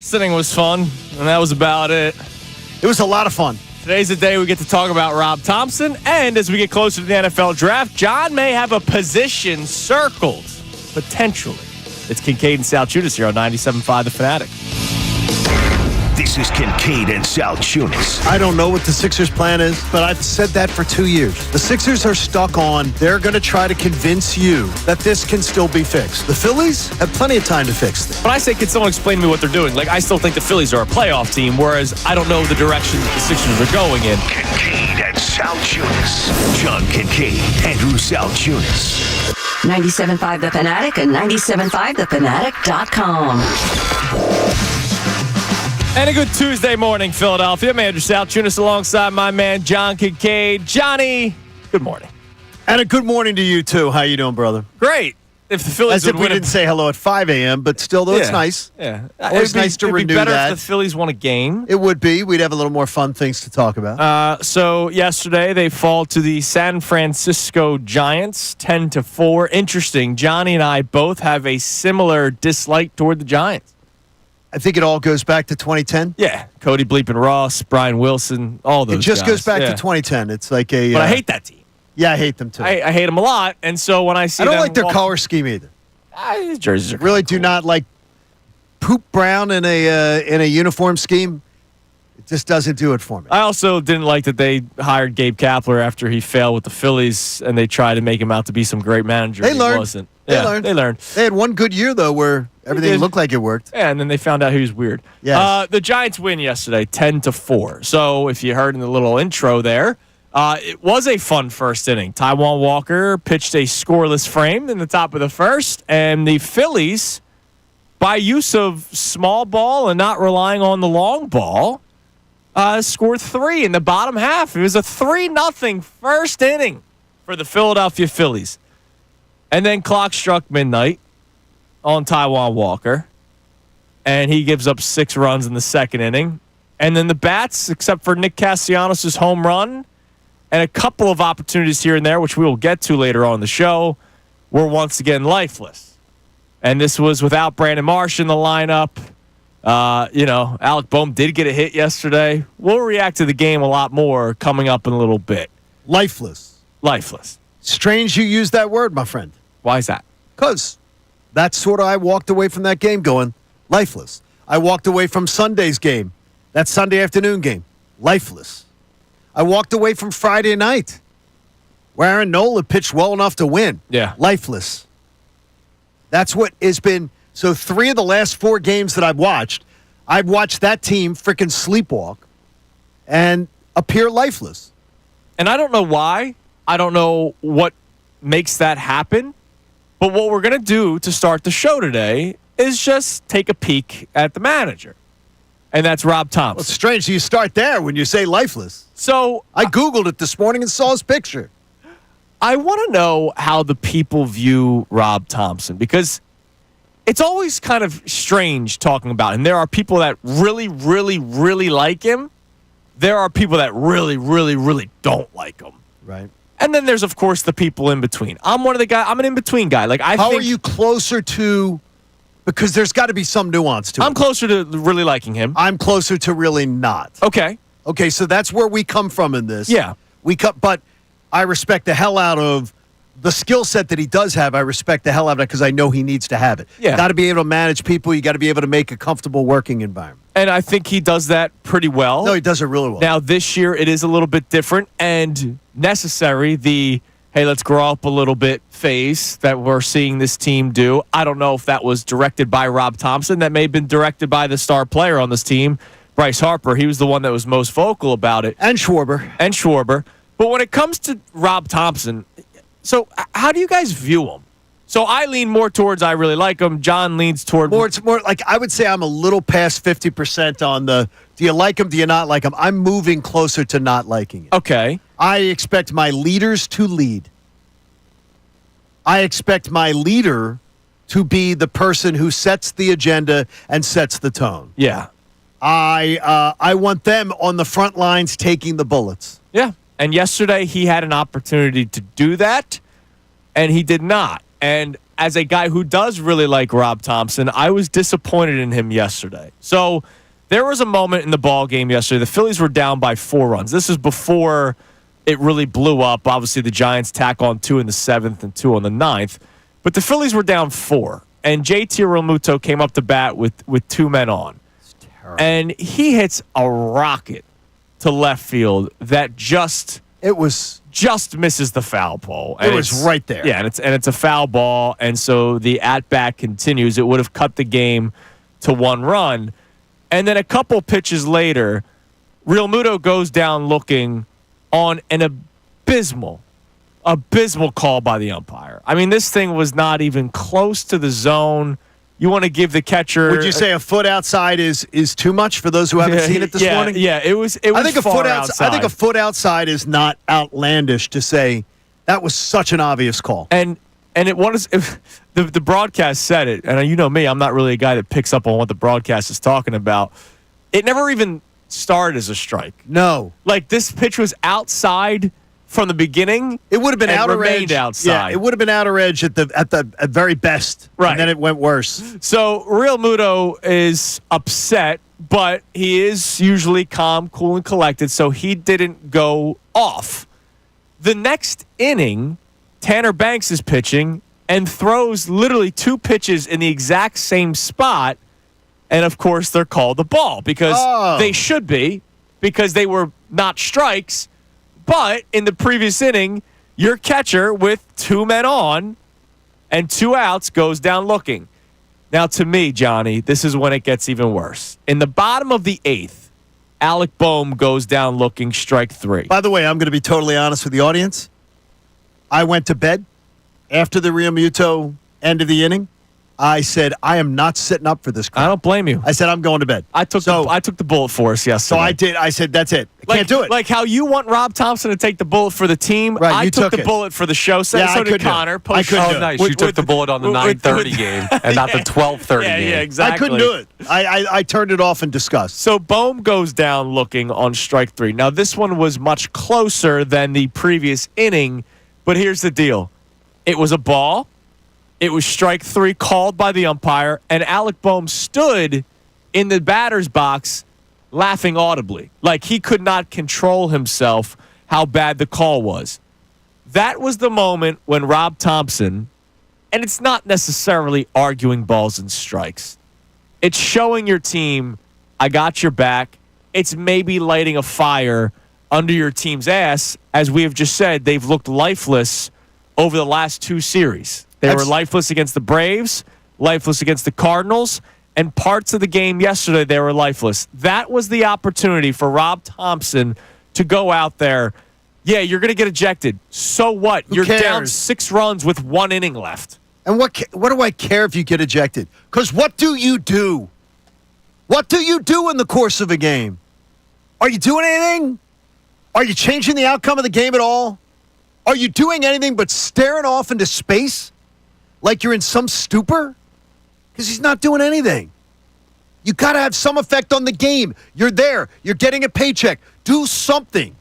This inning was fun, and that was about it. It was a lot of fun. Today's the day we get to talk about Rob Thompson, and as we get closer to the NFL draft, John may have a position circled, potentially. It's Kincade and Salciunas here on 97.5 The Fanatic. This is Kincade and Salciunas. I don't know what the Sixers' plan is, but I've said that for 2 years. The Sixers are stuck on, they're going to try to convince you that this can still be fixed. The Phillies have plenty of time to fix this. When I say, can someone explain to me what they're doing? Like, I still think the Phillies are a playoff team, whereas I don't know the direction that the Sixers are going in. Kincade and Salciunas. John Kincade, Andrew Salciunas. 97.5 The Fanatic and 97.5thefanatic.com. And a good Tuesday morning, Philadelphia. I'm Andrew Salciunas alongside my man, John Kincade. Johnny, good morning. And a good morning to you, too. How you doing, brother? Great. If the Phillies As if we didn't say hello at 5 a.m., but still, though, it's nice. Yeah. Always nice to renew It'd be better that. if the Phillies won a game. It would be. We'd have a little more fun things to talk about. So yesterday, they fall to the San Francisco Giants, 10-4. Interesting. Johnny and I both have a similar dislike toward the Giants. I think it all goes back to 2010. Yeah. Cody Bleepin Ross, Brian Wilson, all those It just guys. goes back to 2010. It's like a... But I hate that team. Yeah, I hate them, too. I hate them a lot, and so when I see I don't them like their color scheme either. His jerseys are Really cool. do not like poop brown in a uniform scheme. It just doesn't do it for me. I also didn't like that they hired Gabe Kapler after he failed with the Phillies, and they tried to make him out to be some great manager. They He learned. wasn't. They learned. They learned. They had one good year, though, where everything did. looked like it worked. Yeah, and then they found out he was weird. Yes. The Giants win yesterday, 10-4. So if you heard in the little intro there, it was a fun first inning. Taijuan Walker pitched a scoreless frame in the top of the first, and the Phillies, by use of small ball and not relying on the long ball, scored 3 in the bottom half. It was a 3-0 first inning for the Philadelphia Phillies. And then clock struck midnight on Taijuan Walker, and he gives up 6 runs in the second inning. And then the bats, except for Nick Castellanos' home run and a couple of opportunities here and there, which we will get to later on in the show, were once again lifeless. And this was without Brandon Marsh in the lineup. Alec Boehm did get a hit yesterday. We'll react to the game a lot more coming up in a little bit. Lifeless. Lifeless. Strange you use that word, my friend. Why is that? Because that's sort of I walked away from that game going, lifeless. I walked away from Sunday's game, that Sunday afternoon game, lifeless. I walked away from Friday night, where Aaron Nola pitched well enough to win. Yeah. Lifeless. That's what has been. So 3 of the last 4 games that I've watched that team freaking sleepwalk and appear lifeless. And I don't know why. I don't know what makes that happen. But what we're going to do to start the show today is just take a peek at the manager. And that's Rob Thompson. Well, it's strange you start there when you say lifeless. So I Googled it this morning and saw his picture. I want to know how the people view Rob Thompson, because it's always kind of strange talking about him. There are people that really, really, really like him. There are people that really, really, really don't like him. Right. And then there's, of course, the people in between. I'm one of the guys. I'm an in-between guy. Like How are you closer to? Because there's got to be some nuance to it. I'm closer to really liking him. I'm closer to really not. Okay. Okay, so that's where we come from in this. Yeah. But I respect the hell out of the skill set that he does have. I respect the hell out of it because I know he needs to have it. Yeah. Got to be able to manage people. You got to be able to make a comfortable working environment. And I think he does that pretty well. No, he does it really well. Now, this year, it is a little bit different and necessary. The, hey, let's grow up a little bit phase that we're seeing this team do. I don't know if that was directed by Rob Thompson. That may have been directed by the star player on this team, Bryce Harper. He was the one that was most vocal about it. And Schwarber. But when it comes to Rob Thompson, so how do you guys view him? So I lean more towards I really like him. John leans toward It's more like I would say I'm a little past 50% on the do you like him, do you not like him? I'm moving closer to not liking it. Okay. I expect my leaders to lead. I expect my leader to be the person who sets the agenda and sets the tone. Yeah. I want them on the front lines taking the bullets. Yeah. And yesterday he had an opportunity to do that, and he did not. And as a guy who does really like Rob Thompson, I was disappointed in him yesterday. So there was a moment in the ball game yesterday. The Phillies were down by 4 runs. This is before it really blew up. Obviously, the Giants tack on 2 in the 7th and 2 on the 9th. But the Phillies were down 4. And JT Realmuto came up to bat with 2 men on. And he hits a rocket to left field that just misses the foul pole. And it was right there. Yeah, and it's a foul ball, and so the at-bat continues. It would have cut the game to 1 run. And then a couple pitches later, Realmuto goes down looking on an abysmal call by the umpire. I mean, this thing was not even close to the zone. You want to give the catcher. Would you say a foot outside is too much for those who haven't seen it this morning? Yeah, it was. I think far outside. I think a foot outside is not outlandish to say that was such an obvious call. And it was the broadcast said it, and you know me, I'm not really a guy that picks up on what the broadcast is talking about. It never even started as a strike. No, like this pitch was outside from the beginning. It would have been outer edge outside. Yeah, it would have been outer edge at very best. Right. And then it went worse. So Realmuto is upset, but he is usually calm, cool, and collected, so he didn't go off. The next inning, Tanner Banks is pitching and throws literally 2 pitches in the exact same spot, and of course they're called the ball because they should be, because they were not strikes. But in the previous inning, your catcher with 2 men on and 2 outs goes down looking. Now, to me, Johnny, this is when it gets even worse. In the bottom of the 8th, Alec Boehm goes down looking, strike 3. By the way, I'm going to be totally honest with the audience. I went to bed after the Realmuto end of the inning. I said, I am not sitting up for this crap. I don't blame you. I said, I'm going to bed. I took the bullet for us yesterday. So I did. I said, that's it. I can't do it. Like how you want Rob Thompson to take the bullet for the team. Right, I took the it. bullet for the show. So did Connor. I couldn't do it. Nice. You took the bullet on the 9:30 game and not the 12:30 game. Yeah, exactly. I couldn't do it. I turned it off in disgust. So Boehm goes down looking on strike 3. Now, this one was much closer than the previous inning, but here's the deal. It was a ball. It was strike 3 called by the umpire, and Alec Boehm stood in the batter's box laughing audibly. Like he could not control himself how bad the call was. That was the moment when Rob Thompson, and it's not necessarily arguing balls and strikes. It's showing your team, I got your back. It's maybe lighting a fire under your team's ass. As we have just said, they've looked lifeless over the last 2 series. They were lifeless against the Braves, lifeless against the Cardinals, and parts of the game yesterday they were lifeless. That was the opportunity for Rob Thompson to go out there. Yeah, you're going to get ejected. So what? You're down 6 runs with 1 inning left. And what do I care if you get ejected? Because what do you do? What do you do in the course of a game? Are you doing anything? Are you changing the outcome of the game at all? Are you doing anything but staring off into space? Like you're in some stupor? Because he's not doing anything. You got to have some effect on the game. You're there. You're getting a paycheck. Do something.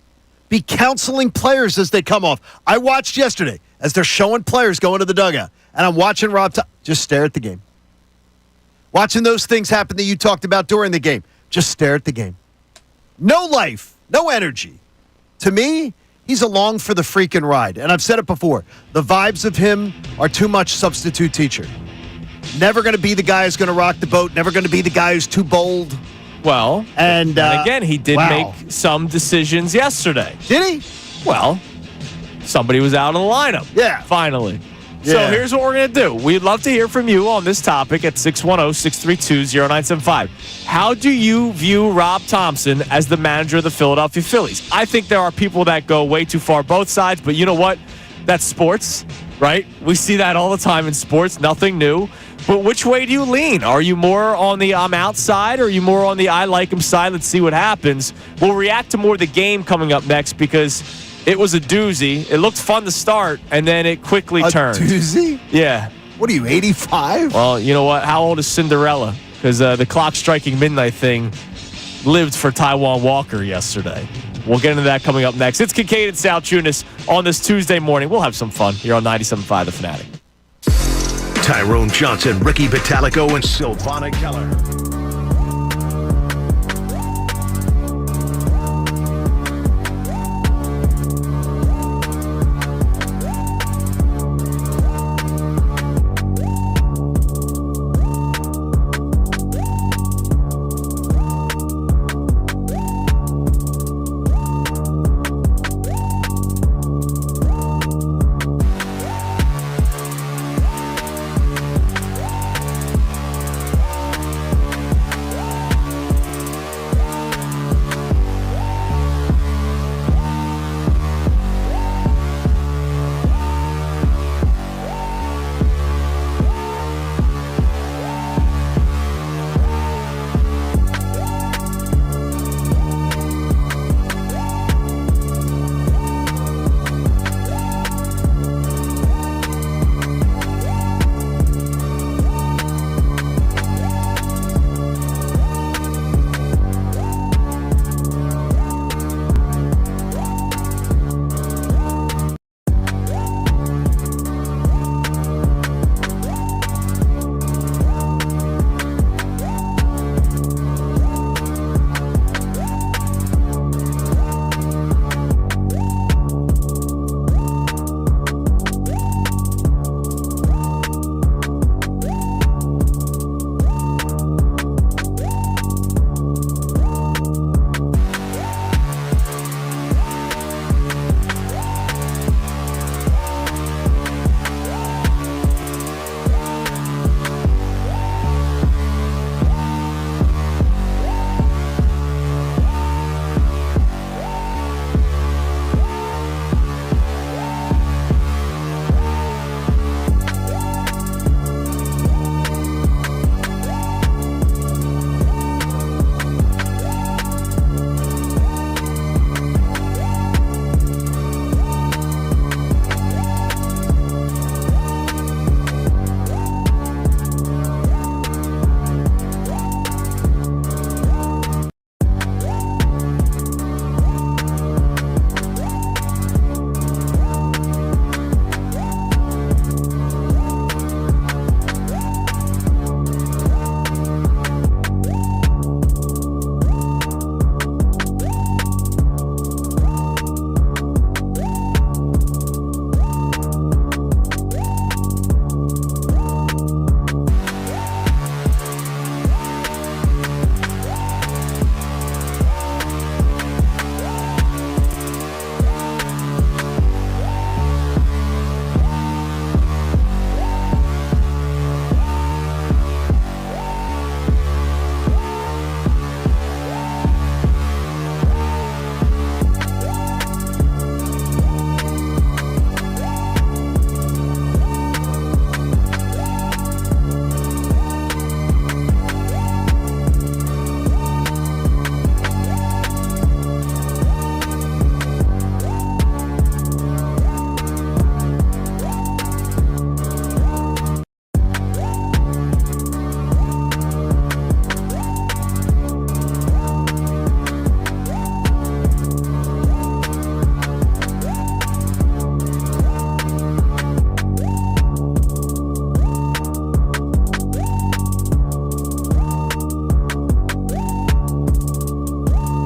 Be counseling players as they come off. I watched yesterday as they're showing players going to the dugout, and I'm watching just stare at the game. Watching those things happen that you talked about during the game. Just stare at the game. No life. No energy. To me, he's along for the freaking ride. And I've said it before. The vibes of him are too much substitute teacher. Never going to be the guy who's going to rock the boat. Never going to be the guy who's too bold. Well, and again, he did make some decisions yesterday. Did he? Well, somebody was out of the lineup. Yeah. Finally. Yeah. So here's what we're going to do. We'd love to hear from you on this topic at 610-632-0975. How do you view Rob Thompson as the manager of the Philadelphia Phillies? I think there are people that go way too far both sides, but you know what? That's sports, right? We see that all the time in sports. Nothing new. But which way do you lean? Are you more on the I'm out side, or are you more on the I like him side? Let's see what happens. We'll react to more of the game coming up next because it was a doozy. It looked fun to start, and then it quickly turned. A doozy? Yeah. What are you, 85? Well, you know what? How old is Cinderella? Because the clock striking midnight thing lived for Taijuan Walker yesterday. We'll get into that coming up next. It's Kincade and Salciunas on this Tuesday morning. We'll have some fun here on 97.5 The Fanatic. Tyrone Johnson, Ricky Vitalico, and Silvana Keller.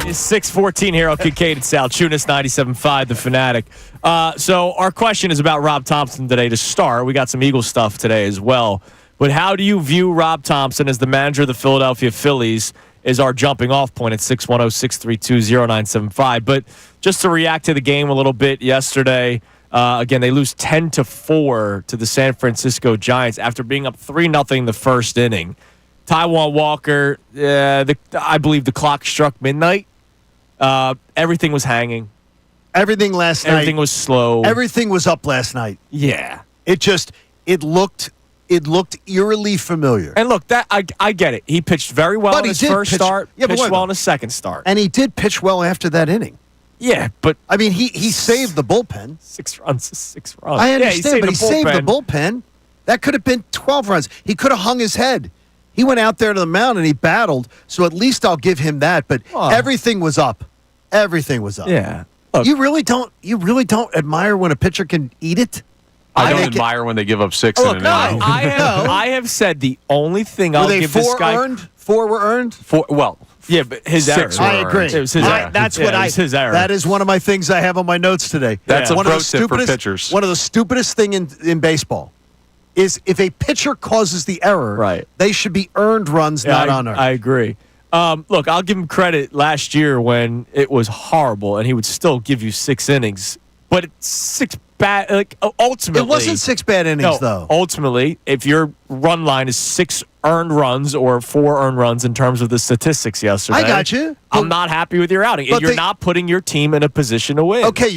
It's 6:14 here on Kincade Salciunas, 97.5 The Fanatic. So our question is about Rob Thompson today to start. We got some Eagles stuff today as well. But how do you view Rob Thompson as the manager of the Philadelphia Phillies is our jumping off point at 610-632-0975. But just to react to the game a little bit yesterday, again, they lose 10-4 to the San Francisco Giants after being up 3-0 the first inning. Taijuan Walker, I believe the clock struck midnight. Everything was hanging. Everything last night. Everything was slow. Everything was up last night. Yeah. It looked eerily familiar. And look, that I get it. He pitched very well in his first start. Yeah, pitched well in his second start. And he did pitch well after that inning. Yeah, but I mean, he saved the bullpen. 6 runs is 6 runs. I understand, yeah, but he saved the bullpen. That could have been 12 runs. He could have hung his head. He went out there to the mound and he battled, so at least I'll give him that. But everything was up. Everything was up. Yeah. Look, You really don't admire when a pitcher can eat it? I don't think admire when they give up 6 Look, in an no. inning. I have said the only thing were I'll they give this 4 guy. earned? 4 were earned? Yeah, but his 6 error. were I agree. earned. It was his error. That's Yeah, what it was his error. That is one of my things I have on my notes today. That's a one pro of the tip for stupidest, pitchers. One of the stupidest thing in baseball is if a pitcher causes the error, Right. they should be earned runs, not unearned. I agree. Look, I'll give him credit last year when it was horrible, and he would still give you 6 innings. But it's 6 bad. Like ultimately, It wasn't 6 bad innings, though. Ultimately, if your run line is 6 earned runs or 4 earned runs in terms of the statistics yesterday, I got you. I'm not happy with your outing. But You're not putting your team in a position to win. Okay,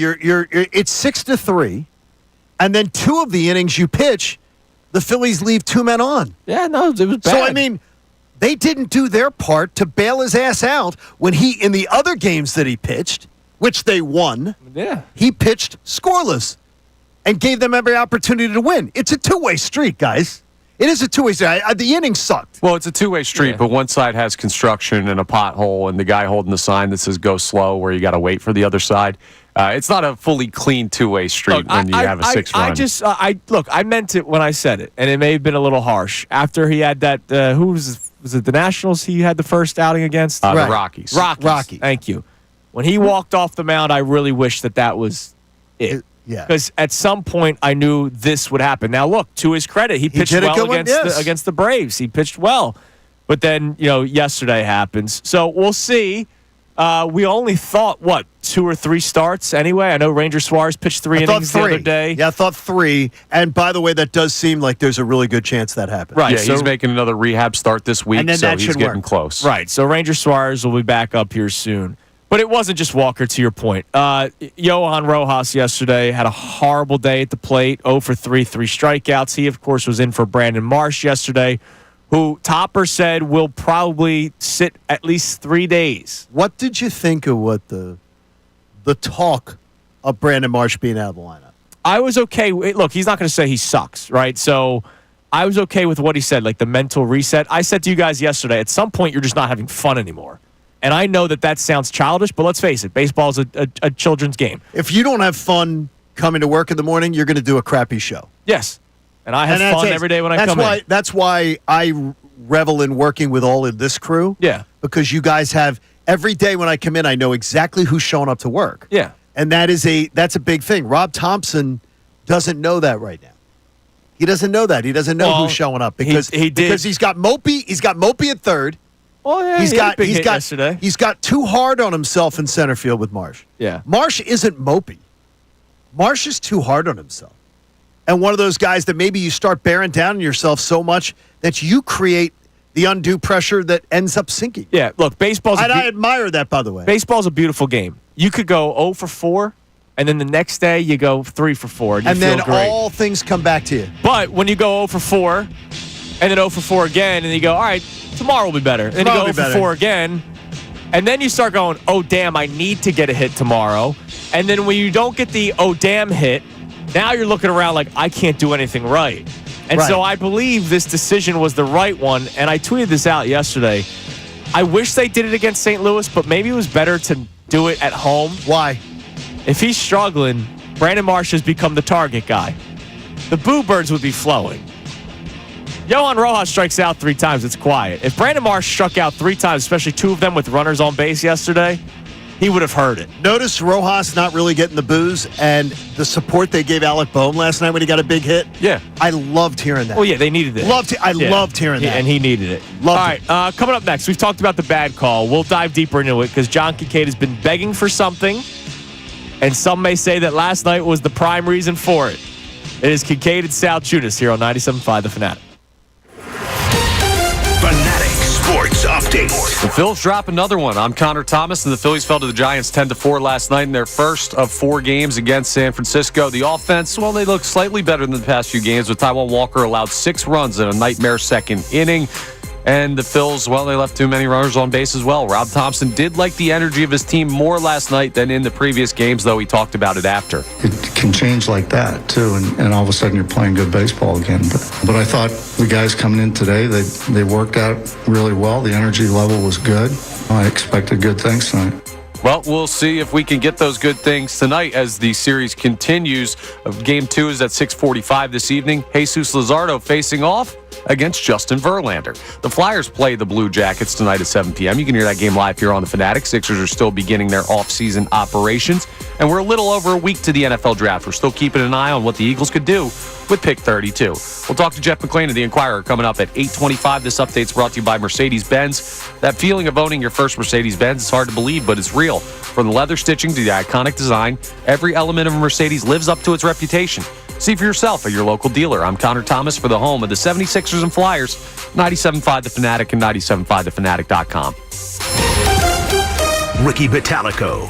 it's 6-3, and then 2 of the innings you pitch, the Phillies leave 2 men on. Yeah, no, it was bad. So I mean, they didn't do their part to bail his ass out when he in the other games that he pitched, which they won. yeah. He pitched scoreless and gave them every opportunity to win. It's a two-way street, guys. It is a two-way street. The inning sucked. Well, it's a two-way street, but one side has construction and a pothole, and the guy holding the sign that says "Go slow," where you got to wait for the other side. It's not a fully clean two-way street Look, when you have a 6 run. I meant it when I said it, and it may have been a little harsh. After he had that, who was it? The Nationals he had the first outing against? The Right. Rockies. Rockies. Thank you. When he walked off the mound, I really wish that was it. Yeah. Because at some point I knew this would happen. Now, look, to his credit, he pitched did a well good one, against yes. against the Braves. He pitched well. But then, yesterday happens. So we'll see. We only thought, 2 or 3 starts anyway? I know Ranger Suarez pitched 3 innings the other day. Yeah, I thought 3. And by the way, that does seem like there's a really good chance that happens. Right. Yeah, so- he's making another rehab start this week, And then so that he's should getting work. close. Right. So Ranger Suarez will be back up here soon. But it wasn't just Walker, to your point. Johan Rojas yesterday had a horrible day at the plate, 0 for 3, 3 strikeouts. He, of course, was in for Brandon Marsh yesterday, who Topper said will probably sit at least 3 days. What did you think of what the talk of Brandon Marsh being out of the lineup? I was okay. Look, he's not going to say he sucks, right? So I was okay with what he said, like the mental reset. I said to you guys yesterday, at some point, you're just not having fun anymore. And I know that sounds childish, but let's face it, baseball is a children's game. If you don't have fun coming to work in the morning, you're going to do a crappy show. Yes. And I have And fun that's it. every day when I That's come why, in. That's why I revel in working with all of this crew. Yeah. Because you guys have, every day when I come in, I know exactly who's showing up to work. Yeah. And that's a big thing. Rob Thompson doesn't know that right now. He doesn't know that. He doesn't know Well, who's showing up because he did. because he's got Mopey. He's got Mopey at third. Oh, yeah, He's he had a got big hit yesterday. He's got too hard on himself in center field with Marsh. Yeah. Marsh isn't Mopey. Marsh is too hard on himself. And one of those guys that maybe you start bearing down on yourself so much that you create the undue pressure that ends up sinking. Yeah, look, baseball's And I admire that, by the way. baseball's a beautiful game. You could go 0 for 4, and then the next day you go 3 for 4, and you And feel then great. all things come back to you. But when you go 0 for 4, and then 0 for 4 again, and you go, all right, tomorrow will be better. And then you Tomorrow go will 0 be for better. 4 again, and then you start going, oh, damn, I need to get a hit tomorrow. And then when you don't get the oh, damn hit, now you're looking around like, I can't do anything right. And Right. so I believe this decision was the right one, and I tweeted this out yesterday. I wish they did it against St. Louis, but maybe it was better to do it at home. Why? If he's struggling, Brandon Marsh has become the target guy. The boo birds would be flowing. Johan Rojas strikes out 3 times. It's quiet. If Brandon Marsh struck out 3 times, especially 2 of them with runners on base yesterday, he would have heard it. Notice Rojas not really getting the boos and the support they gave Alec Boehm last night when he got a big hit. Yeah. I loved hearing that. Well, yeah, they needed it. I loved hearing that. And he needed it. Loved All it. right, coming up next, we've talked about the bad call. We'll dive deeper into it because John Kincade has been begging for something, and some may say that last night was the prime reason for it. It is Kincade Salciunas here on 97.5 The Fanatic. Fanatic Sports Update. The Phils drop another one. I'm Connor Thomas, and the Phillies fell to the Giants 10-4 last night in their first of 4 games against San Francisco. The offense, well, they look slightly better than the past few games, with Taijuan Walker allowed 6 runs in a nightmare second inning. And the Phils, well, they left too many runners on base as well. Rob Thompson did like the energy of his team more last night than in the previous games, though he talked about it after. It can change like that, too, and all of a sudden you're playing good baseball again. But I thought the guys coming in today, they worked out really well. The energy level was good. I expected good things tonight. Well, we'll see if we can get those good things tonight as the series continues. Game 2 is at 6:45 this evening. Jesus Luzardo facing off against Justin Verlander. The Flyers play the Blue Jackets tonight at 7 p.m. You can hear that game live here on the Fanatic. Sixers are still beginning their off-season operations, and we're a little over a week to the NFL draft. We're still keeping an eye on what the Eagles could do with pick 32. We'll talk to Jeff McClain of the Inquirer coming up at 8:25. This update's brought to you by Mercedes-Benz. That feeling of owning your first Mercedes-Benz is hard to believe, but it's real. From the leather stitching to the iconic design, every element of a Mercedes lives up to its reputation. See for yourself at your local dealer. I'm Connor Thomas for the home of the 76ers and Flyers, 97.5 The Fanatic and 97.5thefanatic.com. Ricky Vitalico.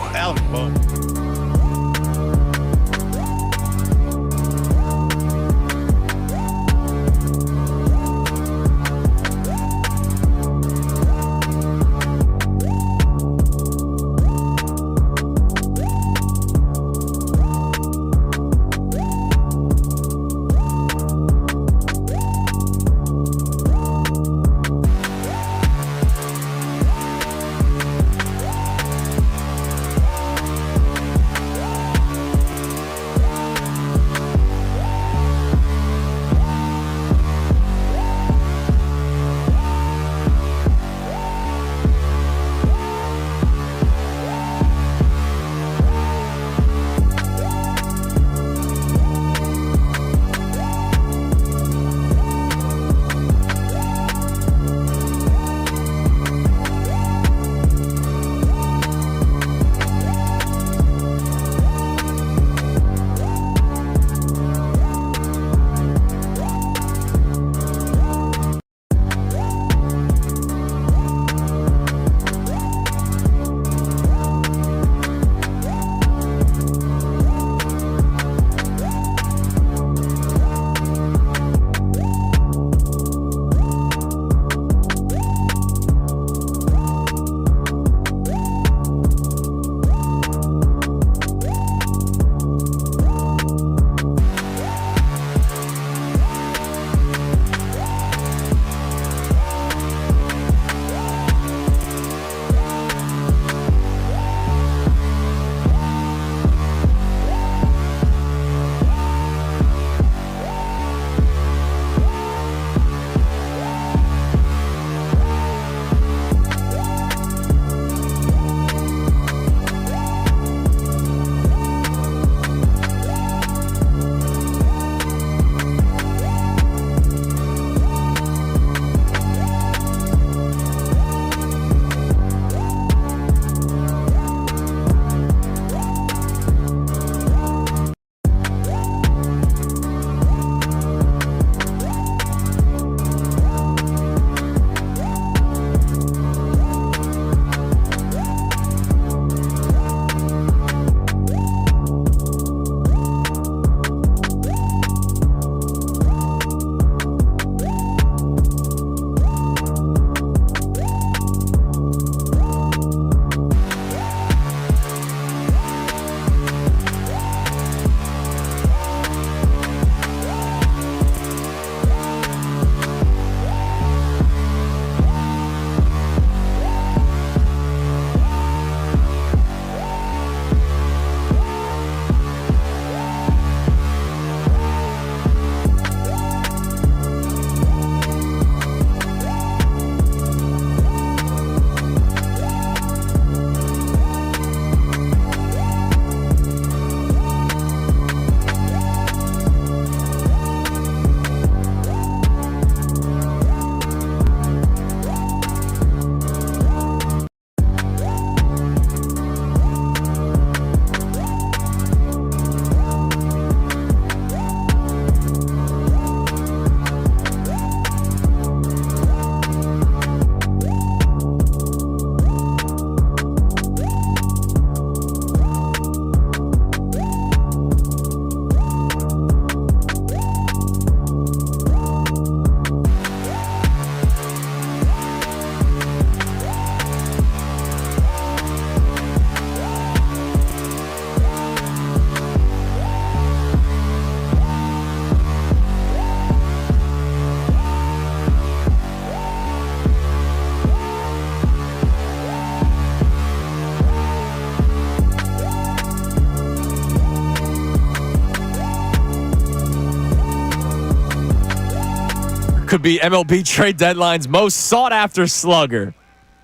could be MLB trade deadline's most sought-after slugger.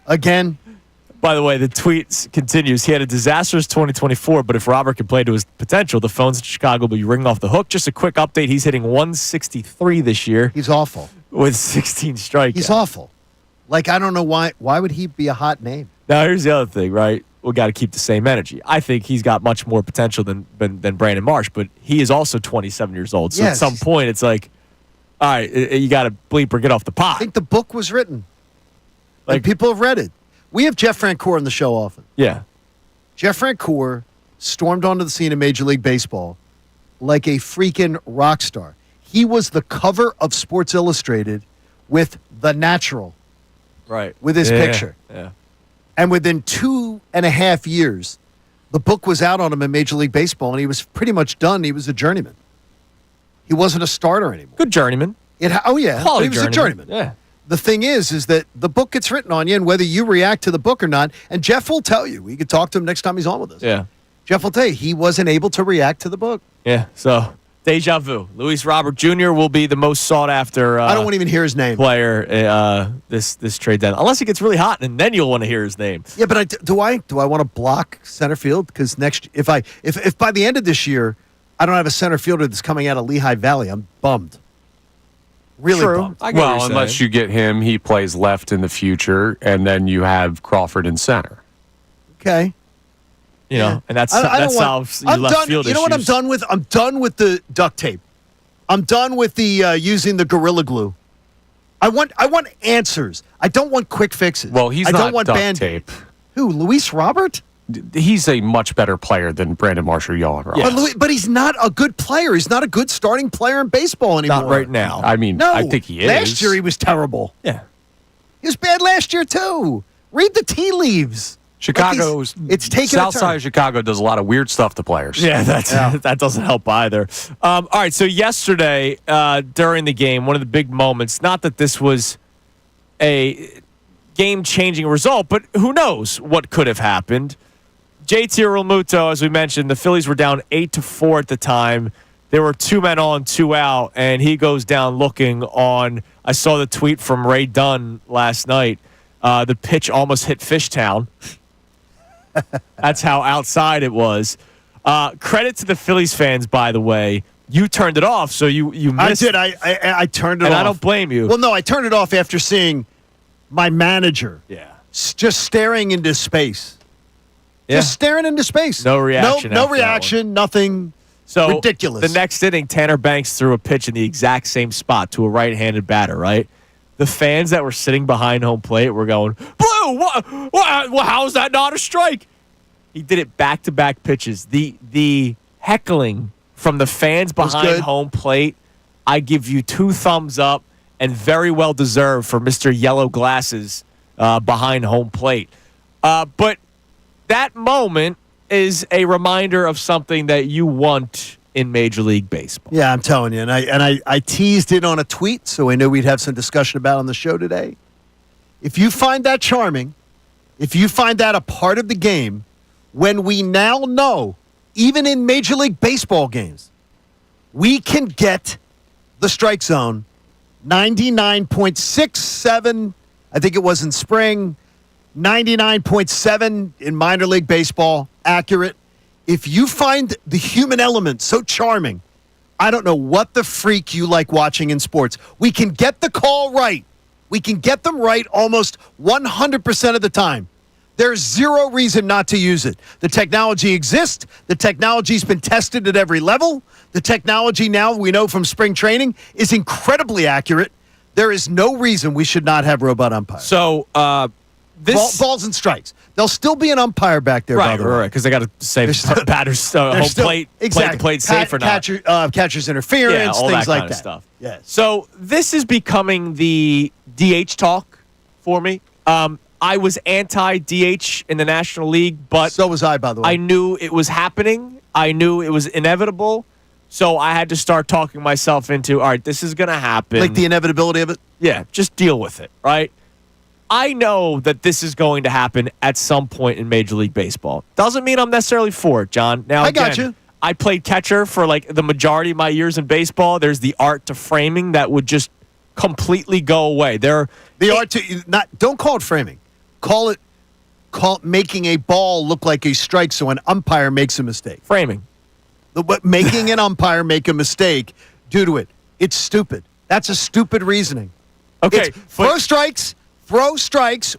Again, By the way, the tweet continues. He had a disastrous 2024, but if Robert can play to his potential, the phones in Chicago will be ringing off the hook. Just a quick update. He's hitting 163 this year he's awful. with 16 strikeouts. He's awful. Like, I don't know why. Why would he be a hot name? Now, here's the other thing, right? We got to keep the same energy. I think he's got much more potential than Brandon Marsh, but he is also 27 years old. So Yes. at some point, it's like, all right, you got to bleep or get off the pot. I think the book was written. Like- Like, people have read it. We have Jeff Francoeur on the show often. Yeah. Jeff Francoeur stormed onto the scene in Major League Baseball like a freaking rock star. He was the cover of Sports Illustrated with The Natural, Right. with his picture. Yeah. And within 2.5 years, the book was out on him in Major League Baseball, and he was pretty much done. He was a journeyman. He wasn't a starter anymore. Good journeyman. Oh, yeah. Quality He was a journeyman. Yeah. The thing is that the book gets written on you, and whether you react to the book or not, and Jeff will tell you. We could talk to him next time he's on with us. Yeah. Jeff will tell you he wasn't able to react to the book. Yeah. So, deja vu. Luis Robert Jr. will be the most sought after I don't want to even hear his name. player this trade deadline. Unless he gets really hot, and then you'll want to hear his name. Yeah, but do I want to block center field? Because if by the end of this year I don't have a center fielder that's coming out of Lehigh Valley, I'm bummed. Really True. bummed. I get what Well, you're unless saying. you get him, he plays left in the future, and then you have Crawford in center. Okay. You know, and that I don't solves your I'm left done. field You know what I'm issues. done with? I'm done with the duct tape. I'm done with the using the Gorilla Glue. I want answers. I don't want quick fixes. Well, he's I not don't want duct Band-Aid. tape. Who? Luis Robert? He's a much better player than Brandon Marsh or Yohan Ross. Yeah. But he's not a good player. He's not a good starting player in baseball anymore. Not right now. I mean, No. I think he is. Last year he was terrible. Yeah. He was bad last year too. Read the tea leaves. Chicago's it's taken a South turn. side of Chicago does a lot of weird stuff to players. Yeah, that doesn't help either. All right, so yesterday during the game, one of the big moments, not that this was a game-changing result, but who knows what could have happened. JT Realmuto, as we mentioned, the Phillies were down 8-4 at the time. There were 2 men on, 2 out, and he goes down looking on. I saw the tweet from Ray Dunn last night. The pitch almost hit Fishtown. That's how outside it was. Credit to the Phillies fans, by the way. You turned it off, so you missed. I did. I turned it and off. I don't blame you. Well, no, I turned it off after seeing my manager Yeah. just staring into space. Yeah. Just staring into space. No reaction No after that reaction. Nothing. So ridiculous. The next inning, Tanner Banks threw a pitch in the exact same spot to a right-handed batter, right? The fans that were sitting behind home plate were going, Blue, how is that not a strike? He did it back-to-back pitches. The heckling from the fans behind good. home plate, I give you 2 thumbs up and very well deserved for Mr. Yellow Glasses behind home plate. But that moment is a reminder of something that you want in Major League Baseball. Yeah, I'm telling you. And I teased it on a tweet, so I knew we'd have some discussion about it on the show today. If you find that charming, if you find that a part of the game, when we now know, even in Major League Baseball games, we can get the strike zone 99.67, I think it was in spring, 99.7 in minor league baseball, accurate. If you find the human element so charming, I don't know what the freak you like watching in sports. We can get the call right. We can get them right almost 100% of the time. There's zero reason not to use it. The technology exists. The technology's been tested at every level. The technology now, we know from spring training, is incredibly accurate. There is no reason we should not have robot umpires. So this Balls and strikes. There'll still be an umpire back there, by the way. right, because they got to save batters home There's still- plate, exactly. plate safe or not. Catcher's interference, Yeah, all things that like kind that. of stuff. Yes. So this is becoming the DH talk for me. I was anti-DH in the National League, but So was I, by the way. I knew it was happening. I knew it was inevitable. So I had to start talking myself into, all right, this is going to happen. like the inevitability of it. Yeah, just deal with it, right? I know that this is going to happen at some point in Major League Baseball. Doesn't mean I'm necessarily for it, John. Now, I got again, you. I played catcher for like the majority of my years in baseball. There's the art to framing that would just completely go away. Don't call it framing. Call it making a ball look like a strike so an umpire makes a mistake. Framing. Making an umpire make a mistake due to it. It's stupid. That's a stupid reasoning. Okay. Throw strikes,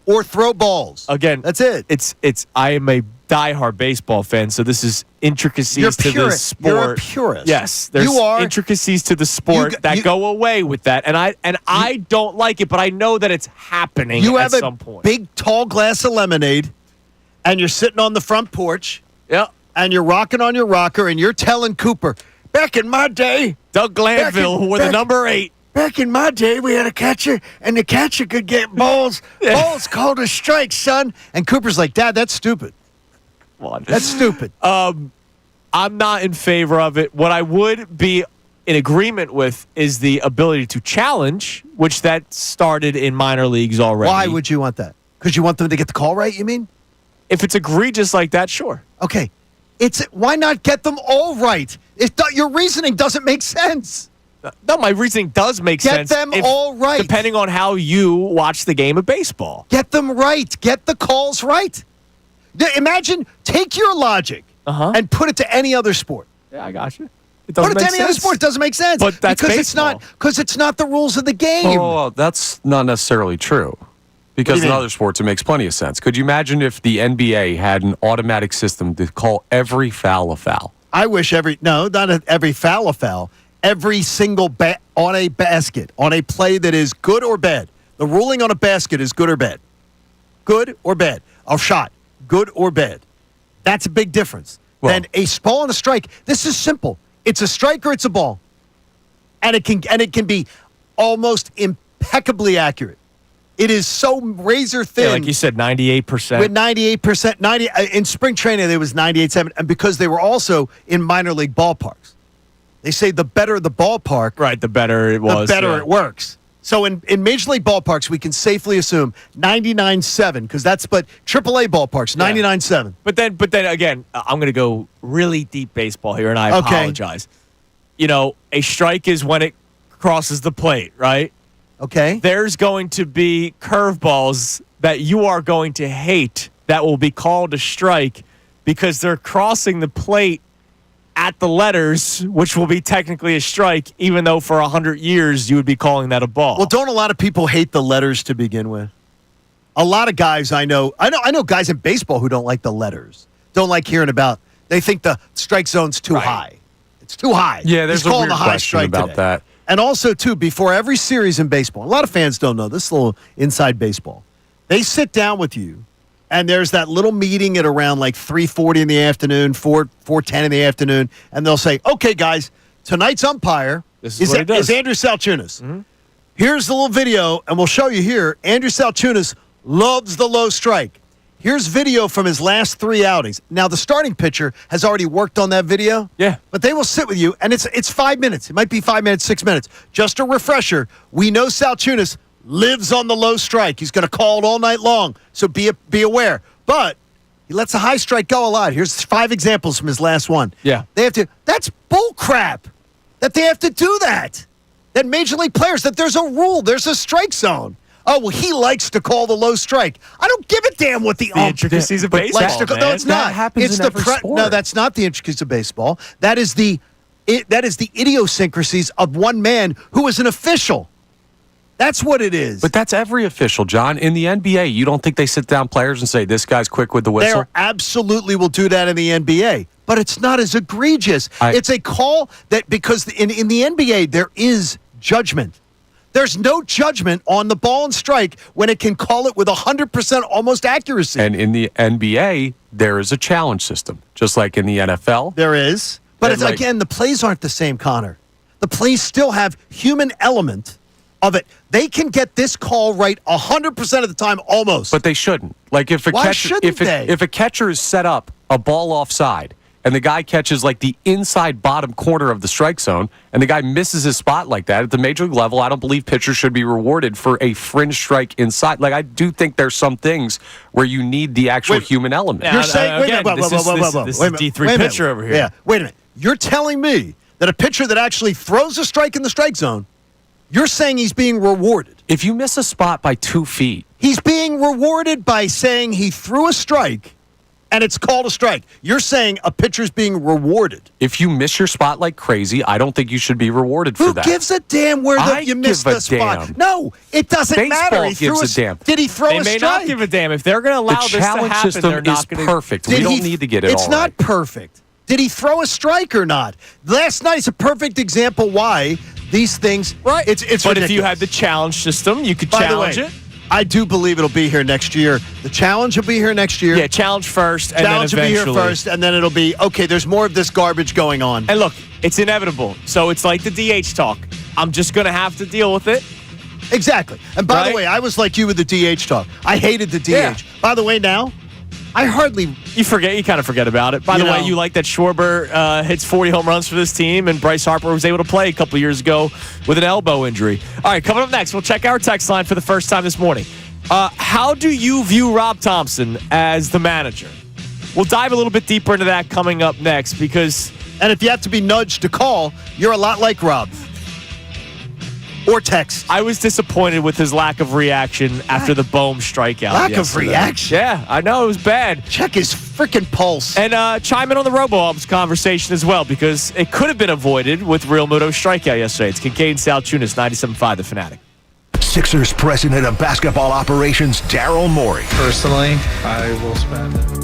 or throw balls. Again, that's it. It's. I am a diehard baseball fan, so this is intricacies to the sport. You're a purist. Yes, there's intricacies to the sport that go away with that, and I don't like it, but I know that it's happening at some point. You have a big, tall glass of lemonade, and you're sitting on the front porch. Yep. And you're rocking on your rocker, and you're telling Cooper, back in my day, Doug Glanville, who were the number 8. Back in my day, we had a catcher, and the catcher could get balls. Balls called a strike, son. And Cooper's like, Dad, that's stupid. That's stupid. I'm not in favor of it. What I would be in agreement with is the ability to challenge, which that started in minor leagues already. Why would you want that? Because you want them to get the call right, you mean? If it's egregious like that, sure. Okay. Why not get them all right? Your reasoning doesn't make sense. No, my reasoning does make sense. Get them all right. Depending on how you watch the game of baseball. Get them right. Get the calls right. Imagine, take your logic and put it to any other sport. Yeah, I got you. Put it to any other sport. It doesn't make sense. But that's because baseball. it's not the rules of the game. Oh, that's not necessarily true. Because in other sports, it makes plenty of sense. Could you imagine if the NBA had an automatic system to call every foul a foul? I wish every foul a foul. Every single on a basket, on a play that is good or bad. The ruling on a basket is good or bad. Good or bad. A shot, good or bad. That's a big difference. Then a ball and a strike. This is simple. It's a strike or it's a ball, and it can be almost impeccably accurate. It is so razor thin. Yeah, like you said, 98%. With 98%, in spring training, there was 98.7, and because they were also in minor league ballparks. They say the better the ballpark, right, the better it was. The better it works. So in major league ballparks, we can safely assume 99.7, because but AAA ballparks, 99.7. But then again, I'm going to go really deep baseball here, and I apologize. A strike is when it crosses the plate, right? Okay. There's going to be curveballs that you are going to hate that will be called a strike because they're crossing the plate at the letters, which will be technically a strike, even though for 100 years you would be calling that a ball. Well, don't a lot of people hate the letters to begin with? A lot of guys I know guys in baseball who don't like the letters, don't like hearing about. They think the strike zone's too high. It's too high. Yeah, there's a weird question about that. And also, too, before every series in baseball, a lot of fans don't know this, is a little inside baseball. They sit down with you, and there's that little meeting at around like 3:40 in the afternoon, 4:10 in the afternoon, and they'll say, okay, guys, tonight's umpire is Andrew Salciunas. Mm-hmm. Here's the little video, and we'll show you here. Andrew Salciunas loves the low strike. Here's video from his last 3 outings. Now, the starting pitcher has already worked on that video. Yeah. But they will sit with you, and it's 5 minutes. It might be 5 minutes, 6 minutes. Just a refresher. We know Salciunas lives on the low strike. He's going to call it all night long, so be aware. But he lets the high strike go a lot. Here's 5 examples from his last one. Yeah. That's bull crap that they have to do that. That major league players, that there's a rule, there's a strike zone. Oh, well, he likes to call the low strike. I don't give a damn what the intricacies of baseball, No, it's not. That happens in every sport. No, that's not the intricacies of baseball. That is the idiosyncrasies of one man who is an official. That's what it is. But that's every official, John. In the NBA, you don't think they sit down players and say, this guy's quick with the whistle? They absolutely will do that in the NBA. But it's not as egregious. It's a call that, because in the NBA, there is judgment. There's no judgment on the ball and strike when it can call it with 100% almost accuracy. And in the NBA, there is a challenge system, just like in the NFL. There is. But again, the plays aren't the same, Connor. The plays still have human element of it. They can get this call right 100% of the time, almost. But they shouldn't. Like if a if a catcher is set up a ball offside, and the guy catches like the inside bottom corner of the strike zone, and the guy misses his spot like that, at the major league level, I don't believe pitchers should be rewarded for a fringe strike inside. Like, I do think there's some things where you need the actual human element. You're saying, this is D3 pitcher over here. Yeah, wait a minute. You're telling me that a pitcher that actually throws a strike in the strike zone You're saying he's being rewarded. If you miss a spot by 2 feet, He's being rewarded by saying he threw a strike, and it's called a strike. You're saying a pitcher's being rewarded. if you miss your spot like crazy, I don't think you should be rewarded for Who that. gives a damn where I you missed give a the spot? damn. No, it doesn't Baseball matter. He gives threw a damn. Did he throw They a may strike? not give a damn. If they're going to allow The this to challenge happen, system they're is not going to. perfect. We Did don't he- need to get it It's all not right. perfect. Did he throw a strike or not? Last night's a perfect example why these things. Right. It's but if you ridiculous. had the challenge system, you could By the challenge way, it. I do believe it'll be here next year. The challenge will be here next year. Yeah, challenge first, and challenge then will be here eventually. first, and then it'll be okay. There's more of this garbage going on. And look, it's inevitable. So it's like the DH talk. I'm just going to have to deal with it. Exactly. And by the Right? way, I was like you with the DH talk. I hated the DH. Yeah. By the way, now I hardly. You kind of forget about it. By You the way, know. you like that Schwarber hits 40 home runs for this team, and Bryce Harper was able to play a couple years ago with an elbow injury. All right, coming up next, we'll check our text line for the first time this morning. How do you view Rob Thompson as the manager? We'll dive a little bit deeper into that coming up next because And if you have to be nudged to call, you're a lot like Rob. Or text. I was disappointed with his lack of reaction after the Bohm strikeout. Lack of yesterday. reaction? Yeah, I know it was bad. Check his freaking pulse. And chime in on the RoboHubs conversation as well because it could have been avoided with Real Muto's strikeout yesterday. It's Kincade Salciunas, 97.5 The Fanatic. Sixers president of basketball operations, Daryl Morey. Personally, I will spend it.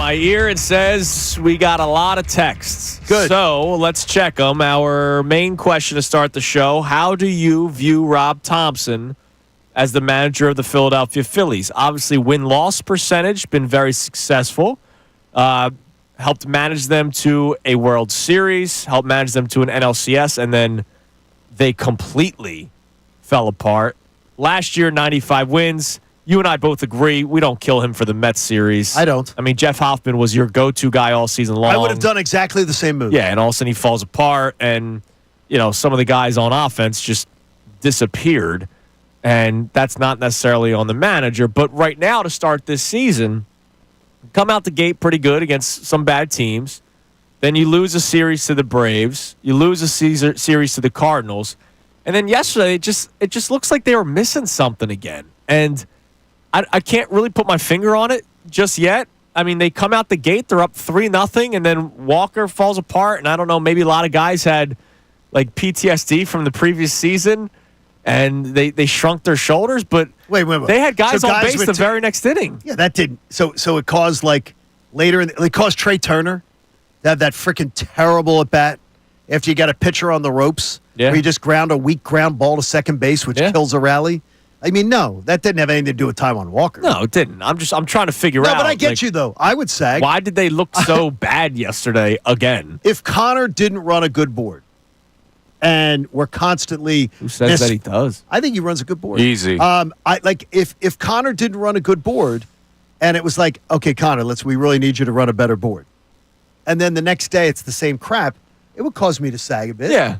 my ear. It says we got a lot of texts. Good. So let's check them. Our main question to start the show: how do you view Rob Thompson as the manager of the Philadelphia Phillies? Obviously, win-loss percentage been very successful. Helped manage them to a World Series. Helped manage them to an NLCS, and then they completely fell apart. Last year, 95 wins. You and I both agree we don't kill him for the Mets series. I don't. I mean, Jeff Hoffman was your go-to guy all season long. I would have done exactly the same move. Yeah, and all of a sudden he falls apart, and some of the guys on offense just disappeared, and that's not necessarily on the manager. But right now, to start this season, come out the gate pretty good against some bad teams. Then you lose a series to the Braves. You lose a series to the Cardinals. And then yesterday, it just looks like they were missing something again. And I can't really put my finger on it just yet. I mean, they come out the gate, they're up 3-0, and then Walker falls apart. And I don't know, maybe a lot of guys had like PTSD from the previous season, and they shrunk their shoulders. But Wait. they had guys So on base with the very next inning. Yeah, that didn't. So it caused it caused Trey Turner to have that freaking terrible at bat after you got a pitcher on the ropes. Yeah. Where you just ground a weak ground ball to second base, which kills a rally. I mean, no, that didn't have anything to do with Taijuan Walker. No, it didn't. I'm trying to figure out. No, but I get you though. I would say, why did they look so bad yesterday again? if Connor didn't run a good board, and we're constantly Who says that he does? I think he runs a good board. Easy. If Connor didn't run a good board, and it was like, okay, Connor, we really need you to run a better board, and then the next day it's the same crap, it would cause me to sag a bit. Yeah.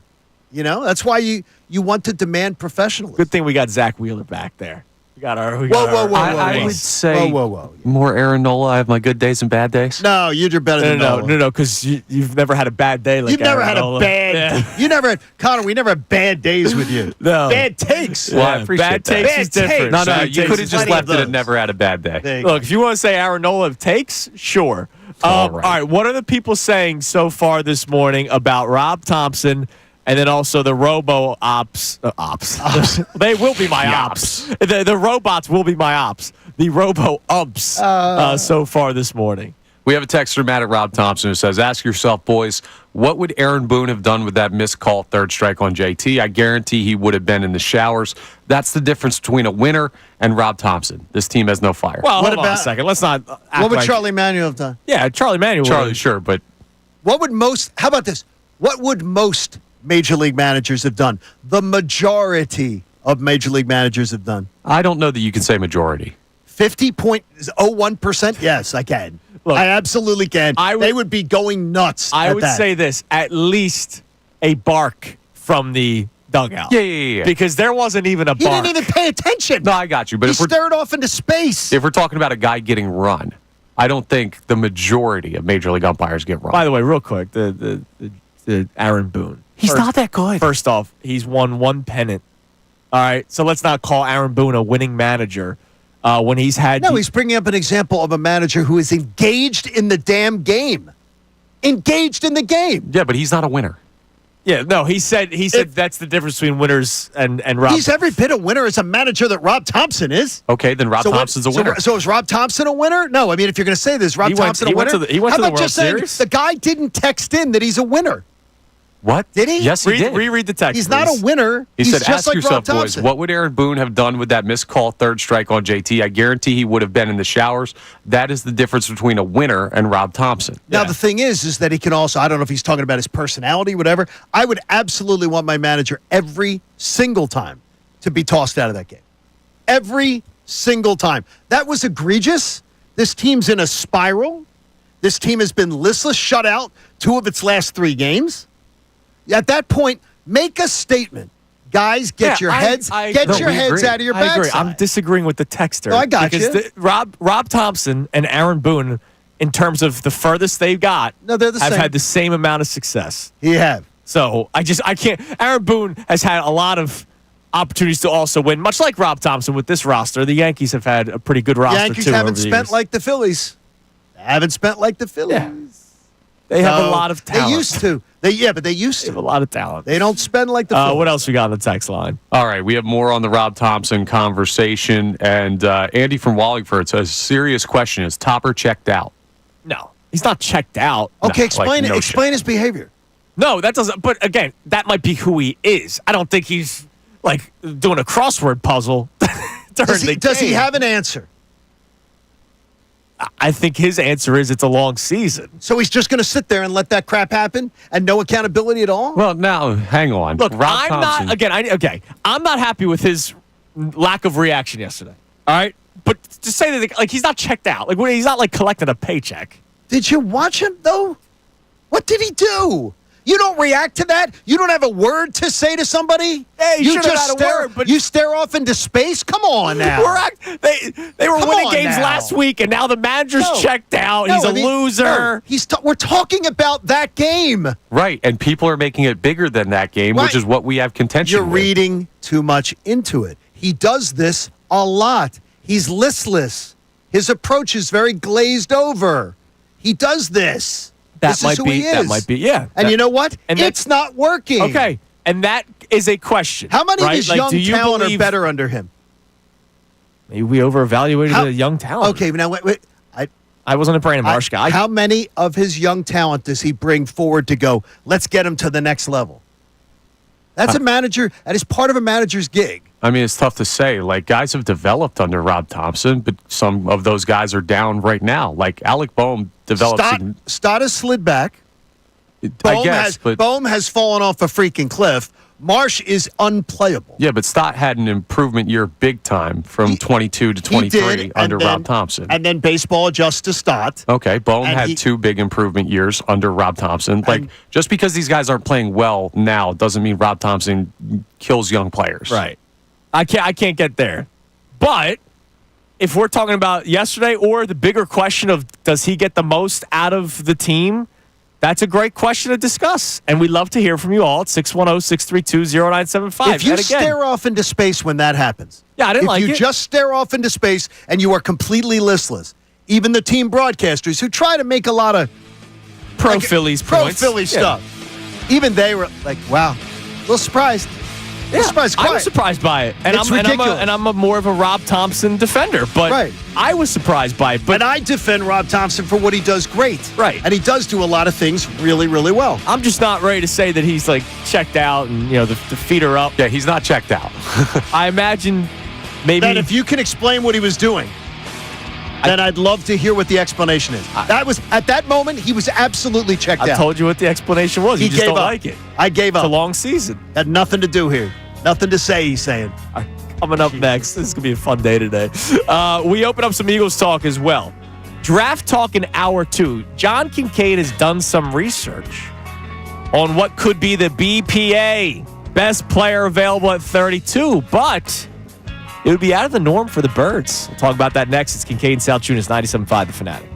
That's why you want to demand professionalism. Good thing we got Zach Wheeler back there. We got our. Whoa. I would say Whoa. more Aaron Nola. I have my good days and bad days. No, you're better than Nola. No, because you've never had a bad day like You've never Aaron had Nola. a bad. Yeah. You never had Connor. We never had bad days with you. No. Bad takes. Well, I appreciate bad that. takes Bad is different. takes. No, Bad you takes could have is just plenty left of it and those. never had a bad day. There you go. Look, if you want to say Aaron Nola takes, sure. All All right. right. What are the people saying so far this morning about Rob Thompson? And then also the ops. They will be my ops. The robots will be my ops. The robo-umps so far this morning. We have a texter, Matt at Rob Thompson, who says, ask yourself, boys, what would Aaron Boone have done with that missed call third strike on JT? I guarantee he would have been in the showers. That's the difference between a winner and Rob Thompson. This team has no fire. Well, What hold on a about- second. Let's not act What would like, Charlie Manuel have done? Yeah, Charlie Manuel. Charlie, sure, but How about this? What would most Major League managers have done? The majority of Major League managers have done. I don't know that you can say majority. 50.01%? Yes, I can. Look, I absolutely can. They would be going nuts. I at would that. say this, at least a bark from the dugout. Yeah. Because there wasn't even a He bark. didn't even pay attention. No, I got you. But He if we're, stared off into space. if we're talking about a guy getting run, I don't think the majority of Major League umpires get run. By the way, real quick, the Aaron Boone. He's not that good. First off, he's won one pennant. All right, so let's not call Aaron Boone a winning manager when he's had. No, he's bringing up an example of a manager who is engaged in the damn game. Engaged in the game. Yeah, but he's not a winner. Yeah, no, he said that's the difference between winners and Rob. He's every bit a winner as a manager that Rob Thompson is. Okay, then Rob Thompson's a winner. So is Rob Thompson a winner? No, I mean, if you're going to say this, Rob He went- Thompson he a went winner? to the- he went How to the about World just saying Series? the guy didn't text in that he's a winner? What? Did he? Yes, he did. Reread the text. He's not a please. winner. He He's said, just ask like yourself, Rob boys, Thompson. what would Aaron Boone have done with that missed call third strike on JT? I guarantee he would have been in the showers. That is the difference between a winner and Rob Thompson. Now, Yeah. the thing is that he can also, I don't know if he's talking about his personality, whatever. I would absolutely want my manager every single time to be tossed out of that game. Every single time. That was egregious. This team's in a spiral. This team has been listless, shut out 2 of its last 3 games. At that point, make a statement. Guys, get your heads we out of your I agree. backside. I'm disagreeing with the texter. No, I got because you. Rob Thompson and Aaron Boone, in terms of the furthest they've got, No, they're the have same. had the same amount of success. You have. So I can't. Aaron Boone has had a lot of opportunities to also win, much like Rob Thompson with this roster. The Yankees have had a pretty good roster Yankees too. haven't over the spent years. like the Phillies. They haven't spent like the Phillies. Yeah. They have a So, lot of talent. They used to. But they used They have a to. lot of talent. They don't spend like the Phillies. What else we got on the text line? All right, we have more on the Rob Thompson conversation. And Andy from Wallingford says, serious question, is Topper checked out? No. He's not checked out. Okay, No, explain it. no Explain his behavior. No, that doesn't. But again, that might be who he is. I don't think he's like doing a crossword puzzle during the game. Does he have an answer? I think his answer is it's a long season. So he's just going to sit there and let that crap happen and no accountability at all? Well, now, hang on. Look, Rob I'm Thompson. not. Again, I'm not happy with his lack of reaction yesterday. All right, but to say that like he's not checked out, like he's not like collecting a paycheck. Did you watch him, though? What did he do? You don't react to that? You don't have a word to say to somebody? Hey, you you should have had a word, but you stare off into space? Come on now. They were Come winning on games now. last week, and now the manager's No. checked out. No, He's a I mean, loser. no, we're talking about that game. Right, and people are making it bigger than that game, which Right. is what we have contention You're with. reading too much into it. He does this a lot. He's listless. His approach is very glazed over. He does this. This is who he is. That might be, yeah. And you know what? And it's not working. Okay, and that is a question. How many right? of his Like, young do you talent are believe- better under him? Maybe we over-evaluated the young talent. Okay, now wait. I wasn't a Brandon Marsh guy. How many of his young talent does he bring forward to go, let's get him to the next level? That's a manager. That is part of a manager's gig. I mean, it's tough to say. Like, guys have developed under Rob Thompson, but some of those guys are down right now. Like, Alec Boehm developed. Stott has slid back. I guess, but Boehm has fallen off a freaking cliff. Marsh is unplayable. yeah, but Stott had an improvement year big time from 22 to 23 He did, under and then- Rob Thompson. And then baseball adjusts to Stott. Okay, Boehm and had he- 2 big improvement years under Rob Thompson. Like, just because these guys aren't playing well now doesn't mean Rob Thompson kills young players. Right. I can't get there. But if we're talking about yesterday or the bigger question of does he get the most out of the team, that's a great question to discuss. And we'd love to hear from you all at 610-632-0975. If you And again, stare off into space when that happens. Yeah, I didn't like If you it. just stare off into space and you are completely listless, even the team broadcasters who try to make a lot of pro-Phillies points. pro-Philly Yeah. stuff, even they were like, wow, a little surprised. Yeah, surprised, I was quiet. surprised by it. And It's I'm ridiculous. a more of a Rob Thompson defender. But Right. I was surprised by it. But And I defend Rob Thompson for what he does great. Right. And he does do a lot of things really, really well. I'm just not ready to say that he's like checked out and the feet are up. Yeah, he's not checked out. I imagine maybe Then if you can explain what he was doing, then I'd love to hear what the explanation is. That was at that moment he was absolutely checked I out. told you what the explanation was. He You just gave don't up. like it. I gave It's a up. long season. Had nothing to do here. Nothing to say, he's saying. Coming up next, this is going to be a fun day today. We open up some Eagles talk as well. Draft talk in hour 2. John Kincade has done some research on what could be the BPA, best player available at 32, but it would be out of the norm for the Birds. We'll talk about that next. It's Kincade Salciunas, 97.5 The Fanatic.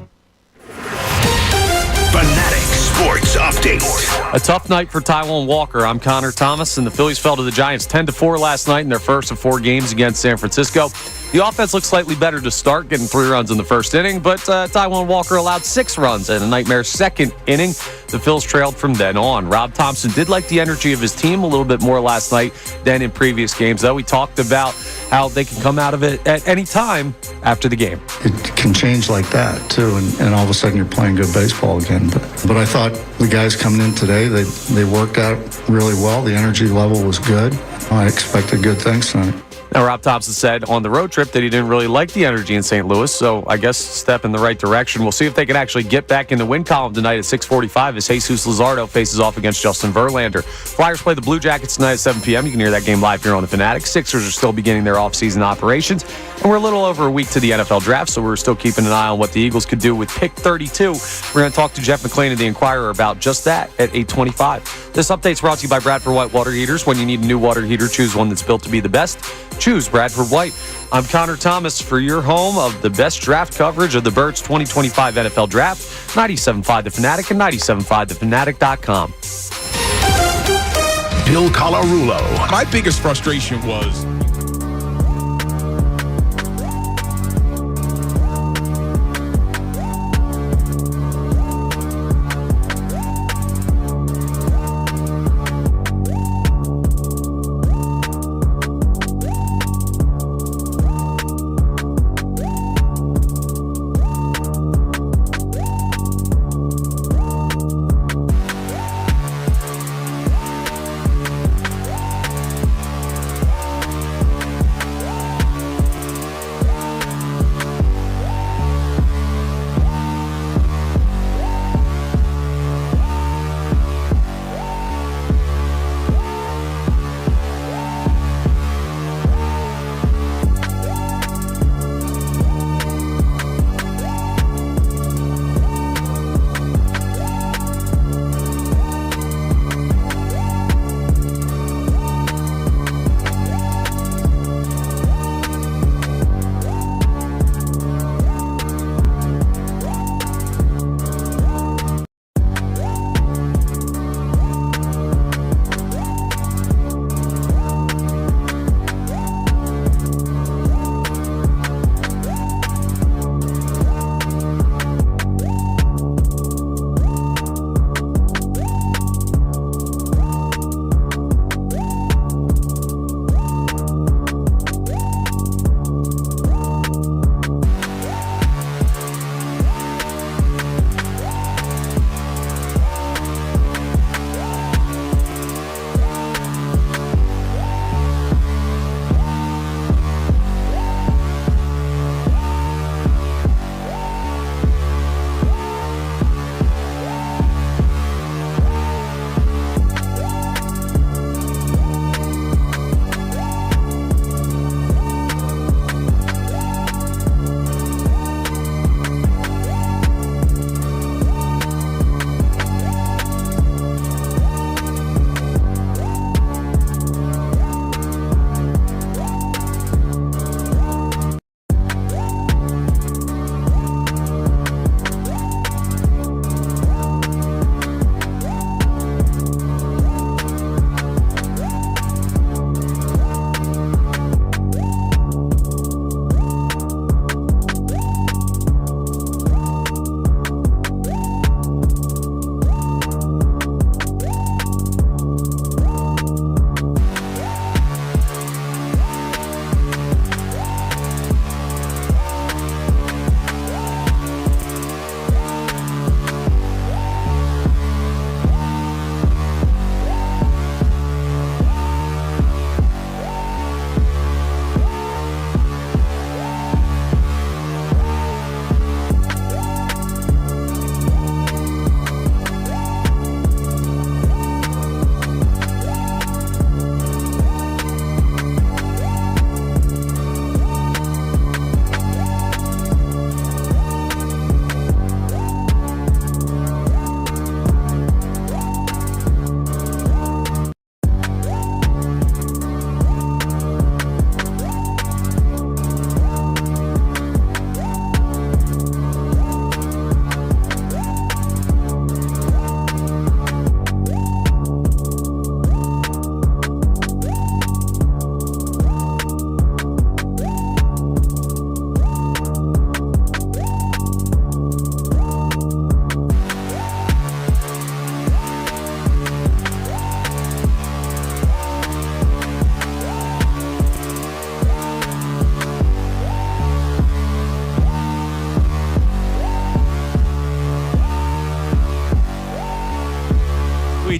Fanatic Sports Update. A tough night for Taijuan Walker. I'm Connor Thomas, and the Phillies fell to the Giants 10-4 last night in their first of 4 games against San Francisco. The offense looked slightly better to start, getting 3 runs in the first inning, but Taijuan Walker allowed 6 runs in a nightmare second inning. The Phils trailed from then on. Rob Thompson did like the energy of his team a little bit more last night than in previous games, though. He talked about how they can come out of it at any time after the game. It can change like that, too, and all of a sudden you're playing good baseball again. But I thought the guys coming in today, they worked out really well. The energy level was good. I expected good things tonight. Now, Rob Thompson said on the road trip that he didn't really like the energy in St. Louis, so I guess step in the right direction. We'll see if they can actually get back in the win column tonight at 6:45 as Jesus Luzardo faces off against Justin Verlander. Flyers play the Blue Jackets tonight at 7 p.m. You can hear that game live here on the Fanatic. Sixers are still beginning their offseason operations, and we're a little over a week to the NFL draft, so we're still keeping an eye on what the Eagles could do with pick 32. We're going to talk to Jeff McClain of the Inquirer about just that at 8:25. This update's brought to you by Bradford White Water Heaters. When you need a new water heater, choose one that's built to be the best. Choose Bradford White. I'm Connor Thomas for your home of the best draft coverage of the Birds 2025 NFL Draft. 97.5 The Fanatic and 97.5thefanatic.com. Bill Colarulo. My biggest frustration was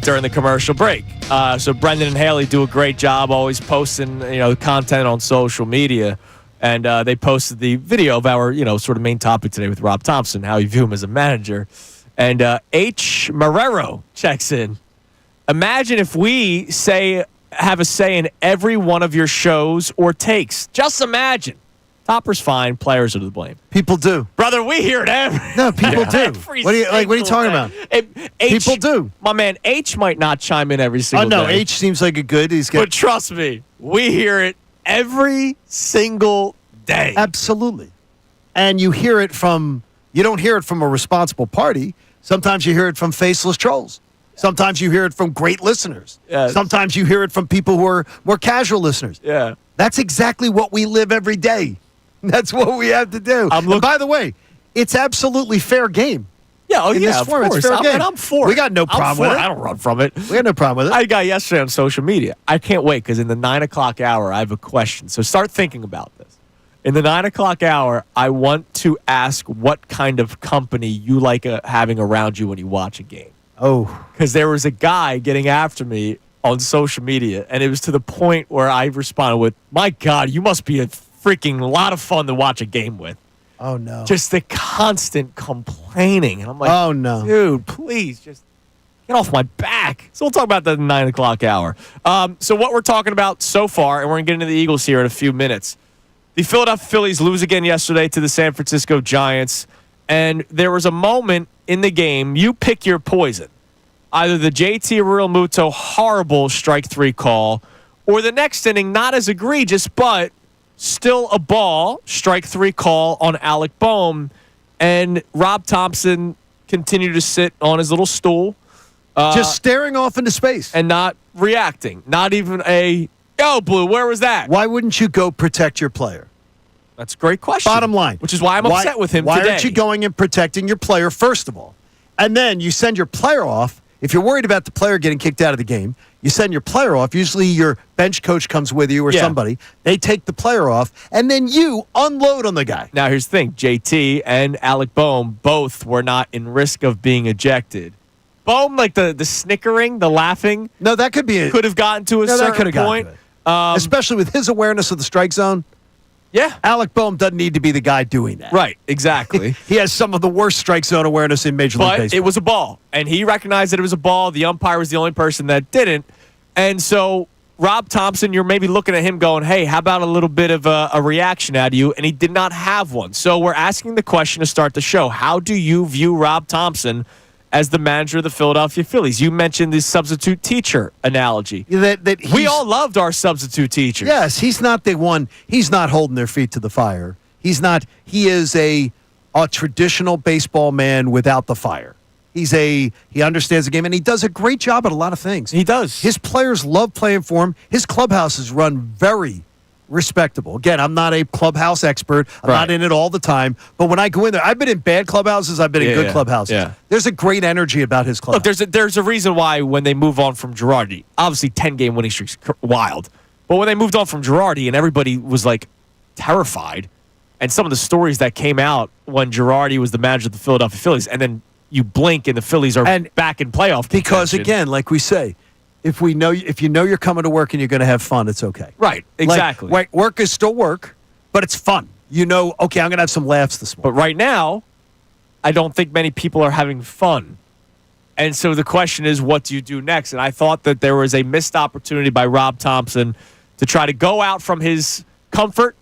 during the commercial break. So Brendan and Haley do a great job always posting, content on social media. And they posted the video of our, sort of main topic today with Rob Thompson, how you view him as a manager. And H. Marrero checks in. Imagine if we have a say in every one of your shows or takes. Just imagine. Topper's fine. Players are to blame. People do. Brother, we hear it every. No, people do. What are you talking about? People do. My man, H might not chime in every single day. Oh, no, H seems like a good. But trust me, we hear it every single day. Absolutely. And you don't hear it from a responsible party. Sometimes you hear it from faceless trolls. Sometimes you hear it from great listeners. Yes. Sometimes you hear it from people who are more casual listeners. Yeah. That's exactly what we live every day. That's what we have to do. And by the way, it's absolutely fair game. Yeah, In this form, it's fair game. And I'm for it. We got no problem with it. I don't run from it. We got no problem with it. I got yesterday on social media. I can't wait because in the 9 o'clock hour, I have a question. So start thinking about this. In the 9 o'clock hour, I want to ask what kind of company you like having around you when you watch a game. Oh. Because there was a guy getting after me on social media, and it was to the point where I responded with, my God, you must be a freaking lot of fun to watch a game with. Oh, no. Just the constant complaining. And I'm like, oh, no. Dude, please just get off my back. So we'll talk about that in the 9 o'clock hour. So what we're talking about so far, and we're going to get into the Eagles here in a few minutes. The Philadelphia Phillies lose again yesterday to the San Francisco Giants. And there was a moment in the game, you pick your poison. Either the JT Realmuto horrible strike 3 call, or the next inning, not as egregious, but still a ball, strike 3 call on Alec Boehm, and Rob Thompson continued to sit on his little stool. Just staring off into space. And not reacting. Not even yo, Blue, where was that? Why wouldn't you go protect your player? That's a great question. Bottom line. Which is why I'm upset with him today. Why aren't you going and protecting your player, first of all? And then you send your player off. If you're worried about the player getting kicked out of the game, you send your player off. Usually your bench coach comes with you or somebody. They take the player off, and then you unload on the guy. Now, here's the thing. JT and Alec Boehm both were not in risk of being ejected. Boehm, like the snickering, the laughing. No, that could be it. Could have gotten to a certain point. Especially with his awareness of the strike zone. Yeah. Alec Boehm doesn't need to be the guy doing that. Right, exactly. He has some of the worst strike zone awareness in Major League Baseball. But it was a ball, and he recognized that it was a ball. The umpire was the only person that didn't. And so Rob Thompson, you're maybe looking at him going, hey, how about a little bit of a reaction out of you? And he did not have one. So we're asking the question to start the show. How do you view Rob Thompson as the manager of the Philadelphia Phillies? You mentioned the substitute teacher analogy. We all loved our substitute teachers. Yes, he's not the one. He's not holding their feet to the fire. He's not. He is a traditional baseball man without the fire. He understands the game, and he does a great job at a lot of things. He does. His players love playing for him. His clubhouse is run very respectable. Again, I'm not a clubhouse expert. I'm not in it all the time. But when I go in there, I've been in bad clubhouses. I've been in good clubhouses. Yeah. There's a great energy about his clubhouse. Look, there's a reason why when they move on from Girardi, obviously 10-game winning streaks, wild. But when they moved on from Girardi and everybody was like terrified, and some of the stories that came out when Girardi was the manager of the Philadelphia Phillies, and then you blink and the Phillies are back in playoff contention. Because again, like we say, if you know you're coming to work and you're going to have fun, it's okay. Right, exactly. Like, work is still work, but it's fun. Okay, I'm going to have some laughs this morning. But right now, I don't think many people are having fun. And so the question is, what do you do next? And I thought that there was a missed opportunity by Rob Thompson to try to go out from his comfort,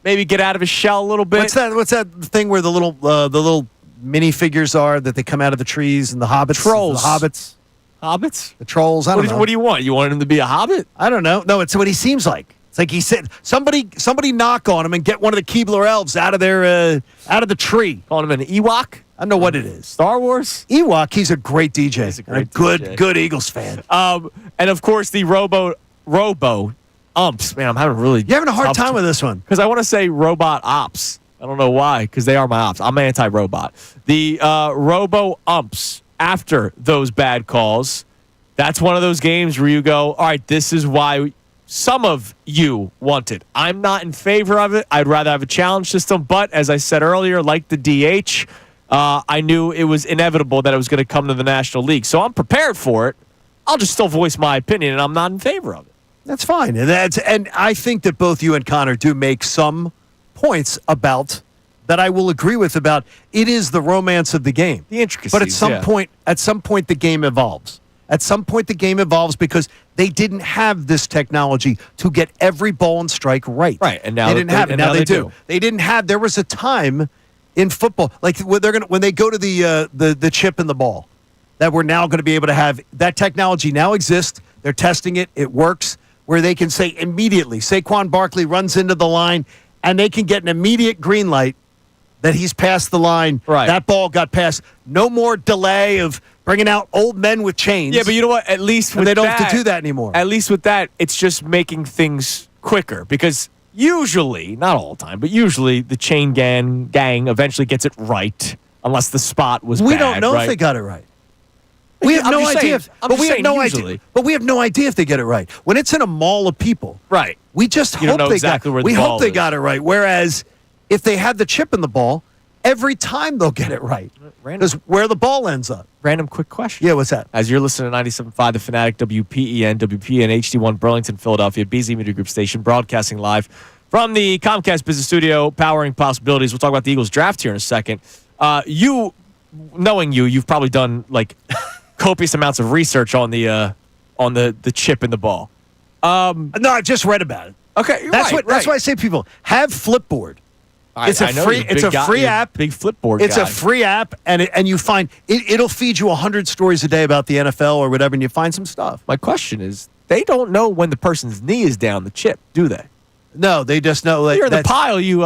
maybe get out of his shell a little bit. What's that thing where the little minifigures are that they come out of the trees and the hobbits? Trolls. The hobbits. Hobbits? The trolls. I don't know. What do you want? You want him to be a hobbit? I don't know. No, it's what he seems like. It's like he said, somebody knock on him and get one of the Keebler elves out of the tree. Calling him an Ewok? I don't know what it is. Star Wars? Ewok, he's a great DJ. He's a great DJ. Good Eagles fan. And of course the Robo umps. Man, I'm having You're having a hard time with this one. Because I want to say robot ops. I don't know why, because they are my ops. I'm anti-robot. The Robo umps after those bad calls, that's one of those games where you go, all right, this is why some of you want it. I'm not in favor of it. I'd rather have a challenge system. But as I said earlier, like the DH, I knew it was inevitable that it was going to come to the National League. So I'm prepared for it. I'll just still voice my opinion, and I'm not in favor of it. That's fine. And I think that both you and Connor do make some points about that I will agree with about it is the romance of the game. The intricacies. But at some point the game evolves. At some point the game evolves because they didn't have this technology to get every ball and strike right. Right. And now they didn't have it. Now they do. They didn't have there was a time in football like when they go to the chip in the ball that we're now going to be able to have that technology now exists. They're testing it. It works. Where they can say immediately, Saquon Barkley runs into the line, and they can get an immediate green light that he's passed the line. Right. That ball got passed. No more delay of bringing out old men with chains. Yeah, but you know what? At least with they don't that, have to do that anymore. At least with that, it's just making things quicker because usually, not all the time, but usually the chain gang eventually gets it right unless the spot was We bad, don't know right? if they got it right. We have I'm no just idea. saying- I'm just saying usually. But we have no idea if they get it right. When it's in a mall of people, Right. we just You don't hope know they exactly got. where the We ball hope they is. got it right. Whereas if they have the chip in the ball, every time they'll get it right because where the ball ends up. Random quick question. Yeah, what's that? As you're listening to 97.5 The Fanatic, WPEN, WPN, HD1, Burlington, Philadelphia, BZ Media Group Station, broadcasting live from the Comcast Business Studio, powering possibilities. We'll talk about the Eagles draft here in a second. Knowing you've probably done like copious amounts of research on the chip in the ball. No, I just read about it. Okay, That's right, That's why I say to people have Flipboard. It's a I know free. you're a It's big a guy- free you're a app. big Flipboard. It's guy. a free app, and you find it'll feed you 100 stories a day about the NFL or whatever, and you find some stuff. My question is, they don't know when the person's knee is down the chip, do they? No, they just know that You're in the pile. You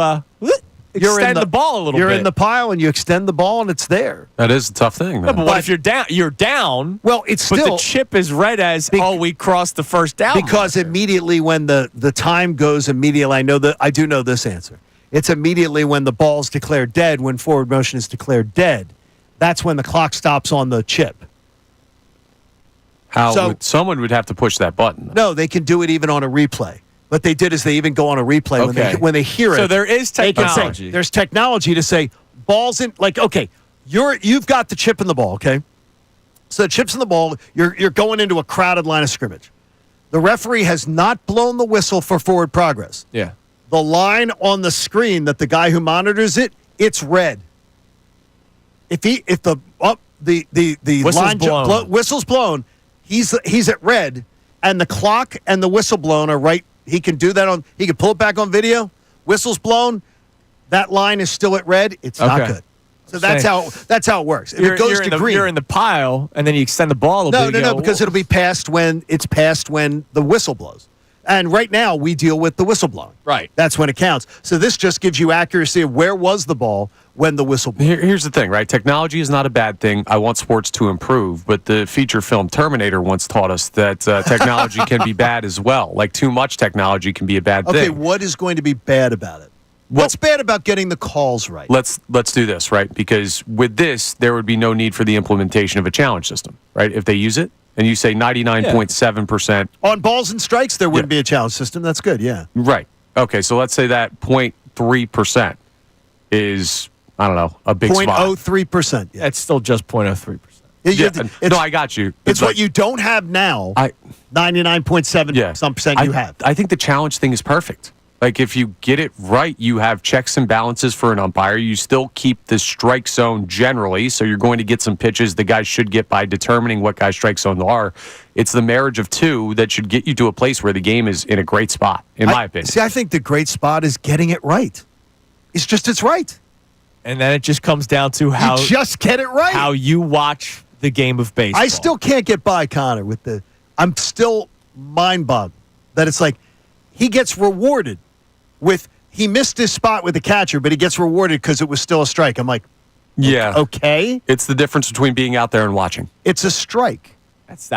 extend the ball a little You're bit. in the pile, and you extend the ball, and it's there. That is a tough thing, No, man. but what if you're down? You're down. Well, it's but still the chip is read as we crossed the first down because marker. immediately when the time goes immediately, I do know this answer. It's immediately when the ball's declared dead, when forward motion is declared dead. That's when the clock stops on the chip. Someone would have to push that button. No, they can do it even on a replay. What they did is they even go on a replay when they hear it. So there is they can say- technology. there's technology to say balls in you've got the chip in the ball, okay? So the chip's in the ball, you're going into a crowded line of scrimmage. The referee has not blown the whistle for forward progress. Yeah. The line on the screen that the guy who monitors it's red. If the Whistle's line blown. whistle's blown, he's at red, and the clock and the whistle blown are right. He can do that he can pull it back on video. Whistle's blown, that line is still at red. It's not Okay. good. So that's how it works. If it goes to green, you're in the pile, and then you extend the ball a little bit. no, because it'll be passed when the whistle blows. And right now, we deal with the whistle blowing. Right. That's when it counts. So this just gives you accuracy of where was the ball when the whistle blew. Here's the thing, right? Technology is not a bad thing. I want sports to improve, but the feature film Terminator once taught us that technology can be bad as well. Like too much technology can be a bad Okay, thing. what is going to be bad about it? What's bad about getting the calls right? Let's do this, right? Because with this, there would be no need for the implementation of a challenge system, right? If they use it, and you say 99.7%. On balls and strikes, there wouldn't be a challenge system. That's good, yeah. Right. Okay, so let's say that 0.3% is, I don't know, a big spot. 0.03%. Yeah. It's still just 0.03%. No, I got you. It's what you don't have now. 99.7% you have. I think the challenge thing is perfect. Like, if you get it right, you have checks and balances for an umpire. You still keep the strike zone generally, so you're going to get some pitches the guys should get by determining what guys' strike zones are. It's the marriage of two that should get you to a place where the game is in a great spot, in my opinion. See, I think the great spot is getting it right. It's right. And then it just comes down to how You just get it right. how you watch the game of baseball. I still can't get by Connor with I'm still mind-boggled that it's like he gets rewarded with he missed his spot with the catcher, but he gets rewarded because it was still a strike. I'm like, Yeah. okay, It's the difference between being out there and watching. it's a strike.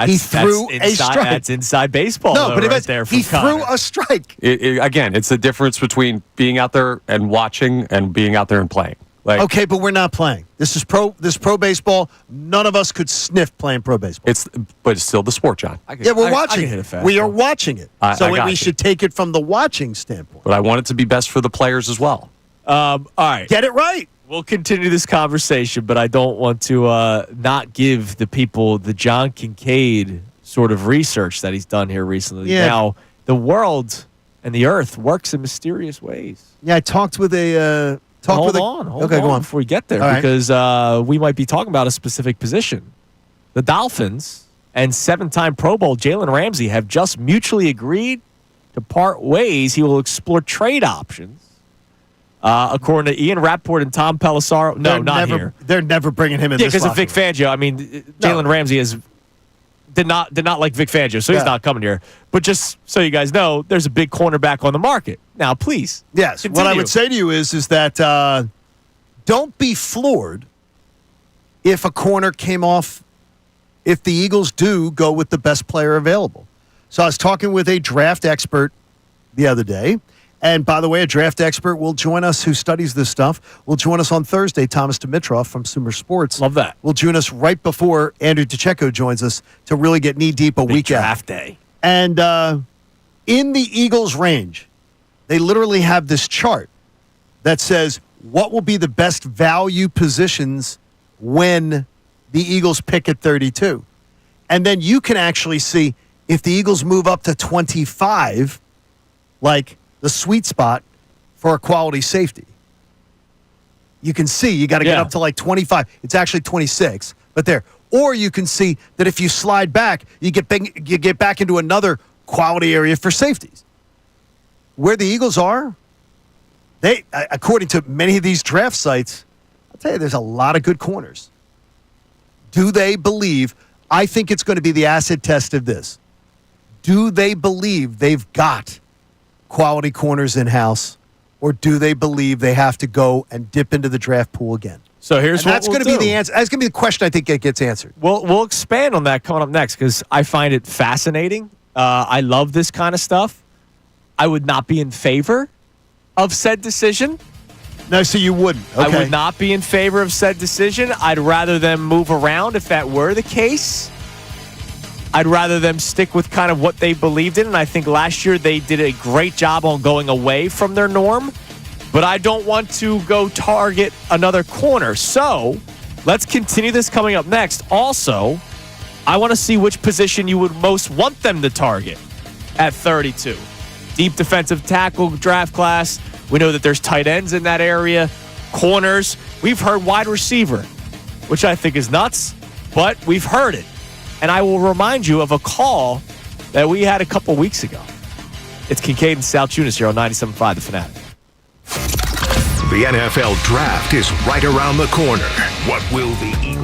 He threw a strike. That's inside baseball. No, though, but right there from he threw Connor. a strike. Again, it's the difference between being out there and watching and being out there and playing. Like, Okay, but we're not playing. This is pro baseball. None of us could sniff playing pro baseball. but it's still the sport, John. Yeah, we're I watching can hit a it. fastball. We are watching it. I So got we you. should take it from the watching standpoint. But I want it to be best for the players as well. All right. Get it right. We'll continue this conversation, but I don't want to not give the people the John Kincade sort of research that he's done here recently. Yeah. Now, the world and the earth works in mysterious ways. Yeah, I talked with a. Hold on go on. before we get there, All right. because we might be talking about a specific position. The Dolphins and 7-time Pro Bowl Jalen Ramsey have just mutually agreed to part ways. He will explore trade options. According to Ian Rappaport and Tom Pelissaro. No, They're not never, here. They're never bringing him in. Yeah, this because of locker Vic room. Fangio. I mean, Jalen Ramsey did not like Vic Fangio, so he's Yeah. not coming here. But just so you guys know, there's a big cornerback on the market. Now, please. Yes. What I continue. would say to you is that don't be floored if a corner came off, if the Eagles do go with the best player available. So I was talking with a draft expert the other day. And by the way, a draft expert will join us who studies this stuff. Will join us on Thursday, Thomas Dimitrov from Sumer Sports. Love that. Will join us right before Andrew DeCecco joins us to really get knee-deep a Big week out. draft day. And in the Eagles' range, they literally have this chart that says what will be the best value positions when the Eagles pick at 32. And then you can actually see if the Eagles move up to 25, like the sweet spot for a quality safety. You can see you got to get Yeah. up to like 25. It's actually 26, but there. Or you can see that if you slide back, you get back into another quality area for safeties. Where the Eagles are, they, according to many of these draft sites, I'll tell you, there's a lot of good corners. Do they believe? I think it's going to be the acid test of this. Do they believe they've got quality corners in-house, or do they believe they have to go and dip into the draft pool again? So here's And what that's we'll going to be do. the answer. That's going to be the question I think that gets answered. We'll expand on that coming up next because I find it fascinating. I love this kind of stuff. I would not be in favor of said decision. No, so you wouldn't. Okay. I would not be in favor of said decision. I'd rather them move around if that were the case. I'd rather them stick with kind of what they believed in, and I think last year they did a great job on going away from their norm, but I don't want to go target another corner. So let's continue this coming up next. Also, I want to see which position you would most want them to target at 32. Deep defensive tackle draft class. We know that there's tight ends in that area, corners. We've heard wide receiver, which I think is nuts, but we've heard it. And I will remind you of a call that we had a couple weeks ago. It's Kincade and Salciunas here on 97.5 The Fanatic. The NFL Draft is right around the corner. What will the Eagles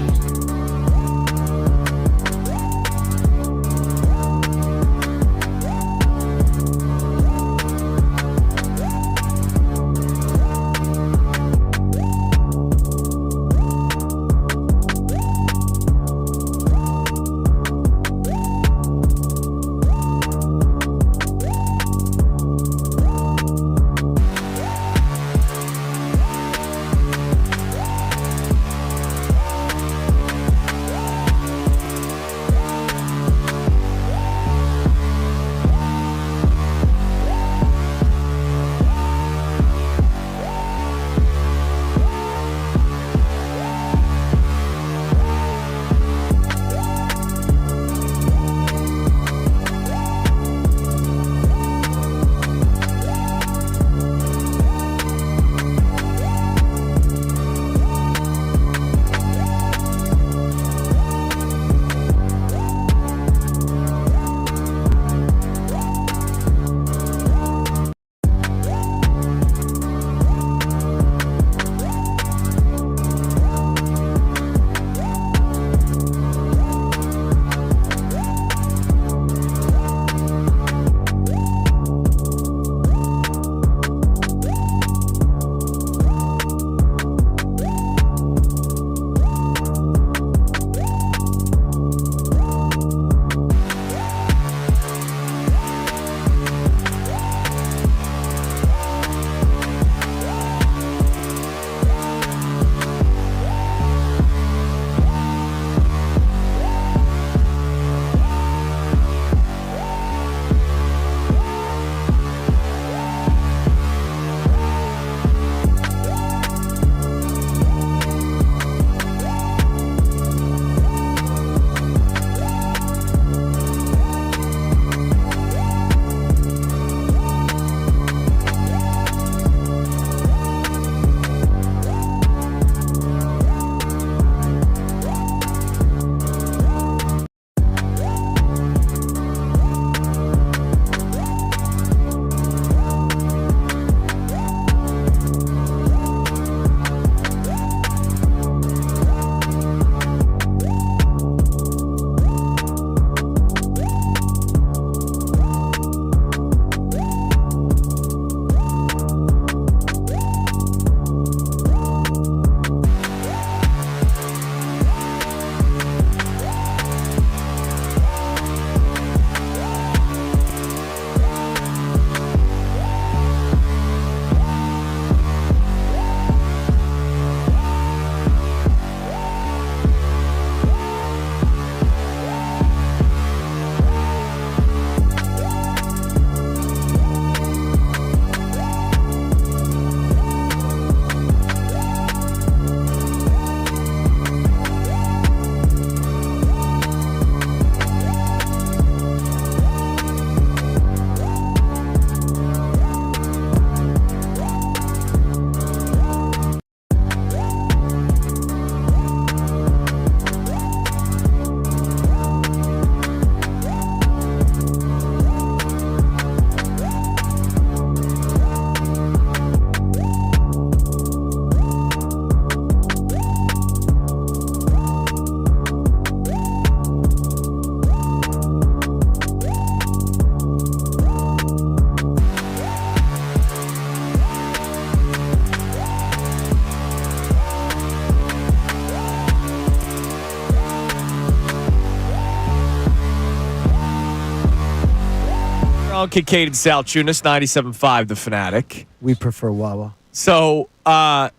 on Kincade Salciunas, 97.5 The Fanatic. We prefer Wawa. So I'm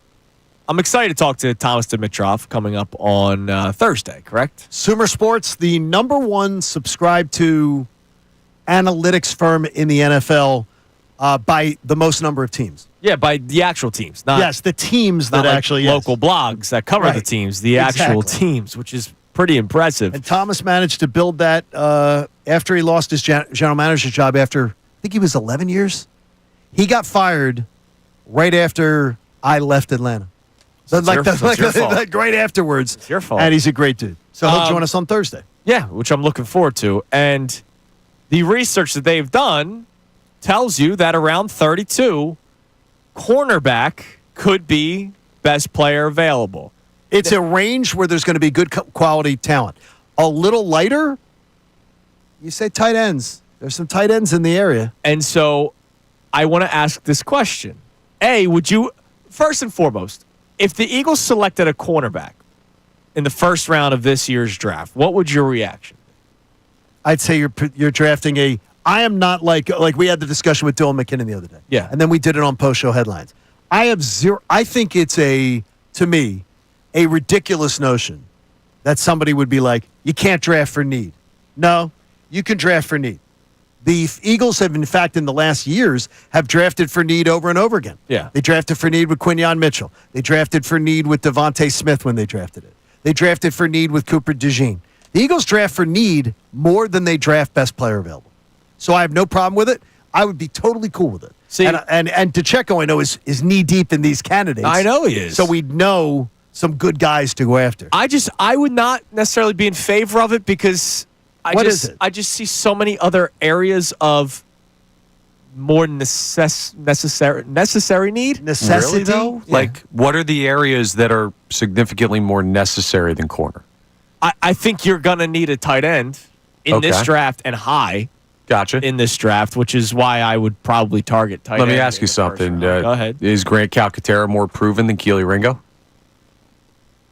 excited to talk to Thomas Dimitrov coming up on Thursday, correct? Sumer Sports, the number one subscribed to analytics firm in the NFL by the most number of teams. Yeah, by the actual teams. Not, Yes, the teams that not like actually yes. local blogs that cover the Right. teams, the actual Exactly. teams, which is pretty impressive. And Thomas managed to build that after he lost his general manager's job after, I think he was 11 years. He got fired right after I left Atlanta. So It's your fault. like right afterwards. It's your fault. And he's a great dude. So he'll join us on Thursday. Yeah, which I'm looking forward to. And the research that they've done tells you that around 32, cornerback could be best player available. It's a range where there's going to be good quality talent. A little lighter, you say tight ends. There's some tight ends in the area. And so I want to ask this question. Would you, first and foremost, if the Eagles selected a cornerback in the first round of this year's draft, what would your reaction be? I'd say you're drafting a. I am not like we had the discussion with Dylan McKinnon the other day. Yeah. And then we did it on post show headlines. I have zero. I think it's to me, a ridiculous notion that somebody would be like, you can't draft for need. No, you can draft for need. The Eagles have, in fact, in the last years, have drafted for need over and over again. Yeah. They drafted for need with Quinyon Mitchell. They drafted for need with Devontae Smith when they drafted it. They drafted for need with Cooper DeJean. The Eagles draft for need more than they draft best player available. So I have no problem with it. I would be totally cool with it. See, and DeCecco, I know, is knee deep in these candidates. I know he is. So we'd know some good guys to go after. I would not necessarily be in favor of it because What is it? I just see so many other areas of more necessary need. Necessity? Really, though? Yeah. Like, what are the areas that are significantly more necessary than corner? I think you're going to need a tight end in this Okay. draft and high Gotcha. in this draft, which is why I would probably target tight end. Let me ask in you the first something. round. Go ahead. Is Grant Calcaterra more proven than Keely Ringo?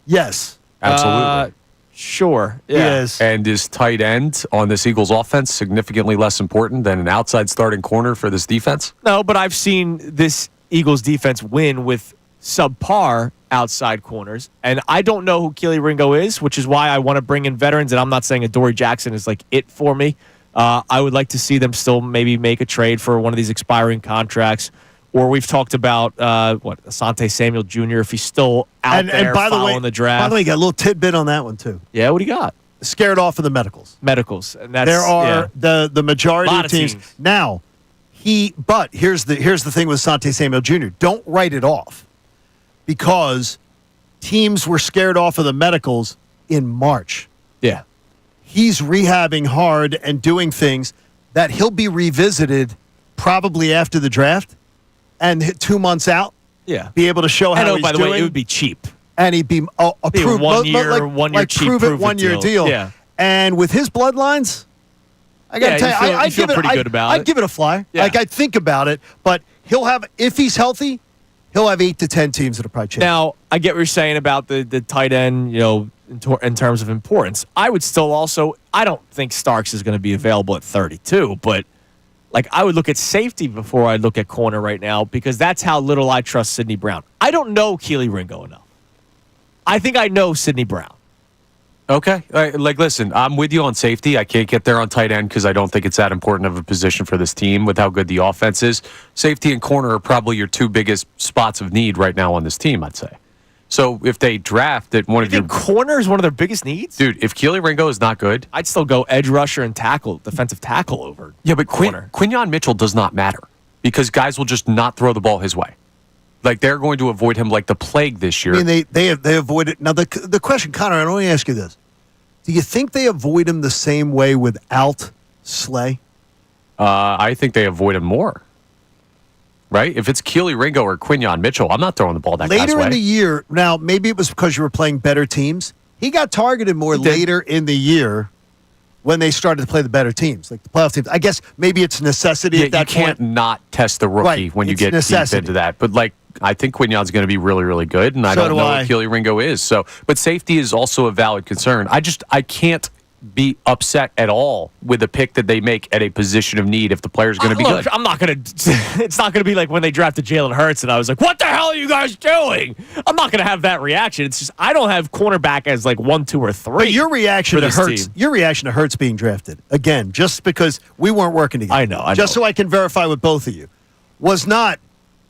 Yes. Absolutely. Sure. Yeah. Yes. And is tight end on this Eagles offense significantly less important than an outside starting corner for this defense? No, but I've seen this Eagles defense win with subpar outside corners, and I don't know who Keely Ringo is, which is why I want to bring in veterans, and I'm not saying Adoree Jackson is like it for me. I would like to see them still maybe make a trade for one of these expiring contracts, or we've talked about Asante Samuel Jr. if he's still out there by the following way, the draft. By the way, you got a little tidbit on that one too. Yeah, what do you got? Scared off of the medicals. Medicals, and that's There are the majority Lot of of teams. teams. Now, but here's the thing with Asante Samuel Jr. Don't write it off because teams were scared off of the medicals in March. yeah. He's rehabbing hard and doing things that he'll be revisited probably after the draft and 2 months out. Yeah. Be able to show how I know, he's by the doing. way, it would be cheap. And he'd be Be a approved. one-year cheap prove it prove-it 1 year deal. deal. Yeah. And with his bloodlines, I got to Yeah, tell you you, feel- you I'd feel give it. pretty good about I'd it. give it a fly. Yeah. Like I'd think about it, but he'll have if he's healthy, he'll have 8 to 10 teams that'll probably change. Now, I get what you're saying about the tight end, in terms of importance. I would still also, I don't think Starks is going to be available at 32, but like I would look at safety before I'd look at corner right now because that's how little I trust Sidney Brown. I don't know Keely Ringo enough. I think I know Sidney Brown. Okay. All right, listen, I'm with you on safety. I can't get there on tight end because I don't think it's that important of a position for this team with how good the offense is. Safety and corner are probably your two biggest spots of need right now on this team, I'd say. So if they draft at one of your Corner is one of their biggest needs? dude, if Keely Ringo is not good, I'd still go edge rusher and defensive tackle over. yeah, but corner. Quinyon Mitchell does not matter because guys will just not throw the ball his way. Like they're going to avoid him like the plague this year. I mean, they avoided. Now the question, Connor, I want to ask you this: do you think they avoid him the same way without Slay? I think they avoid him more. Right? If it's Keely Ringo or Quinyon Mitchell, I'm not throwing the ball that guy's Later way. in the year, now maybe it was because you were playing better teams. He got targeted more did. later in the year when they started to play the better teams, like the playoff teams. I guess maybe it's necessity Yeah, at that you can't point. not test the rookie Right, when you it's get necessity. deep into that. But like, I think Quinyon's going to be really, really good, and I So don't do know I. what Keely Ringo is. So, but safety is also a valid concern. I can't be upset at all with a pick that they make at a position of need if the player's going to be good. I'm not going to. It's not going to be like when they drafted Jalen Hurts and I was like, "What the hell are you guys doing?" I'm not going to have that reaction. It's just I don't have cornerback as like 1, 2, or 3. But your reaction to Hurts, team. your reaction to Hurts being drafted again, just because we weren't working together. I know. Just so I can verify with both of you, was not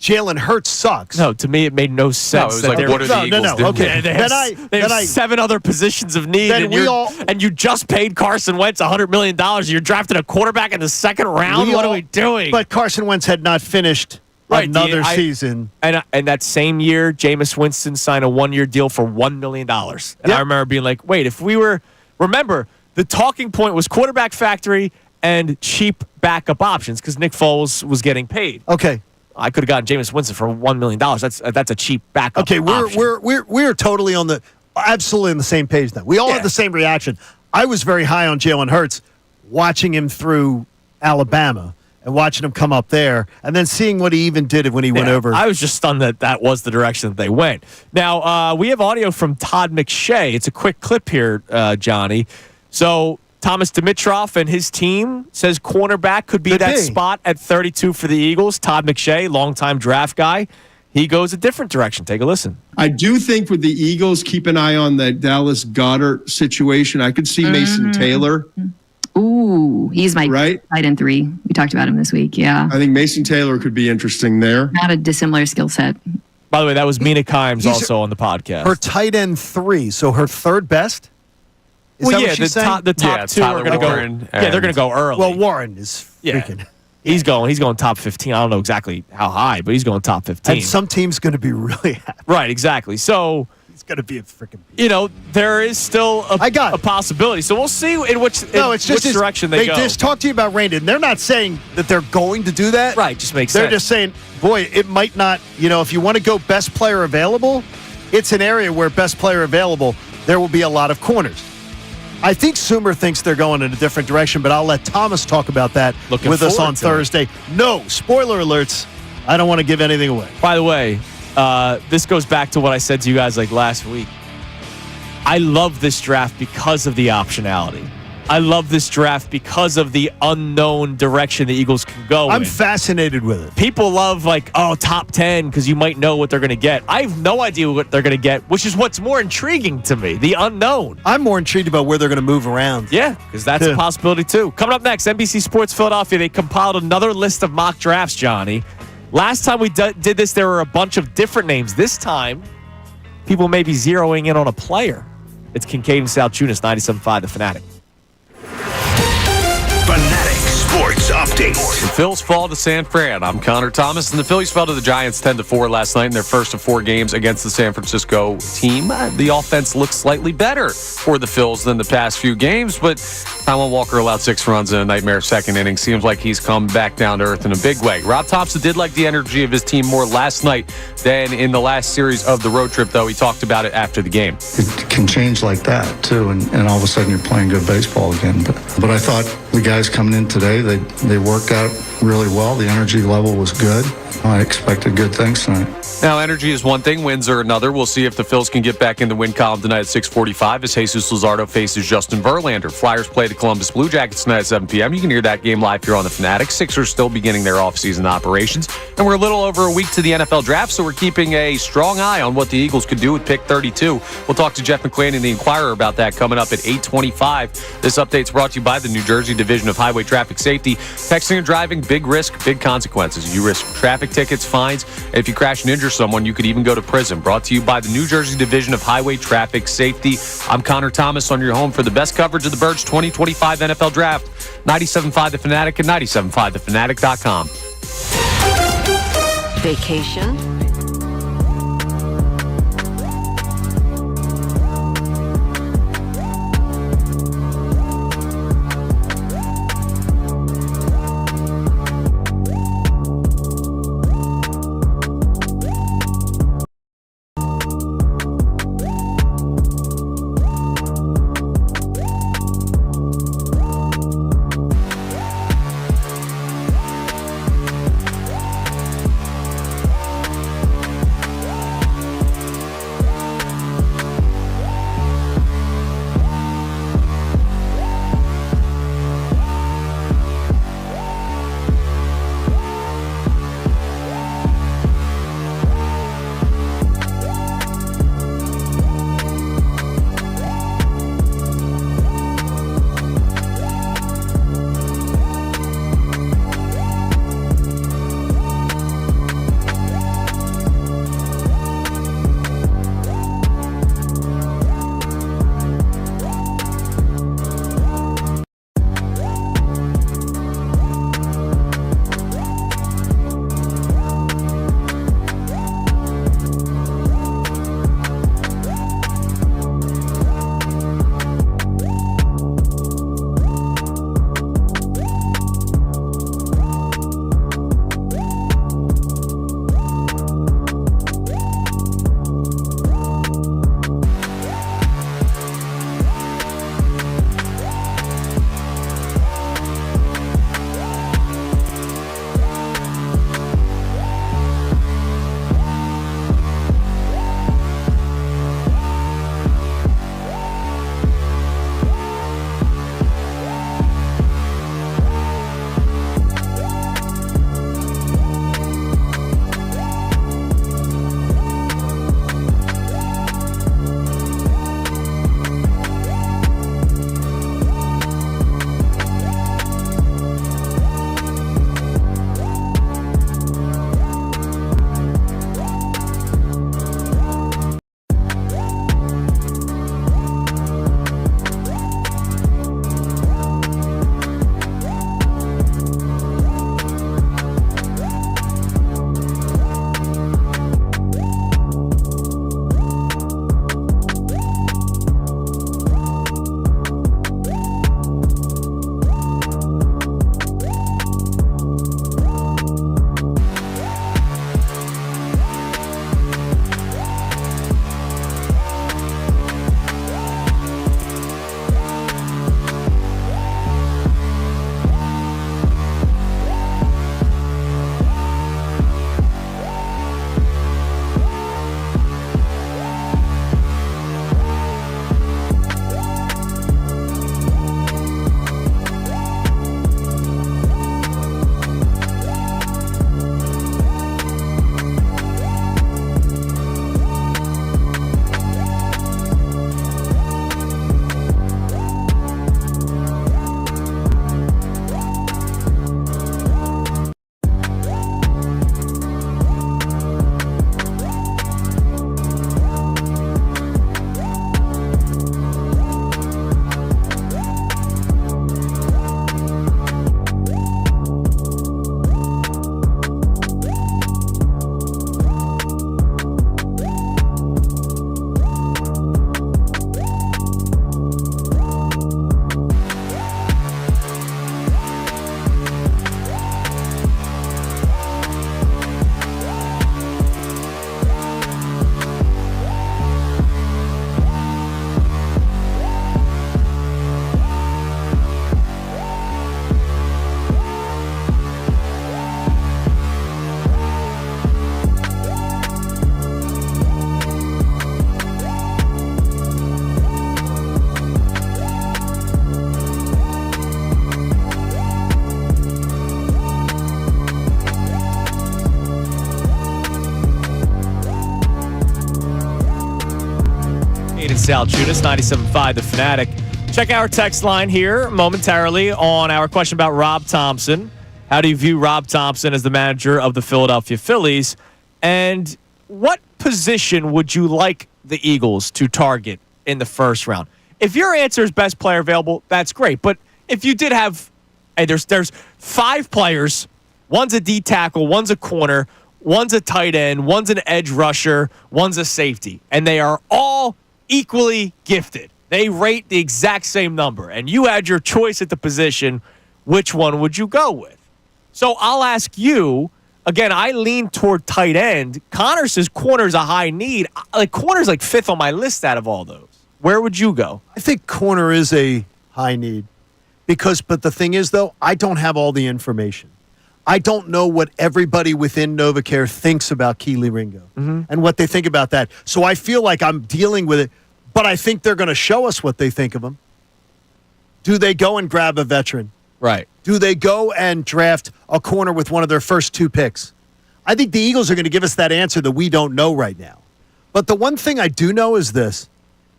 Jalen Hurts sucks. No, to me it made no sense. No, it was like, what are the Eagles doing? Okay, They have 7 other positions of need, and you just paid Carson Wentz $100 million. You're drafting a quarterback in the second round. What are we doing? But Carson Wentz had not finished another season. And that same year, Jameis Winston signed a 1-year deal for $1 million. And I remember being like, wait, if we were – remember, the talking point was quarterback factory and cheap backup options because Nick Foles was getting paid. Okay. I could have gotten Jameis Winston for $1 million. That's a cheap backup. Okay, we're totally absolutely on the same page now. We all had the same reaction. I was very high on Jalen Hurts, watching him through Alabama and watching him come up there, and then seeing what he even did when he went over. I was just stunned that was the direction that they went. Now we have audio from Todd McShay. It's a quick clip here, Johnny. So. Thomas Dimitroff and his team says cornerback could be that spot at 32 for the Eagles. Todd McShay, longtime draft guy, he goes a different direction. Take a listen. I do think with the Eagles, keep an eye on the Dallas Goedert situation. I could see Mason Taylor. Ooh, he's my tight end 3. We talked about him this week, yeah. I think Mason Taylor could be interesting there. Not a dissimilar skill set. By the way, that was Mina Kimes also on the podcast. Her tight end 3, so her third best? Is well, that yeah, what she's saying? the top 2 are going to go. Yeah, they're going to go early. Well, Warren is freaking. He's going top 15. I don't know exactly how high, but he's going top 15. And some team's going to be really happy. Right, exactly. So it's going to be a freaking. There is still a possibility. So we'll see in which direction they go. They just talk to you about Randy, and they're not saying that they're going to do that. Right, just makes sense. They're just saying, boy, it might not. If you want to go best player available, it's an area where best player available, there will be a lot of corners. I think Sumer thinks they're going in a different direction, but I'll let Thomas talk about that with us on Thursday. No, spoiler alerts. I don't want to give anything away. By the way, this goes back to what I said to you guys like last week. I love this draft because of the optionality. I love this draft because of the unknown direction the Eagles can go I'm fascinated with it. People love top 10 because you might know what they're going to get. I have no idea what they're going to get, which is what's more intriguing to me, the unknown. I'm more intrigued about where they're going to move around. Yeah, because that's a possibility too. Coming up next, NBC Sports Philadelphia, they compiled another list of mock drafts, Johnny. Last time we did this, there were a bunch of different names. This time, people may be zeroing in on a player. It's Kincade Salciunas, 97.5 The Fanatic. Fanatic Sports Update. The Phils fall to San Fran. I'm Connor Thomas, and the Phillies fell to the Giants 10-4 last night in their first of 4 games against the San Francisco team. The offense looks slightly better for the Phils than the past few games, but Taijuan Walker allowed 6 runs in a nightmare second inning. Seems like he's come back down to earth in a big way. Rob Thompson did like the energy of his team more last night than in the last series of the road trip, though. He talked about it after the game. It can change like that, too, and all of a sudden you're playing good baseball again. But I thought the guys coming in today, they worked out really well. The energy level was good. I expected good things tonight. Now, energy is one thing, wins are another. We'll see if the Phils can get back in the win column tonight at 6:45 as Jesus Luzardo faces Justin Verlander. Flyers play the Columbus Blue Jackets tonight at 7 p.m. You can hear that game live here on the Fanatic. Sixers still beginning their offseason operations. And we're a little over a week to the NFL draft, so we're keeping a strong eye on what the Eagles could do with pick 32. We'll talk to Jeff McClain in the Inquirer about that coming up at 8:25. This update's brought to you by the New Jersey Division of Highway Traffic Safety. Texting and driving, big risk, big consequences. You risk traffic tickets, fines, and if you crash and injure someone, you could even go to prison. Brought to you by the New Jersey Division of Highway Traffic Safety. I'm Connor Thomas on your home for the best coverage of the Birds 2025 NFL Draft. 97.5 The Fanatic and 97.5thefanatic.com. Vacation. Salciunas, 97.5 The Fanatic. Check our text line here momentarily on our question about Rob Thompson. How do you view Rob Thompson as the manager of the Philadelphia Phillies? And what position would you like the Eagles to target in the first round? If your answer is best player available, that's great. But if you did have, hey, there's 5 players. One's a D tackle, one's a corner, one's a tight end, one's an edge rusher, one's a safety. And they are all equally gifted. They rate the exact same number. And you had your choice at the position. Which one would you go with? So I'll ask you, again, I lean toward tight end. Connor says corner's a high need. Corner's like 5th on my list out of all those. Where would you go? I think corner is a high need. But the thing is, though, I don't have all the information. I don't know what everybody within NovaCare thinks about Keely Ringo and what they think about that. So I feel like I'm dealing with it, but I think they're going to show us what they think of him. Do they go and grab a veteran? Right. Do they go and draft a corner with one of their first 2 picks? I think the Eagles are going to give us that answer that we don't know right now. But the one thing I do know is this.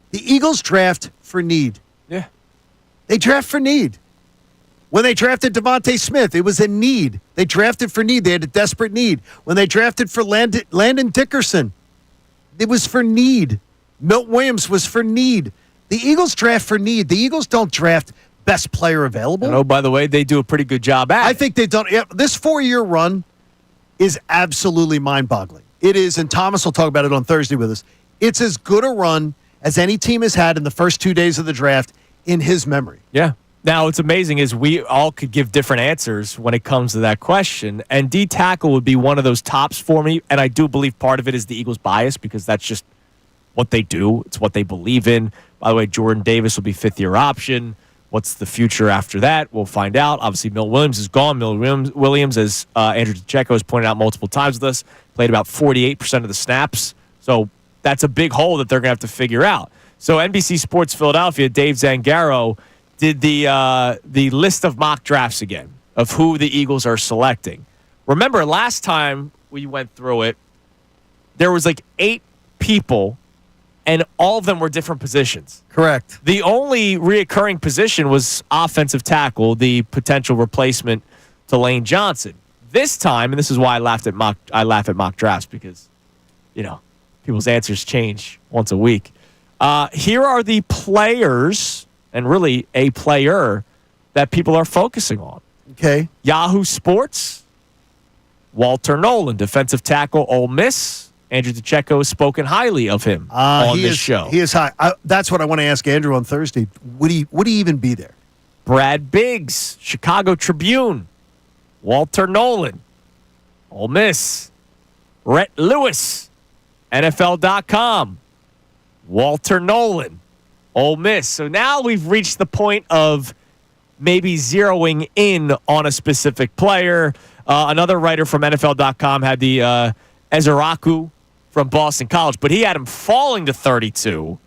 The Eagles draft for need. Yeah. They draft for need. When they drafted Devontae Smith, it was a need. They drafted for need. They had a desperate need. When they drafted for Landon Dickerson, it was for need. Milt Williams was for need. The Eagles draft for need. The Eagles don't draft best player available. And by the way, they do a pretty good job at it. I think they've done it. This 4-year run is absolutely mind-boggling. It is, and Thomas will talk about it on Thursday with us. It's as good a run as any team has had in the first 2 days of the draft in his memory. Yeah. Now, what's amazing is we all could give different answers when it comes to that question, and D tackle would be one of those tops for me, and I do believe part of it is the Eagles' bias because that's just what they do. It's what they believe in. By the way, Jordan Davis will be 5th-year option. What's the future after that? We'll find out. Obviously, Milt Williams is gone. Milt Williams, as Andrew DeCecco has pointed out multiple times with us, played about 48% of the snaps. So that's a big hole that they're going to have to figure out. So NBC Sports Philadelphia, Dave Zangaro, did the list of mock drafts again of who the Eagles are selecting. Remember, last time we went through it, there was like 8 people, and all of them were different positions. Correct. The only reoccurring position was offensive tackle, the potential replacement to Lane Johnson. This time, and this is why I laugh at mock drafts because, people's answers change once a week. Here are the players, and really a player, that people are focusing on. Okay. Yahoo Sports, Walter Nolan, defensive tackle, Ole Miss. Andrew DeCecco has spoken highly of him on this show. He is high. That's what I want to ask Andrew on Thursday. Would he even be there? Brad Biggs, Chicago Tribune, Walter Nolan, Ole Miss. Rhett Lewis, NFL.com, Walter Nolan, Ole Miss. So now we've reached the point of maybe zeroing in on a specific player. Another writer from NFL.com had the Ezeraku from Boston College, but he had him falling to 32,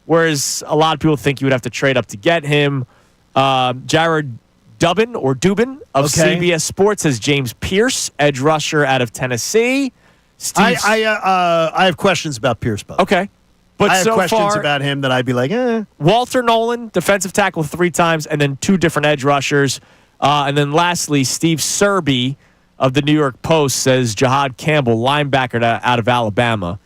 whereas a lot of people think you would have to trade up to get him. Jared Dubin of CBS Sports has James Pierce, edge rusher out of Tennessee. I have questions about Pierce, but okay. But I have so questions far, about him that I'd be like, Walter Nolan, defensive tackle 3 times, and then 2 different edge rushers. And then lastly, Steve Serby of the New York Post says Jahad Campbell, linebacker out of Alabama.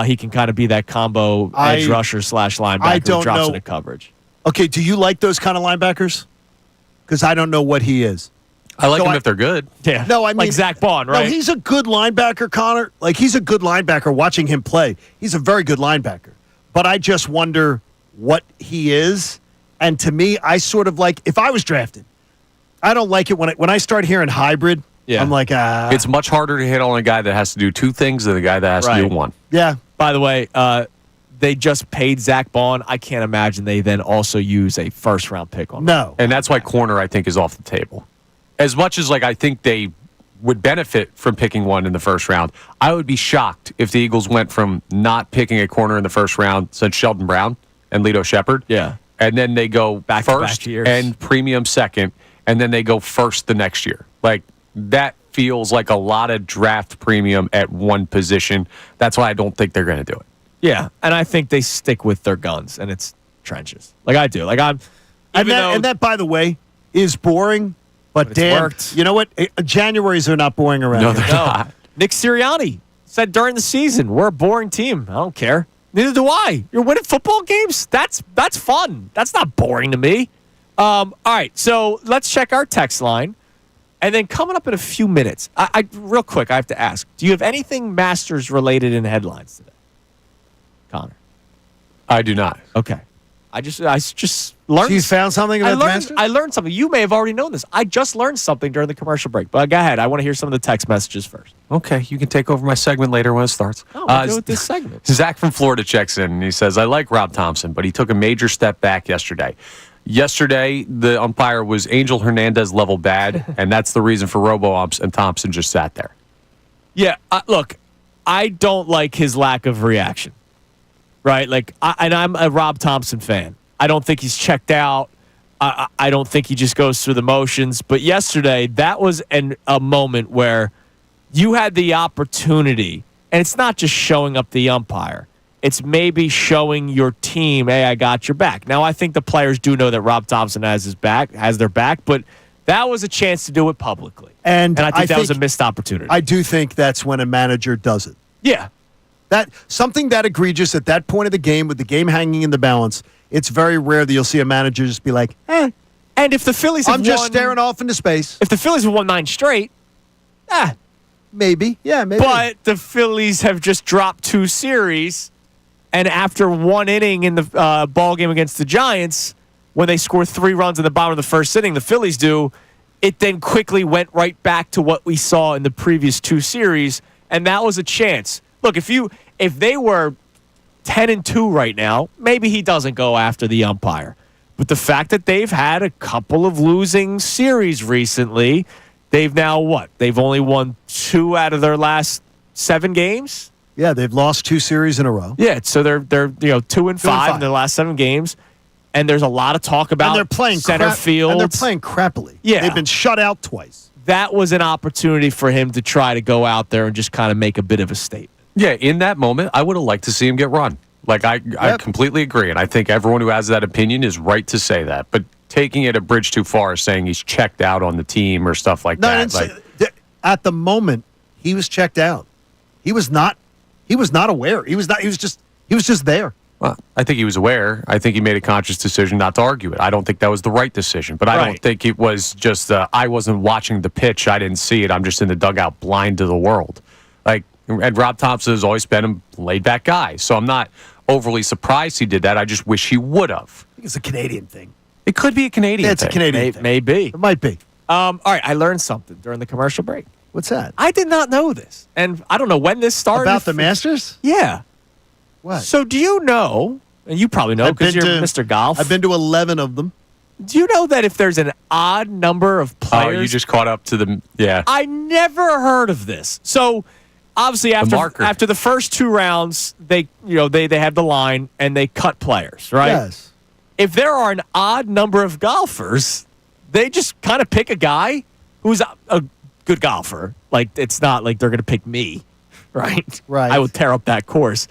He can kind of be that combo edge rusher / linebacker who drops into coverage. Okay, do you like those kind of linebackers? Because I don't know what he is. I like them if they're good. Yeah. No, I mean like Zach Bond, right? No, he's a good linebacker, Connor. Like, he's a good linebacker watching him play. He's a very good linebacker. But I just wonder what he is. And to me, I sort of like, if I was drafted, I don't like it when I start hearing hybrid. Yeah. I'm like, It's much harder to hit on a guy that has to do 2 things than a guy that has to do 1. Yeah. By the way, they just paid Zach Bond. I can't imagine they then also use a first-round pick on him. No. And that's why corner, I think, is off the table. As much as I think they would benefit from picking one in the first round, I would be shocked if the Eagles went from not picking a corner in the first round since Sheldon Brown and Lito Shepherd. Yeah. And then they go Back-to-back first years. and premium second, and then they go first the next year. That feels like a lot of draft premium at one position. That's why I don't think they're going to do it. Yeah, and I think they stick with their guns, and it's trenches. Like I do. Like I'm. And that, by the way, is boring, but damn, worked. you know what? Januaries are not boring around No, here. they're not. Nick Sirianni said during the season, "We're a boring team. I don't care. Neither do I. You're winning football games. That's fun. That's not boring to me." All right, so let's check our text line, and then coming up in a few minutes, I real quick, I have to ask: do you have anything Masters related in headlines today, Connor? I do not. Okay. I just learned. So you found something about the Masters? I learned something. You may have already known this. I just learned something during the commercial break. But go ahead. I want to hear some of the text messages first. Okay, you can take over my segment later when it starts. Oh, we'll go with this segment. Zach from Florida checks in, and he says, I like Rob Thompson, but he took a major step back yesterday. Yesterday, the umpire was Angel Hernandez level bad, and that's the reason for robo-umps, and Thompson just sat there. Yeah, look, I don't like his lack of reaction. Right? Like, and I'm a Rob Thompson fan. I don't think he's checked out. I don't think he just goes through the motions. But yesterday, that was a moment where you had the opportunity, and it's not just showing up the umpire. It's maybe showing your team, hey, I got your back. Now, I think the players do know that Rob Thompson has their back, but that was a chance to do it publicly. And I think that was a missed opportunity. I do think that's when a manager does it. Yeah. That something that egregious at that point of the game with the game hanging in the balance, it's very rare that you'll see a manager just be like, And if the Phillies have just staring off into space. If the Phillies have won 9 straight, maybe. Yeah, maybe. But the Phillies have just dropped 2 series, and after 1 inning in the ball game against the Giants, when they score 3 runs in the bottom of the first inning, the Phillies do, it then quickly went right back to what we saw in the previous 2 series, and that was a chance. Look, if they were 10-2 right now, maybe he doesn't go after the umpire. But the fact that they've had a couple of losing series recently, they've now what? They've only won 2 out of their last 7 games. Yeah, they've lost 2 series in a row. Yeah, so they're 2-5 in their last 7 games, and there's a lot of talk about and they're playing center field. And they're playing crappily. Yeah, they've been shut out twice. That was an opportunity for him to try to go out there and just kind of make a bit of a statement. Yeah, in that moment, I would have liked to see him get run. Like, I completely agree, and I think everyone who has that opinion is right to say that. But taking it a bridge too far, saying he's checked out on the team or stuff like that. At the moment, he was checked out. He was not aware. He was just there. Well, I think he was aware. I think he made a conscious decision not to argue it. I don't think that was the right decision, but I don't think it was just, I wasn't watching the pitch. I didn't see it. I'm just in the dugout blind to the world. And Rob Thompson has always been a laid-back guy, so I'm not overly surprised he did that. I just wish he would have. I think it's a Canadian thing. It could be a Canadian thing. It's a Canadian thing. Maybe. It might be. All right, I learned something during the commercial break. What's that? I did not know this, and I don't know when this started. About the Masters? Yeah. What? So do you know, and you probably know because you're Mr. Golf. I've been to 11 of them. Do you know that if there's an odd number of players... Oh, you just caught up to the... Yeah. I never heard of this. So... Obviously, after the first 2 rounds, they have the line and they cut players, right? Yes. If there are an odd number of golfers, they just kind of pick a guy who's a good golfer. Like, it's not like they're going to pick me, right? Right. I would tear up that course.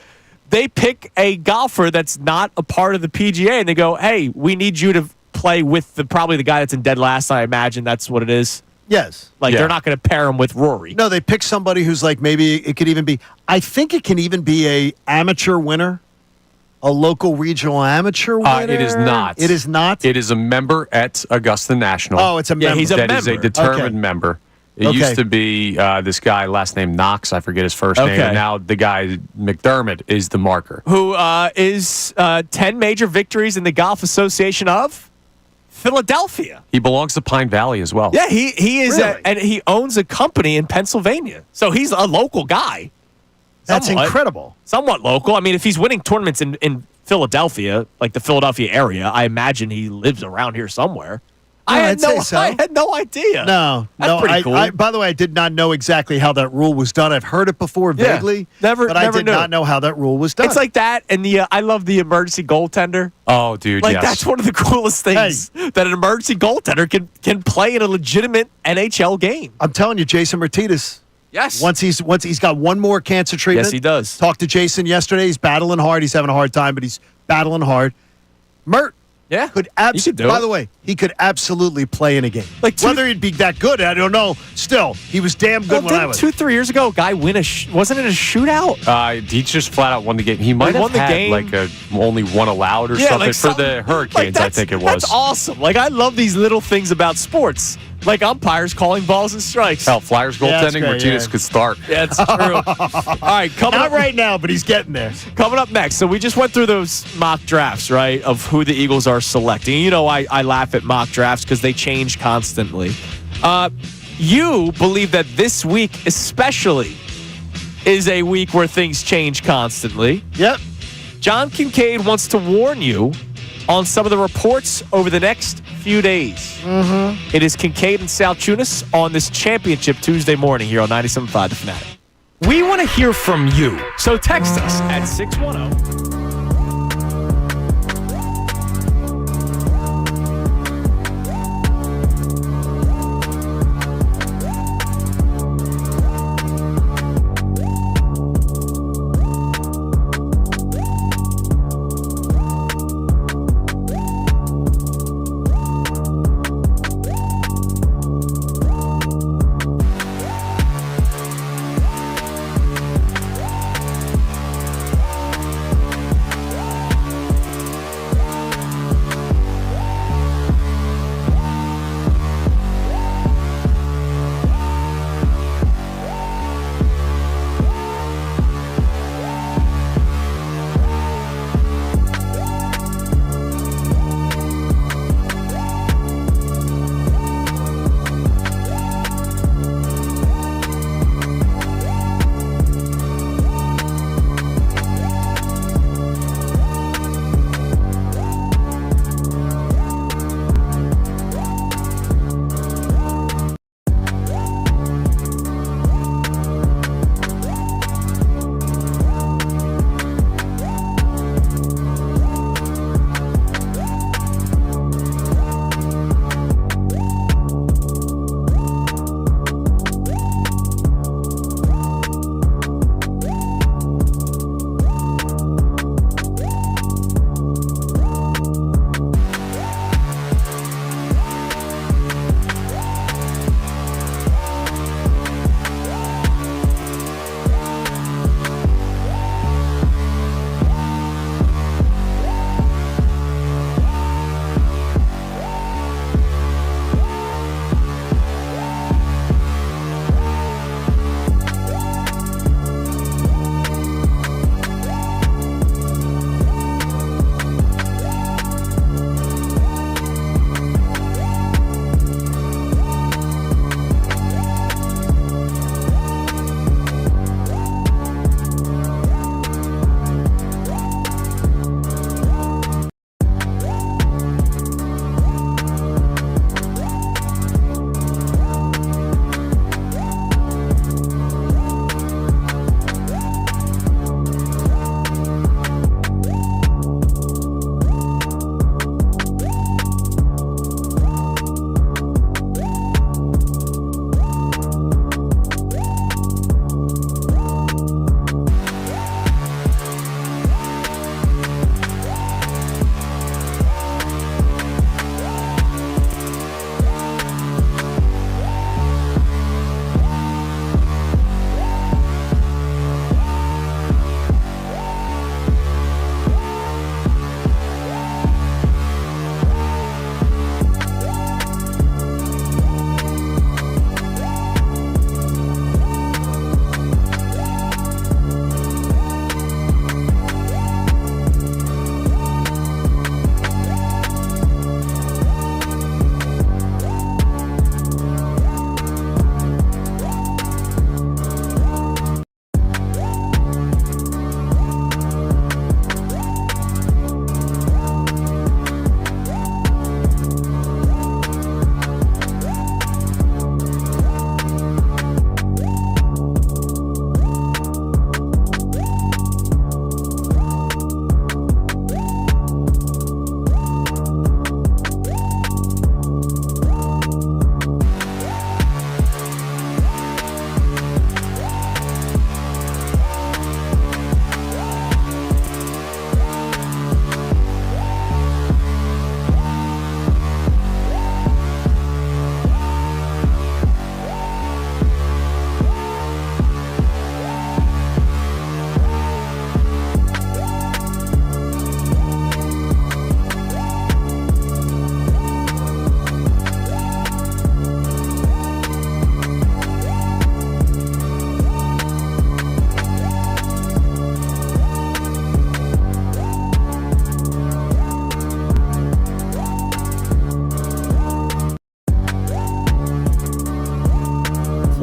They pick a golfer that's not a part of the PGA, and they go, "Hey, we need you to play with probably the guy that's in dead last." I imagine that's what it is. Yes. They're not going to pair him with Rory. No, they pick somebody who's like maybe it could even be. I think it can even be a amateur winner, a local regional amateur winner. It is not. It is not. It is a member at Augusta National. Oh, it's a member. He's a member. That is a determined member. It used to be this guy, last name Knox. I forget his first name. And now the guy, McDermott, is the marker. Who is 10 major victories in the Golf Association of Philadelphia. He belongs to Pine Valley as well. Yeah, he is, Really? and he owns a company in Pennsylvania. So he's a local guy. That's incredible. Somewhat local. I mean, if he's winning tournaments in Philadelphia, like the Philadelphia area, I imagine he lives around here somewhere. I had no idea. No, That's pretty cool. By the way, I did not know exactly how that rule was done. I've heard it before vaguely, but I did not know how that rule was done. It's like that, and I love the emergency goaltender. Oh, dude, Like, yes. that's one of the coolest things, that an emergency goaltender can play in a legitimate NHL game. I'm telling you, Jason Martinez, Yes. Once he's got one more cancer treatment. Yes, he does. Talked to Jason yesterday. He's battling hard. He's having a hard time, but he's battling hard. Mert Yeah. could do absolutely. By it. the way, he could absolutely play in a game. Like whether he'd be that good, I don't know. Still, he was damn good when I was. 2-3 years ago, a guy win wasn't it a shootout? He just flat out won the game. He might have won the had game. like only one allowed or something for the Hurricanes. I think it was. That's awesome. Like I love these little things about sports. Like umpires calling balls and strikes. Hell, Flyers goaltending, great, Martinez could start. Yeah, that's true. All right, coming Not up right now, but he's getting there. Coming up next, so we just went through those mock drafts, right, of who the Eagles are selecting. You know, I laugh at mock drafts because they change constantly. You believe that this week especially is a week where things change constantly. Yep. John Kincade wants to warn you on some of the reports over the next few days. Mm-hmm. It is Kincade and Salciunas on this championship Tuesday morning here on 97.5 The Fanatic. We want to hear from you, so text us at 610.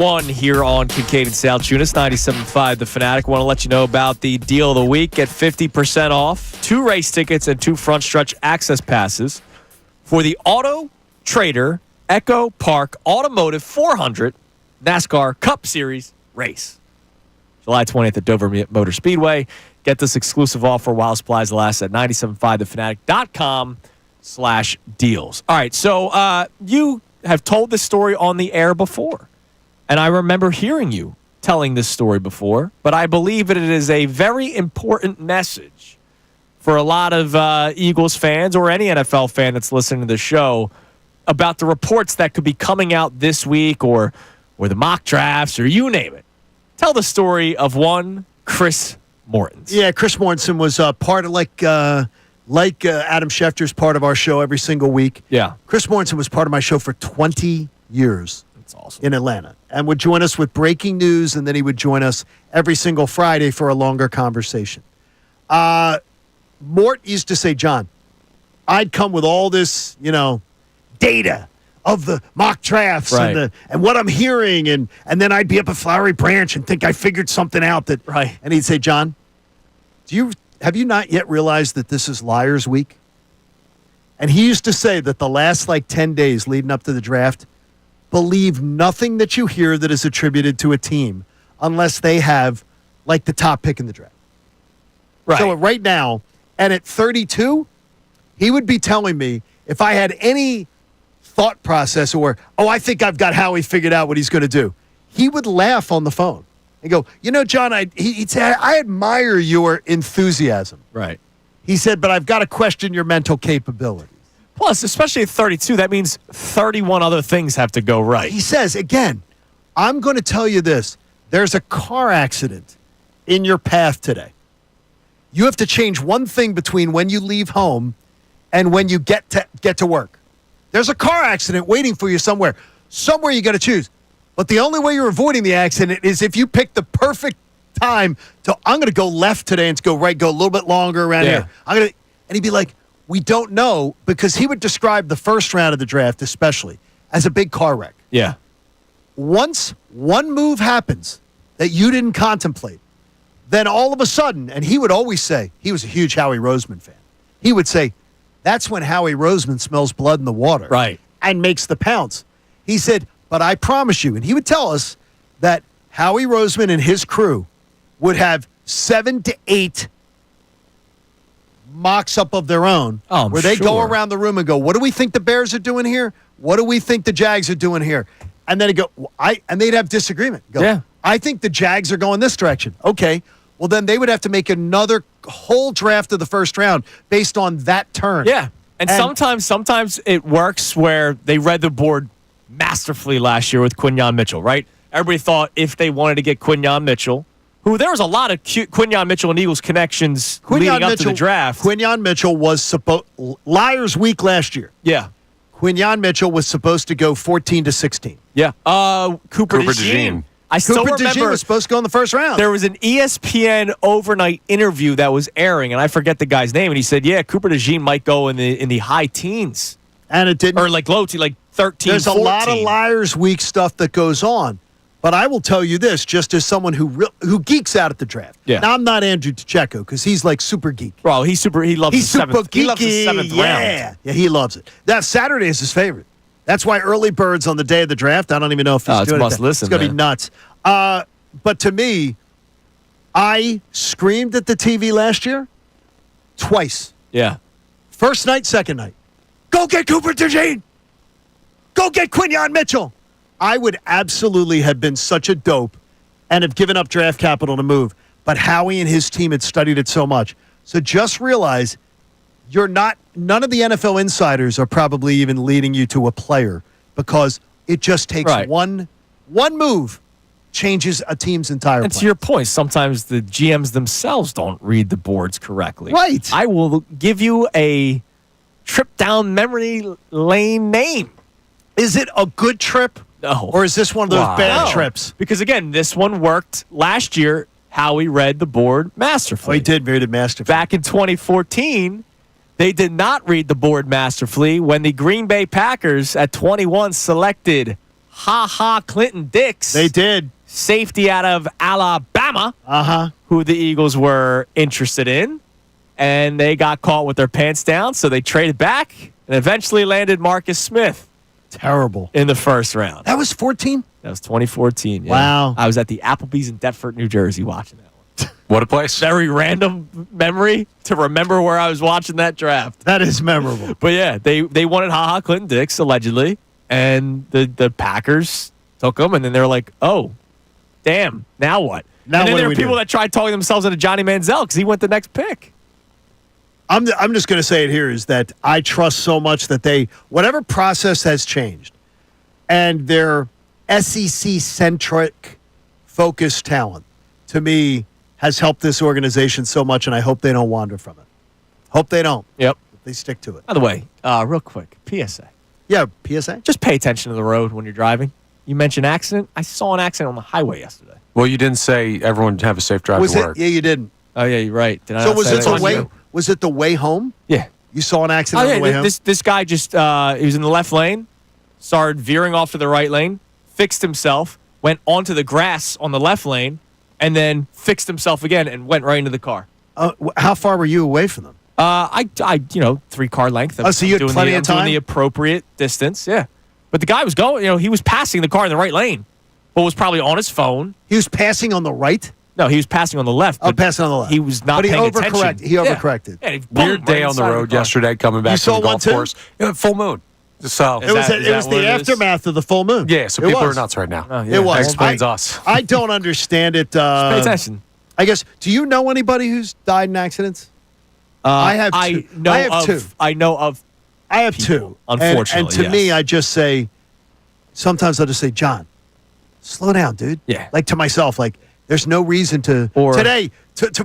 1 here on Kincade Salciunas, 97.5 The Fanatic. Want to let you know about the deal of the week. Get 50% off 2 race tickets and 2 front stretch access passes for the Auto Trader Echo Park Automotive 400 NASCAR Cup Series race. July 20th at Dover Motor Speedway. Get this exclusive offer while supplies last at 975thefanatic.com/deals. All right, so you have told this story on the air before, and I remember hearing you telling this story before, but I believe that it is a very important message for a lot of Eagles fans or any NFL fan that's listening to the show about the reports that could be coming out this week or the mock drafts or you name it. Tell the story of one Chris Mortens. Yeah, Chris Mortensen was part of like Adam Schefter's part of our show every single week. Yeah. Chris Mortensen was part of my show for 20 years. That's awesome. In Atlanta, and would join us with breaking news, and then he would join us every single Friday for a longer conversation. Mort used to say, John, I'd come with all this, data of the mock drafts right. and what I'm hearing, and then I'd be up at Flowery Branch and think I figured something out that right. And he'd say, John, have you not yet realized that this is Liars Week? And he used to say that the last 10 days leading up to the draft, believe nothing that you hear that is attributed to a team unless they have the top pick in the draft. Right. So right now, and at 32, he would be telling me if I had any thought process or, I think I've got Howie figured out what he's going to do, he would laugh on the phone and go, John, he'd say, I admire your enthusiasm. Right. He said, but I've got to question your mental capabilities. Plus, especially at 32, that means 31 other things have to go right. He says, again, I'm going to tell you this. There's a car accident in your path today. You have to change one thing between when you leave home and when you get to work. There's a car accident waiting for you somewhere. Somewhere you got to choose. But the only way you're avoiding the accident is if you pick the perfect time to, I'm going to go left today and go right, go a little bit longer around here. And he'd be like, we don't know, because he would describe the first round of the draft especially as a big car wreck. Yeah. Once one move happens that you didn't contemplate, then all of a sudden, and he would always say, he was a huge Howie Roseman fan. He would say, that's when Howie Roseman smells blood in the water. Right. And makes the pounce. He said, but I promise you, and he would tell us that Howie Roseman and his crew would have 7 to 8 mocks up of their own where they go around the room and go, what do we think the Bears are doing here? What do we think the Jags are doing here? And then he'd go, and they'd have disagreement. I think the Jags are going this direction. Okay. Well, then they would have to make another whole draft of the first round based on that turn. Yeah. And sometimes it works where they read the board masterfully last year with Quinyon Mitchell, right? Everybody thought if they wanted to get Quinyon Mitchell, who there was a lot of Quinyon Mitchell and Eagles connections leading up to the draft. Quinyon Mitchell was Liars Week last year. Yeah. Quinyon Mitchell was supposed to go 14 to 16. Yeah. Cooper DeJean. I still Cooper remember DeJean was supposed to go in the first round. There was an ESPN overnight interview that was airing, and I forget the guy's name, and he said, yeah, Cooper DeJean might go in the high teens. And it didn't. Or low teens, 13, There's 14. a lot of Liars Week stuff that goes on. But I will tell you this, just as someone who geeks out at the draft. Yeah. Now, I'm not Andrew Pacheco because he's super geek. Bro, he loves the seventh. He loves the seventh round. Yeah, he loves it. Now, Saturday is his favorite. That's why early birds on the day of the draft, I don't even know if he's doing it. It's going to be nuts. But to me, I screamed at the TV last year twice. Yeah. First night, second night. Go get Cooper DeJean. Go get Quinyon Mitchell. I would absolutely have been such a dope and have given up draft capital to move. But Howie and his team had studied it so much. So just realize none of the NFL insiders are probably even leading you to a player because it just takes one move changes a team's entire plan. And to your point, sometimes the GMs themselves don't read the boards correctly. Right. I will give you a trip down memory lane name. Is it a good trip? No. Or is this one of those bad trips? Because, again, this one worked last year. Howie read the board masterfully. Oh, he did read it masterfully. Back in 2014, they did not read the board masterfully when the Green Bay Packers at 21 selected Clinton Dix. They did. Safety out of Alabama. Who the Eagles were interested in. And they got caught with their pants down, so they traded back and eventually landed Marcus Smith. Terrible. In the first round. That was 14? That was 2014. Yeah. Wow. I was at the Applebee's in Deptford, New Jersey watching that one. What a place. Very random memory to remember where I was watching that draft. That is memorable. But yeah, they wanted Clinton Dix, allegedly, and the Packers took him, and then they were like, oh, damn, now what? Now and then what there do were we people do? that tried talking themselves into Johnny Manziel because he went the next pick. I'm just going to say it here is that I trust so much that whatever process has changed and their SEC-centric focused talent, to me, has helped this organization so much, and I hope they don't wander from it. Hope they don't. Yep. They stick to it. By the way, real quick, PSA. Yeah, PSA? Just pay attention to the road when you're driving. You mentioned accident. I saw an accident on the highway yesterday. Well, you didn't say everyone have a safe drive to work. Yeah, you didn't. Oh, yeah, you're right. Did I So not was say it that? the way? Was it the way home? Yeah. You saw an accident on the way home? This guy just, he was in the left lane, started veering off to the right lane, fixed himself, went onto the grass on the left lane, and then fixed himself again and went right into the car. How far were you away from them? I 3-car length. So you had plenty of time? Doing the appropriate distance, yeah. But the guy was going, he was passing the car in the right lane, but was probably on his phone. He was passing on the right? No, he was passing on the left. Oh, passing on the left. He was not paying attention. He overcorrected. Yeah, Weird day on the road yesterday coming back from the golf course. Full moon. So It was the aftermath of the full moon. Yeah, so people are nuts right now. Oh, yeah. It was. That explains us. I don't understand it. Pay attention. I guess, do you know anybody who's died in accidents? I have two. I know of I have people, two. unfortunately, And to me, I just say, sometimes I'll just say, John, slow down, dude. Yeah. Like to myself, like, there's no reason to Or- today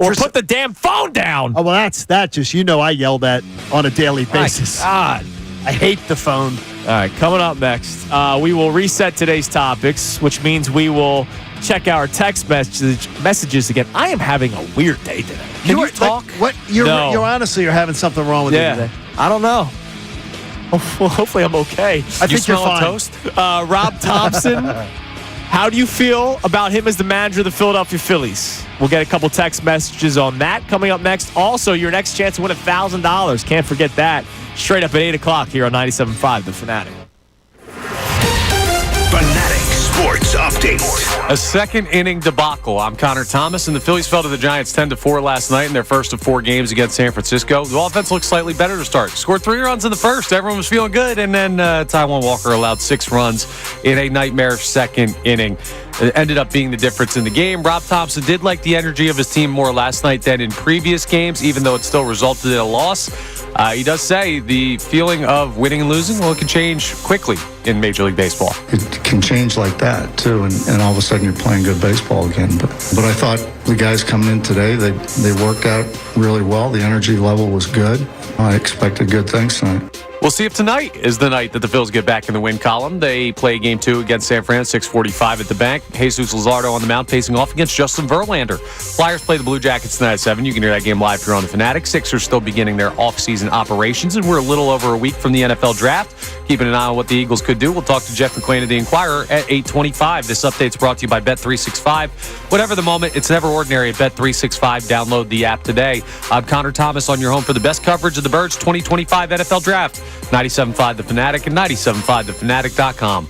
or put the damn phone down. Oh, well, that just, I yell that on a daily basis. My God. I hate the phone. All right, coming up next, we will reset today's topics, which means we will check our text messages again. I am having a weird day today. Can you talk? You're No. you're having something wrong with you today. I don't know. Hopefully I'm okay. I think you're fine. Toast? Rob Thompson, how do you feel about him as the manager of the Philadelphia Phillies? We'll get a couple text messages on that coming up next. Also, your next chance to win $1,000. Can't forget that. Straight up at 8 o'clock here on 97.5 The Fanatic. Fanatic Sports Update. A second inning debacle. I'm Connor Thomas, and the Phillies fell to the Giants 10-4 last night in their first of 4 games against San Francisco. The offense looked slightly better to start. Scored 3 runs in the first. Everyone was feeling good, and then Taijuan Walker allowed 6 runs in a nightmare second inning. It ended up being the difference in the game. Rob Thompson did like the energy of his team more last night than in previous games, even though it still resulted in a loss. He does say the feeling of winning and losing, well, it can change quickly in Major League Baseball. It can change like that, too, and all of a sudden you're playing good baseball again. But I thought the guys coming in today, they worked out really well. The energy level was good. I expected good things tonight. We'll see if tonight is the night that the Phils get back in the win column. They play Game 2 against San Fran, 6:45 at the bank. Jesus Luzardo on the mound facing off against Justin Verlander. Flyers play the Blue Jackets tonight at 7. You can hear that game live here on the Fanatic. Sixers still beginning their off-season operations, and we're a little over a week from the NFL Draft. Keeping an eye on what the Eagles could do. We'll talk to Jeff McClain of the Inquirer at 8:25. This update's brought to you by Bet365. Whatever the moment, it's never ordinary at Bet365. Download the app today. I'm Connor Thomas on your home for the best coverage of the Birds 2025 NFL Draft. 97.5 The Fanatic and 97.5thefanatic.com.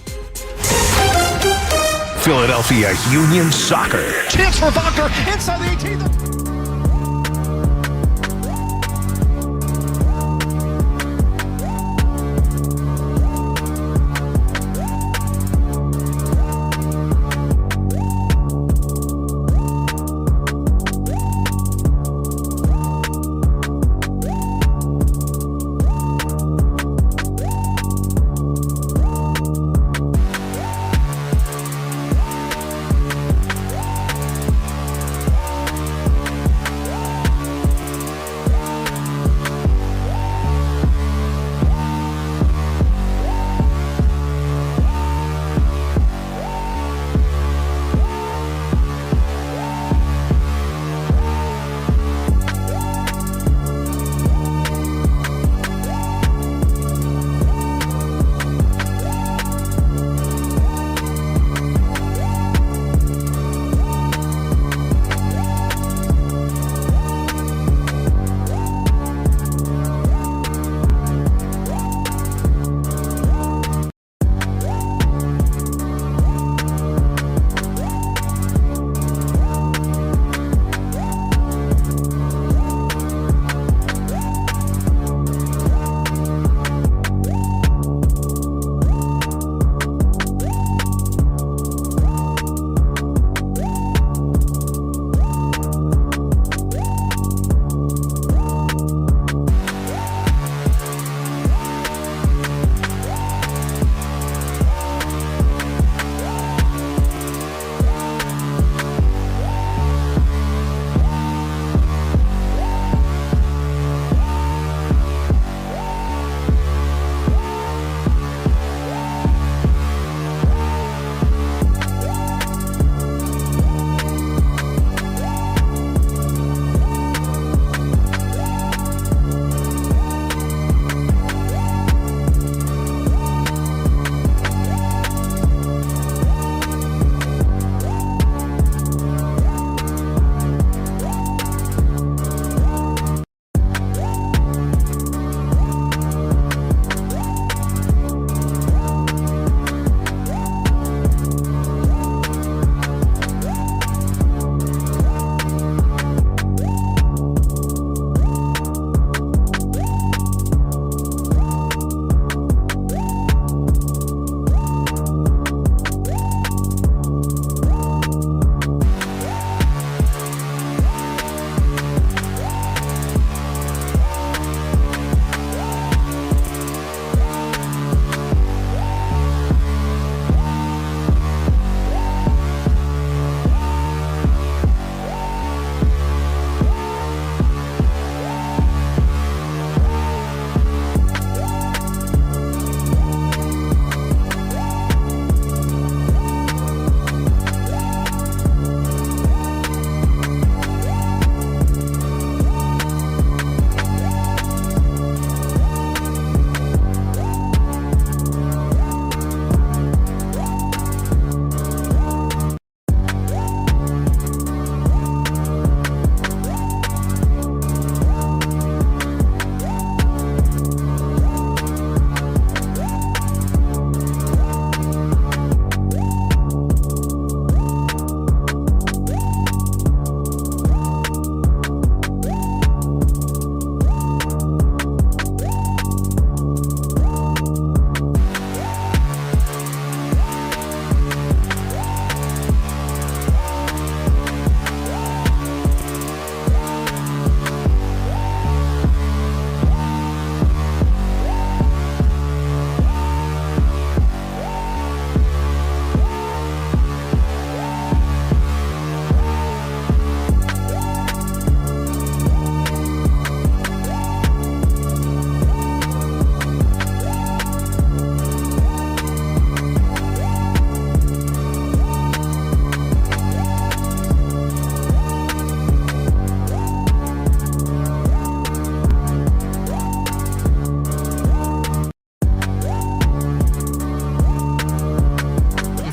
Philadelphia Union Soccer. Chance for Wagner inside the 18th.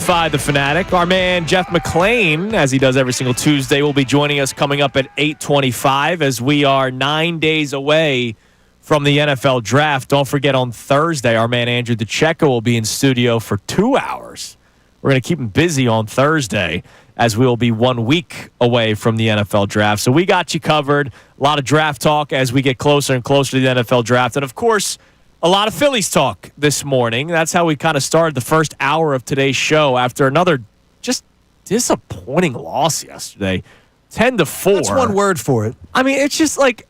97.5 The Fanatic. Our man Jeff McClain, as he does every single Tuesday, will be joining us coming up at 8:25 as we are 9 days away from the NFL Draft. Don't forget, on Thursday, our man Andrew DeCecco will be in studio for 2 hours. We're going to keep him busy on Thursday as we will be 1 week away from the NFL Draft. So we got you covered. A lot of draft talk as we get closer and closer to the NFL Draft. And, of course, a lot of Phillies talk this morning. That's how we kind of started the first hour of today's show after another just disappointing loss yesterday, 10-4. That's one word for it. I mean, it's just like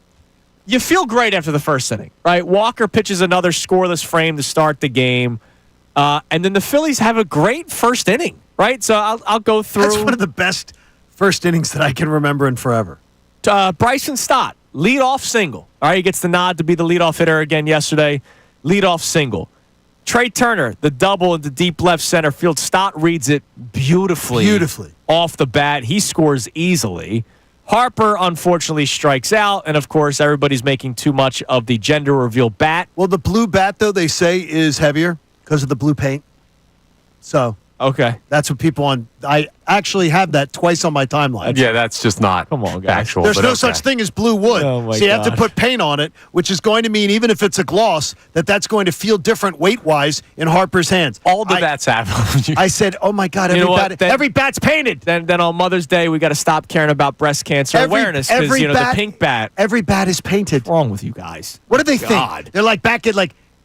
you feel great after the first inning, right? Walker pitches another scoreless frame to start the game, and then the Phillies have a great first inning, right? So I'll go through. That's one of the best first innings that I can remember in forever. Bryson Stott, leadoff single. All right, he gets the nod to be the leadoff hitter again yesterday. Leadoff single. Trey Turner, the double into deep left center field. Stott reads it beautifully. Off the bat. He scores easily. Harper, unfortunately, strikes out. And, of course, everybody's making too much of the gender reveal bat. Well, the blue bat, though, they say is heavier because of the blue paint. So. Okay. That's what people on. I actually have that twice on my timeline. Yeah, that's just not factual. There's no such thing as blue wood. Oh so you have to put paint on it, which is going to mean, even if it's a gloss, that's going to feel different weight-wise in Harper's hands. All the bats have. I said, oh, my God, every bat's painted. Then on Mother's Day, we got to stop caring about breast cancer awareness because, the pink bat. Every bat is painted. What's wrong with you guys? What do they think? They're like back at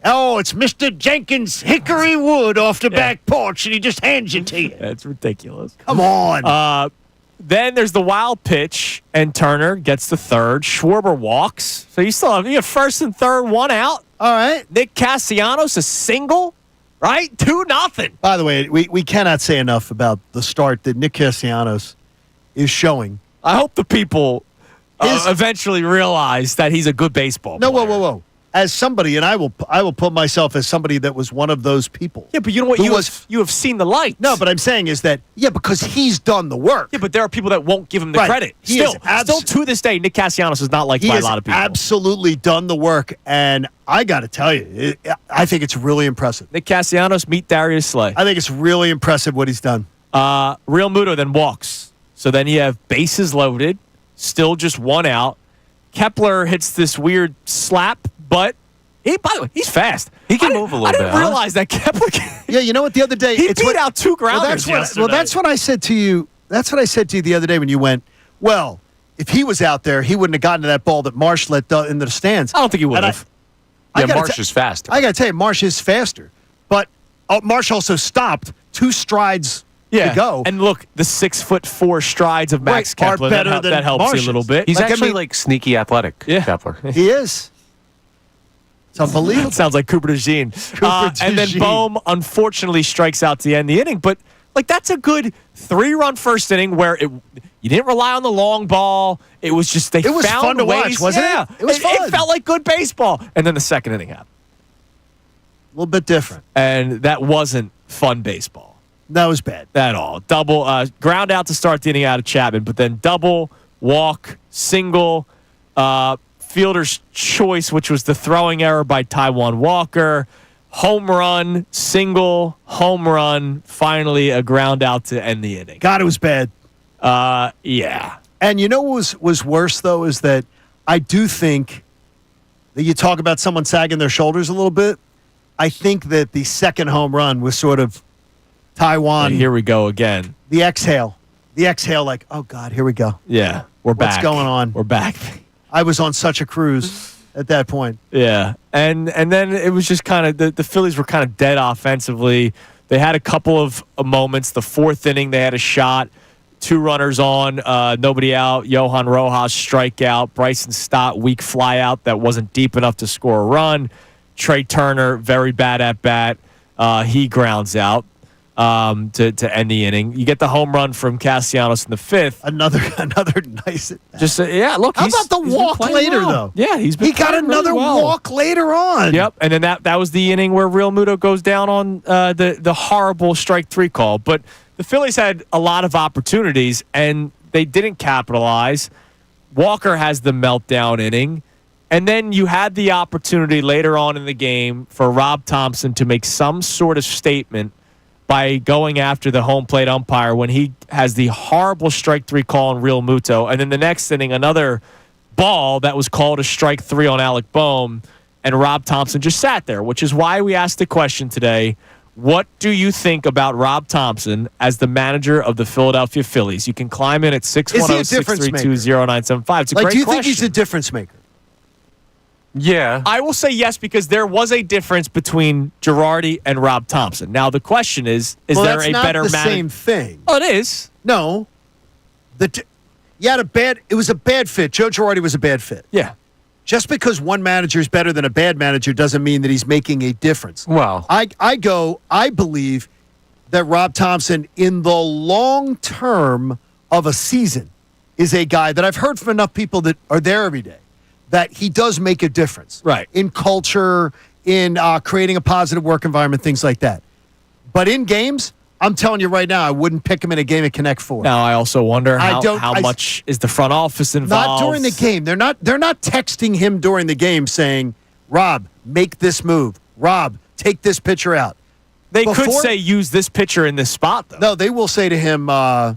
oh, it's Mr. Jenkins' hickory wood off the back porch, and he just hands it to you. That's ridiculous. Come on. Then there's the wild pitch, and Turner gets the third. Schwarber walks. So you still have first and third, one out. All right. Nick Castellanos, a single, right? 2-0. By the way, we cannot say enough about the start that Nick Castellanos is showing. I hope the people eventually realize that he's a good baseball player. Whoa. As somebody, and I will put myself as somebody that was one of those people. Yeah, but you know what? You have seen the light. No, but I'm saying is that, because he's done the work. Yeah, but there are people that won't give him the credit. Still to this day, Nick Castellanos is not liked by a lot of people. He has absolutely done the work, and I got to tell you, I think it's really impressive. Nick Castellanos, meet Darius Slay. I think it's really impressive what he's done. Real Muto then walks. So then you have bases loaded, still just one out. Kepler hits this weird slap. But by the way, he's fast. He can move a little bit. I didn't realize that Kepler can. Yeah, you know what? The other day he beat out two grounders yesterday. Well, that's what I said to you. That's what I said to you the other day when you went, well, if he was out there, he wouldn't have gotten to that ball that Marsh let into the stands. I don't think he would have. Marsh is faster. I got to tell you, Marsh is faster. But Marsh also stopped 2 strides to go. And look, the 6'4" strides of Max Kepler, that helps you a little bit. He's actually sneaky athletic, Kepler. He is. It's unbelievable. Sounds like Cooper DeJean. And then Bohm, unfortunately, strikes out to end the inning. But, that's a good 3-run first inning where you didn't rely on the long ball. It was just it was found fun to ways. watch, wasn't it? It was fun. It felt like good baseball. And then the second inning happened. A little bit different. And that wasn't fun baseball. That was bad. At all. Double, ground out to start the inning out of Chapman. But then double, walk, single, fielder's choice, which was the throwing error by Taijuan Walker. Home run, single, home run, finally a ground out to end the inning. God, it was bad. Yeah. And you know what was worse, though, is that I do think that you talk about someone sagging their shoulders a little bit. I think that the second home run was sort of Taijuan. And here we go again. The exhale, like, oh, God, here we go. Yeah, we're back. What's going on? We're back. I was on such a cruise at that point. Yeah, and then it was just kind of the Phillies were kind of dead offensively. They had a couple of moments. The 4th inning, they had a shot. 2 runners on, nobody out. Johan Rojas strikeout. Bryson Stott, weak fly out that wasn't deep enough to score a run. Trey Turner, very bad at bat. He grounds out. To end the inning. You get the home run from Castellanos in the 5th. Another nice. Just look. How about the walk later though? Yeah, he got another walk later on. Yep, and then that was the inning where Real Muto goes down on the horrible strike 3 call. But the Phillies had a lot of opportunities and they didn't capitalize. Walker has the meltdown inning. And then you had the opportunity later on in the game for Rob Thompson to make some sort of statement by going after the home plate umpire when he has the horrible strike 3 call on Real Muto. And then the next inning, another ball that was called a strike 3 on Alec Boehm, and Rob Thompson just sat there, which is why we asked the question today, what do you think about Rob Thompson as the manager of the Philadelphia Phillies? You can climb in at 610-632-0975. It's a great question. Do you think he's a difference maker? Yeah. I will say yes, because there was a difference between Girardi and Rob Thompson. Now, the question is there a better manager? That's not the same thing. Oh, it is. No. It was a bad fit. Joe Girardi was a bad fit. Yeah. Just because one manager is better than a bad manager doesn't mean that he's making a difference. Well, I believe that Rob Thompson, in the long term of a season, is a guy that I've heard from enough people that are there every day, that he does make a difference. Right. In culture, in creating a positive work environment, things like that. But in games, I'm telling you right now, I wouldn't pick him in a game at Connect Four. Now, I also wonder how much is the front office involved. Not during the game. They're not texting him during the game saying, Rob, make this move. Rob, take this pitcher out. They could say use this pitcher in this spot, though. No, they will say to him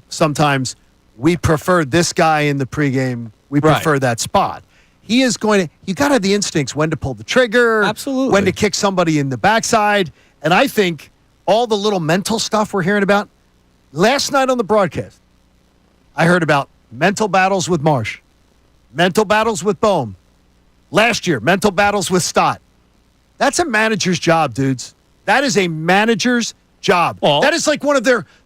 sometimes, we prefer this guy in the pregame. We prefer that spot. He is going to – you got to have the instincts when to pull the trigger. Absolutely. When to kick somebody in the backside. And I think – all the little mental stuff we're hearing about. Last night on the broadcast, I heard about mental battles with Marsh, mental battles with Boehm. Last year, mental battles with Stott. That's a manager's job, dudes. That is a manager's job. Well, that is like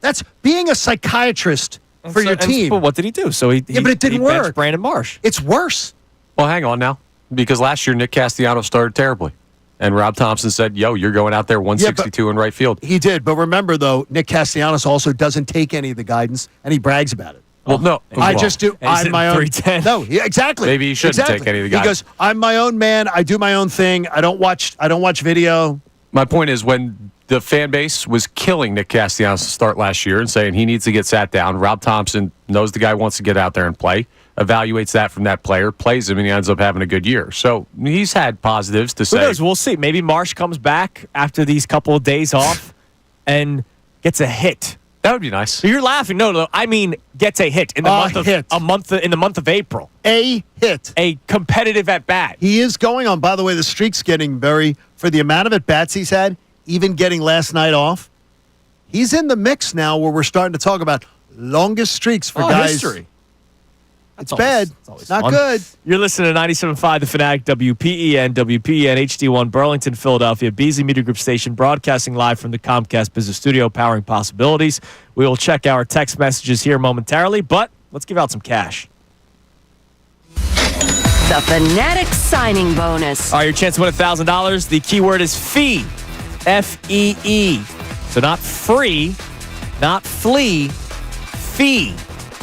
that's being a psychiatrist for your team. But what did he do? So but it didn't work. Brandon Marsh. It's worse. Well, hang on now. Because last year, Nick Castellanos started terribly. And Rob Thompson said, yo, you're going out there 162 in right field. He did. But remember, though, Nick Castellanos also doesn't take any of the guidance, and he brags about it. Well, no. I just do. I'm my own. 310. No, yeah, exactly. Maybe he shouldn't take any of the guidance. He goes, I'm my own man. I do my own thing. I don't watch video. My point is, when the fan base was killing Nick Castellanos to start last year and saying he needs to get sat down, Rob Thompson knows the guy wants to get out there and play, evaluates that from that player, plays him, and he ends up having a good year. So he's had positives to say. Who knows? We'll see. Maybe Marsh comes back after these couple of days off and gets a hit. That would be nice. So you're laughing. No, I mean gets a hit in the month of April. A hit. A competitive at bat. He is going on. By the way, the streak's getting for the amount of at bats he's had, even getting last night off. He's in the mix now where we're starting to talk about longest streaks for guys. History. It's bad. It's not good. You're listening to 97.5 The Fanatic, WPEN, HD1, Burlington, Philadelphia, Beasley Media Group station, broadcasting live from the Comcast Business Studio, powering possibilities. We will check our text messages here momentarily, but let's give out some cash. The Fanatic signing bonus. All right, your chance to win $1,000. The keyword is fee. F-E-E. So not free, not flee, fee.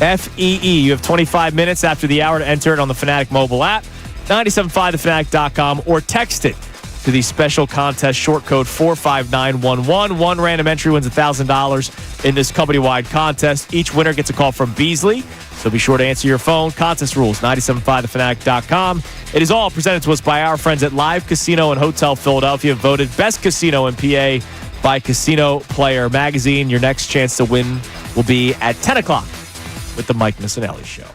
F-E-E. You have 25 minutes after the hour to enter it on the Fanatic mobile app, 975thefanatic.com, or text it to the special contest short code 45911. One random entry wins $1,000 in this company-wide contest. Each winner gets a call from Beasley, so be sure to answer your phone. Contest rules, 975thefanatic.com. It is all presented to us by our friends at Live Casino and Hotel Philadelphia, voted best casino in PA by Casino Player Magazine. Your next chance to win will be at 10 o'clock. With the Mike Missanelli Show.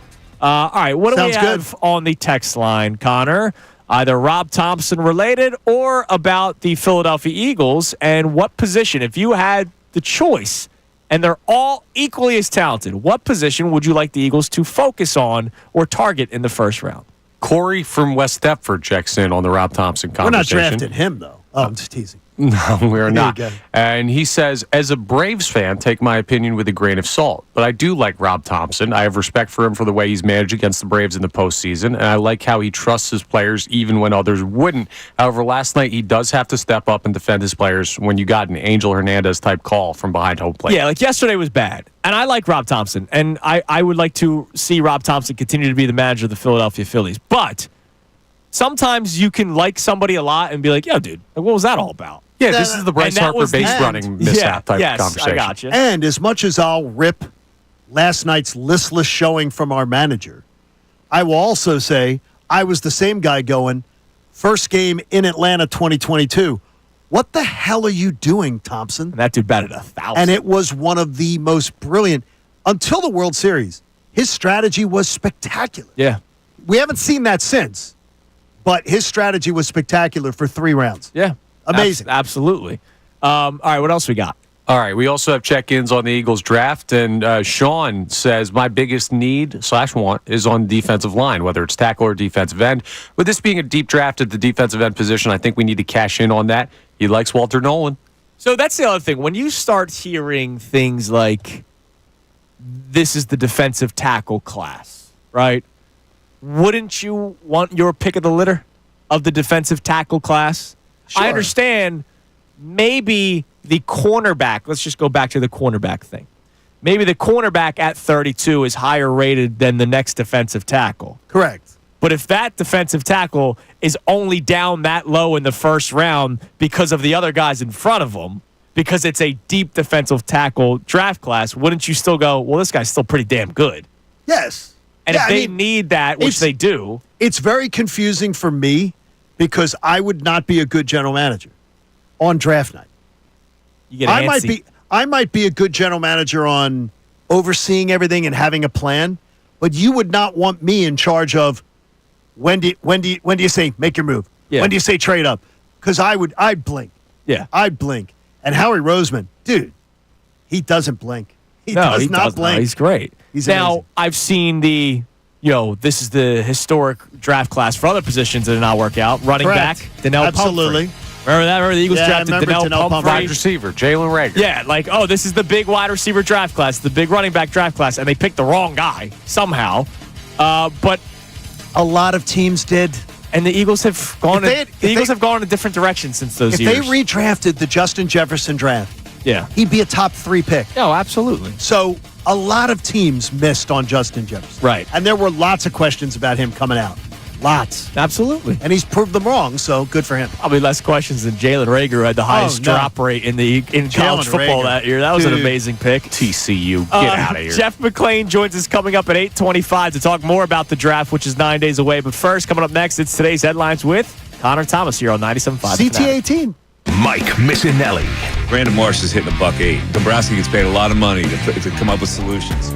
All right, what do we have on the text line, Connor? Either Rob Thompson related or about the Philadelphia Eagles, and what position, if you had the choice, and they're all equally as talented, what position would you like the Eagles to focus on or target in the first round? Corey from West Deptford checks in on the Rob Thompson conversation. We're not drafting him, though. Oh, I'm just teasing. No, we're not. And he says, as a Braves fan, take my opinion with a grain of salt. But I do like Rob Thompson. I have respect for him for the way he's managed against the Braves in the postseason, and I like how he trusts his players even when others wouldn't. However, last night he does have to step up and defend his players when you got an Angel Hernandez-type call from behind home plate. Yeah, like yesterday was bad. And I like Rob Thompson, and I would like to see Rob Thompson continue to be the manager of the Philadelphia Phillies. But sometimes you can like somebody a lot and be like, yo, dude, what was that all about? Yeah, this is the Bryce Harper base running mishap type of conversation. I got you. And as much as I'll rip last night's listless showing from our manager, I will also say I was the same guy going, first game in Atlanta 2022. What the hell are you doing, Thompson? And that dude batted 1,000. And it was one of the most brilliant, until the World Series, his strategy was spectacular. Yeah. We haven't seen that since, but his strategy was spectacular for 3 rounds. Yeah. Amazing. Absolutely. All right, what else we got? All right, we also have check-ins on the Eagles draft, and Sean says, my biggest need/want is on defensive line, whether it's tackle or defensive end. With this being a deep draft at the defensive end position, I think we need to cash in on that. He likes Walter Nolan. So that's the other thing. When you start hearing things like, this is the defensive tackle class, right? Wouldn't you want your pick of the litter of the defensive tackle class? Sure. I understand maybe the cornerback, let's just go back to the cornerback thing. Maybe the cornerback at 32 is higher rated than the next defensive tackle. Correct. But if that defensive tackle is only down that low in the first round because of the other guys in front of him, because it's a deep defensive tackle draft class, wouldn't you still go, well, this guy's still pretty damn good? Yes. And if they need that, which they do. It's very confusing for me because I would not be a good general manager on draft night. You get antsy. I might be a good general manager on overseeing everything and having a plan, but you would not want me in charge of when do you say make your move? Yeah. When do you say trade up? Because I'd blink. Yeah. I'd blink. And Howie Roseman, dude, he doesn't blink. He does not blink. No, he's great. He's now, amazing. I've seen this is the historic draft class for other positions that did not work out. Running Correct. back, Donnell Absolutely. Pumphrey. Remember that? Remember the Eagles drafted Donnell Pumphrey? Wide receiver, Jalen Reagor. Yeah, like, oh, this is the big wide receiver draft class, the big running back draft class, and they picked the wrong guy somehow. But a lot of teams did. And the Eagles have gone. Have gone in a different direction since those years. If they redrafted the Justin Jefferson draft, he'd be a top 3 pick. No, absolutely. So a lot of teams missed on Justin Jefferson. Right. And there were lots of questions about him coming out. Lots. Absolutely. And he's proved them wrong, so good for him. Probably less questions than Jalen Reagor, who had the highest drop rate in college football that year. That was an amazing pick. TCU, get out of here. Jeff McClain joins us coming up at 8:25 to talk more about the draft, which is 9 days away. But first, coming up next, it's today's headlines with Connor Thomas here on 97.5. CT18. Mike Missanelli. Brandon Marsh is hitting $1.08. Dombrowski gets paid a lot of money to come up with solutions.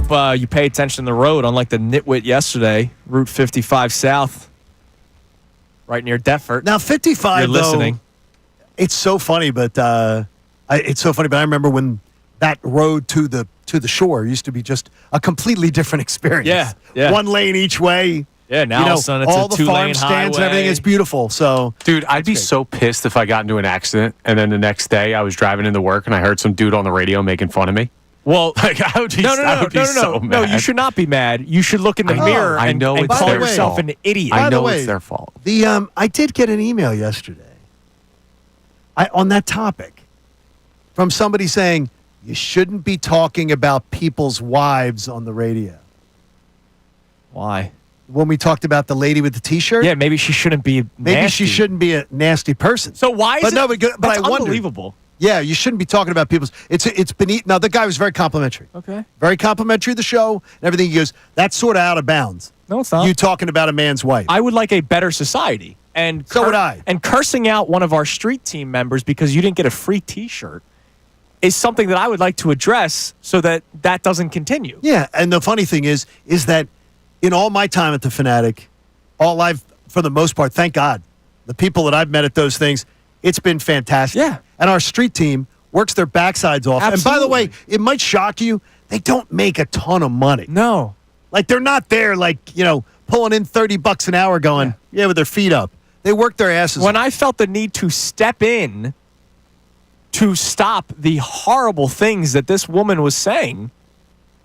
hope you pay attention to the road, unlike the nitwit yesterday, Route 55 South, right near Deptford. Now, 55, You're listening. It's so funny, but I remember when that road to the shore used to be just a completely different experience. Yeah. One lane each way. Yeah, now all of a sudden it's all a the two-lane farm stands and everything is beautiful. So, dude, I'd be so pissed if I got into an accident and then the next day I was driving into work and I heard some dude on the radio making fun of me. Well, like, I would be so mad. No, you should not be mad. You should look in the mirror and call yourself an idiot. I know way, it's their fault. I did get an email yesterday on that topic from somebody saying you shouldn't be talking about people's wives on the radio. Why? When we talked about the lady with the T-shirt? Yeah, maybe she shouldn't be nasty. Maybe she shouldn't be a nasty person. So why is but that's I wondered. unbelievable. Yeah, you shouldn't be talking about people's. It's beneath. Now, the guy was very complimentary. Okay. Very complimentary of the show and everything. He goes, that's sort of out of bounds. No, it's not. You talking about a man's wife. I would like a better society. And so would I. And cursing out one of our street team members because you didn't get a free T-shirt is something that I would like to address so that doesn't continue. Yeah, and the funny thing is that in all my time at the Fanatic, for the most part, thank God, the people that I've met at those things, it's been fantastic. Yeah. And our street team works their backsides off. Absolutely. And by the way, it might shock you, they don't make a ton of money. No. Like, they're not there, pulling in $30 an hour going, with their feet up. They work their asses off. When I felt the need to step in to stop the horrible things that this woman was saying,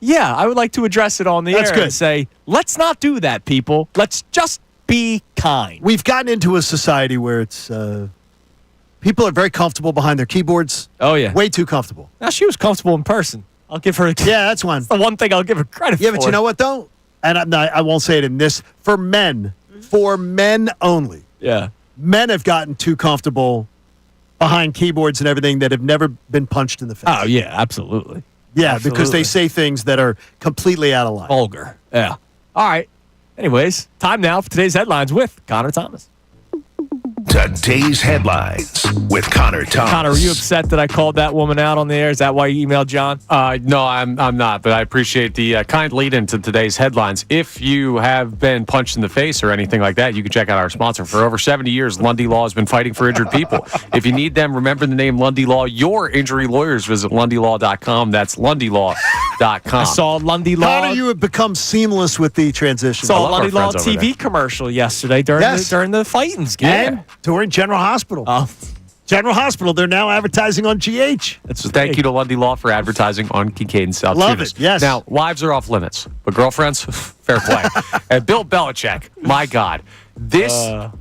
I would like to address it on the air and say, let's not do that, people. Let's just be kind. We've gotten into a society where it's people are very comfortable behind their keyboards. Oh, yeah. Way too comfortable. Now, she was comfortable in person. I'll give her that's one. That's the one thing I'll give her credit for. Yeah, but you know what, though? And I won't say it in this. For men only. Yeah. Men have gotten too comfortable behind keyboards and everything that have never been punched in the face. Oh, yeah, absolutely. Yeah, Absolutely. because they say things that are completely out of line. Vulgar. Yeah. All right. Anyways, time now for today's headlines with Connor Thomas. Today's headlines with Connor Thomas. Connor, were you upset that I called that woman out on the air? Is that why you emailed John? No, I'm not, but I appreciate the kind lead into today's headlines. If you have been punched in the face or anything like that, you can check out our sponsor. For over 70 years, Lundy Law has been fighting for injured people. If you need them, remember the name Lundy Law. Your injury lawyers, visit LundyLaw.com. That's LundyLaw.com. I saw Lundy Law. How do you have become seamless with the transition? Saw Lundy Law TV commercial yesterday during the Fightins game. And touring General Hospital. General Hospital, they're now advertising on GH. Thank you to Lundy Law for advertising on Kincade Salciunas. Love it, yes. Now, wives are off limits, but girlfriends, fair play. And Bill Belichick, my God, this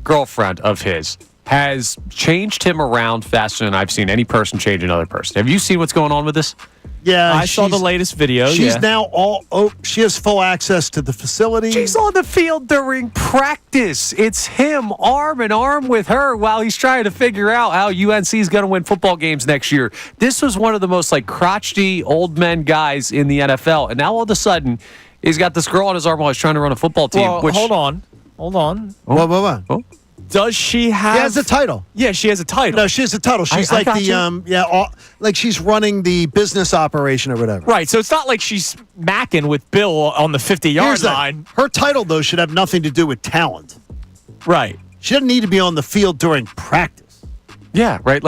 girlfriend of his has changed him around faster than I've seen any person change another person. Have you seen what's going on with this? Yeah, I saw the latest video. She's now she has full access to the facility. She's on the field during practice. It's him arm in arm with her while he's trying to figure out how UNC is going to win football games next year. This was one of the most crotchety old men guys in the NFL, and now all of a sudden he's got this girl on his arm while he's trying to run a football team. Well, hold on. What? Does she have? She has a title. Yeah, she has a title. No, she has a title. She's like like she's running the business operation or whatever. Right. So it's not like she's macking with Bill on the 50-yard line. Her title though should have nothing to do with talent. Right. She doesn't need to be on the field during practice. Yeah. Right.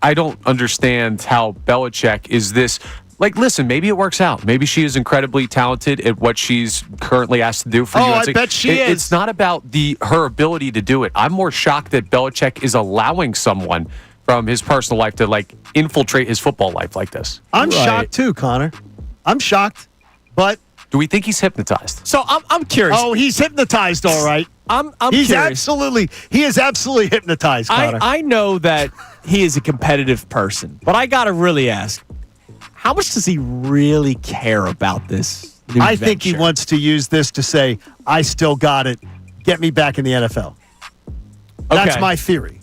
I don't understand how Belichick is this. Listen, maybe it works out. Maybe she is incredibly talented at what she's currently asked to do for UNC. I bet she is. It's not about her ability to do it. I'm more shocked that Belichick is allowing someone from his personal life to infiltrate his football life like this. I'm shocked too, Connor. I'm shocked, but do we think he's hypnotized? So I'm curious. Oh, he's hypnotized, all right. I'm curious. He is absolutely hypnotized, Connor. I know that he is a competitive person, but I got to really ask, how much does he really care about this new I think he venture? wants to use this to say, I still got it. Get me back in the NFL. That's Okay. my theory.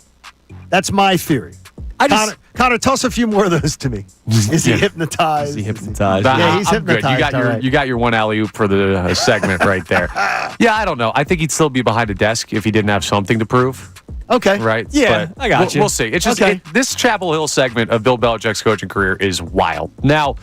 Connor, toss a few more of those to me. Is he hypnotized? Is he hypnotized? Yeah, he's I'm good. hypnotized. You got your one alley-oop for the segment right there. Yeah, I don't know. I think he'd still be behind a desk if he didn't have something to prove. Okay. Right? Yeah, But I got you. We'll see. It's just Okay. this Chapel Hill segment of Bill Belichick's coaching career is wild. Now,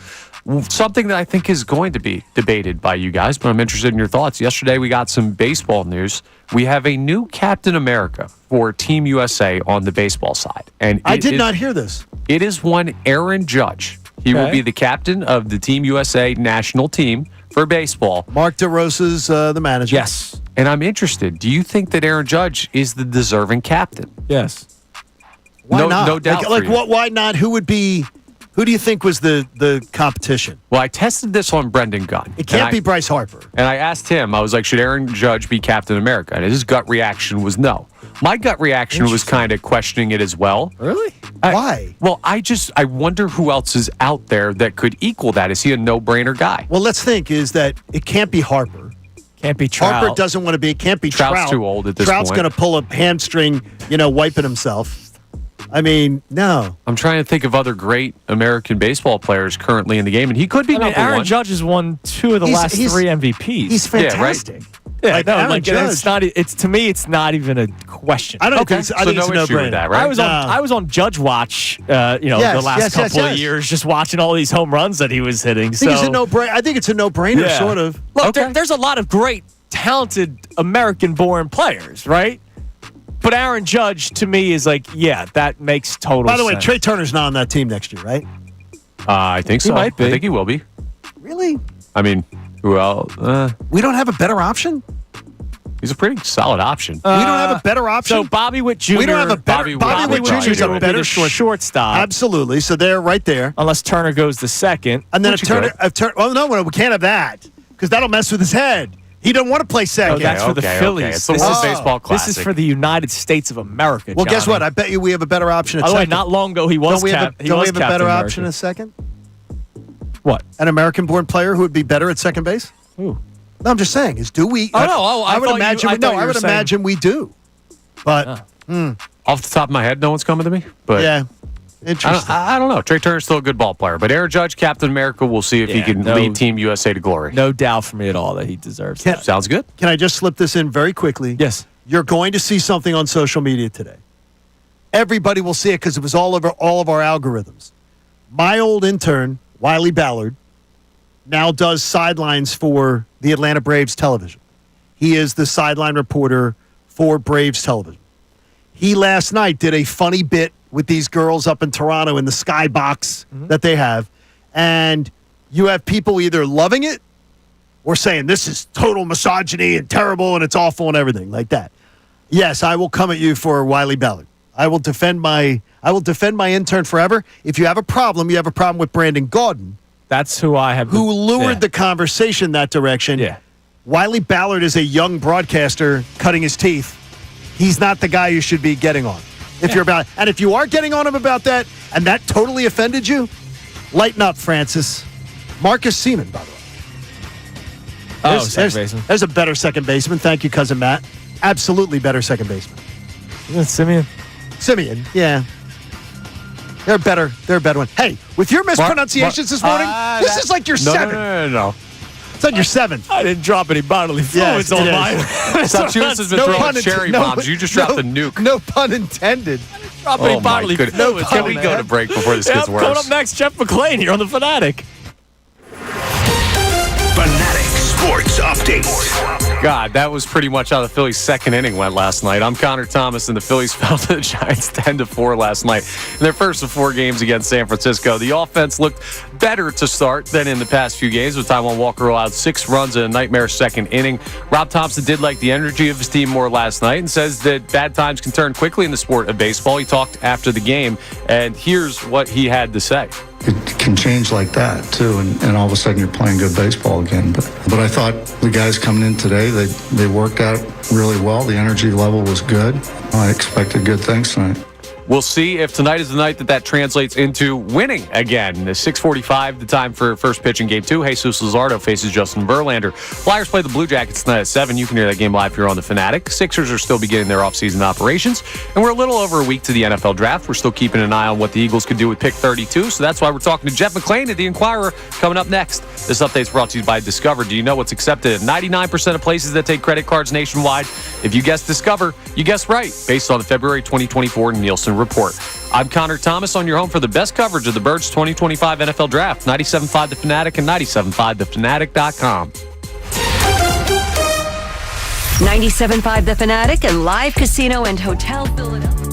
Something that I think is going to be debated by you guys, but I'm interested in your thoughts. Yesterday, we got some baseball news. We have a new Captain America for Team USA on the baseball side. And I did not hear this. It is one Aaron Judge. He will be the captain of the Team USA national team for baseball. Mark DeRosa's the manager. Yes. And I'm interested. Do you think that Aaron Judge is the deserving captain? Yes. Why not? No doubt. Like what? Why not? Who do you think was the competition? Well, I tested this on Brendan Gunn. It can't be Bryce Harper. And I asked him, I was like, should Aaron Judge be Captain America? And his gut reaction was no. My gut reaction was kind of questioning it as well. Really? Why? Well, I wonder who else is out there that could equal that. Is he a no-brainer guy? Well, let's think is that it can't be Harper. Can't be Trout. Harper doesn't want to be. It can't be Trout. Trout's too old at this Trout's point. going to pull a hamstring, wiping himself. I mean, no. I'm trying to think of other great American baseball players currently in the game, and he could be number Aaron one. Judge has won 2 of the last 3 MVPs. He's fantastic. Yeah, Like, no, Aaron like Judge. it's not. It's to me, it's not even a question. I don't Okay, think. I so think it's no a issue no-brainer. with that, right? I was on Judge Watch, the last couple of years, just watching all these home runs that he was hitting. I think it's a no-brainer. I think it's a no-brainer, sort of. Look, there's a lot of great, talented American-born players, right? But Aaron Judge, to me, is like, that makes total sense. By the way, Trey Turner's not on that team next year, right? I think so. He might be. I think he will be. Really? I mean, who else? We don't have a better option? He's a pretty solid option. We don't have a better option? So Bobby Witt Jr. We don't have a better. Bobby Witt Jr. is a better shortstop. Absolutely. So they're right there. Unless Turner goes to second. And then if Turner, we can't have that because that'll mess with his head. He doesn't want to play second. That's for the Phillies. Okay. It's the World Baseball Classic. This is for the United States of America. Well, Johnny. guess what? I bet you we have a better option at By the way, second. not long ago he was. Don't we have a better option at second? What? An American-born player who would be better at second base? Ooh. No, I'm just saying. Do we? I would imagine. I would imagine we do. But off the top of my head, no one's coming to me. But yeah, interesting. I don't know. Trey Turner's still a good ball player, but Aaron Judge, Captain America, we'll see if he can lead Team USA to glory. No doubt for me at all that he deserves that. Sounds good. Can I just slip this in very quickly? Yes. You're going to see something on social media today. Everybody will see it because it was all over all of our algorithms. My old intern, Wiley Ballard, now does sidelines for the Atlanta Braves television. He is the sideline reporter for Braves television. He last night did a funny bit with these girls up in Toronto in the skybox that they have. And you have people either loving it or saying this is total misogyny and terrible and it's awful and everything like that. Yes, I will come at you for Wiley Ballard. I will defend my intern forever. If you have a problem with Brandon Gaudin. That's who I have. Who lured the conversation that direction. Yeah. Wiley Ballard is a young broadcaster cutting his teeth. He's not the guy you should be getting on. And if you are getting on him about that, and that totally offended you, lighten up, Francis. Marcus Seaman, by the way. Second baseman. There's a better second baseman. Thank you, cousin Matt. Absolutely better second baseman. Simeon, yeah. They're better. They're a better one. Hey, with your mispronunciations this morning, this is like your seventh. No. It's like your seventh. I didn't drop any bodily fluids on mine. Salciunas has been throwing cherry bombs. You just dropped the nuke. No pun intended. Drop any bodily fluids. Can we go to break before this gets worse? Coming up next, Jeff McClain here on The Fanatic. Fanatic Sports Update. God, that was pretty much how the Phillies' second inning went last night. I'm Connor Thomas, and the Phillies fell to the Giants 10-4 last night in their first of 4 games against San Francisco. The offense looked better to start than in the past few games, with Taijuan Walker allowed 6 runs in a nightmare second inning. Rob Thompson did like the energy of his team more last night and says that bad times can turn quickly in the sport of baseball. He talked after the game, and here's what he had to say. It can change like that too, and all of a sudden you're playing good baseball again. But I thought the guys coming in today, they worked out really well. The energy level was good. I expected good things tonight. We'll see if tonight is the night that translates into winning again. The 6:45, the time for first pitch in Game 2. Jesus Luzardo faces Justin Verlander. Flyers play the Blue Jackets tonight at 7. You can hear that game live here on The Fanatic. Sixers are still beginning their offseason operations. And we're a little over a week to the NFL Draft. We're still keeping an eye on what the Eagles could do with pick 32. So that's why we're talking to Jeff McClain at The Inquirer coming up next. This update is brought to you by Discover. Do you know what's accepted at 99% of places that take credit cards nationwide? If you guess Discover, you guess right, based on the February 2024 Nielsen report. I'm Connor Thomas on your home for the best coverage of the Birds 2025 NFL Draft. 97.5 The Fanatic and 97.5thefanatic.com. 97.5 The Fanatic and Live Casino and Hotel Philadelphia.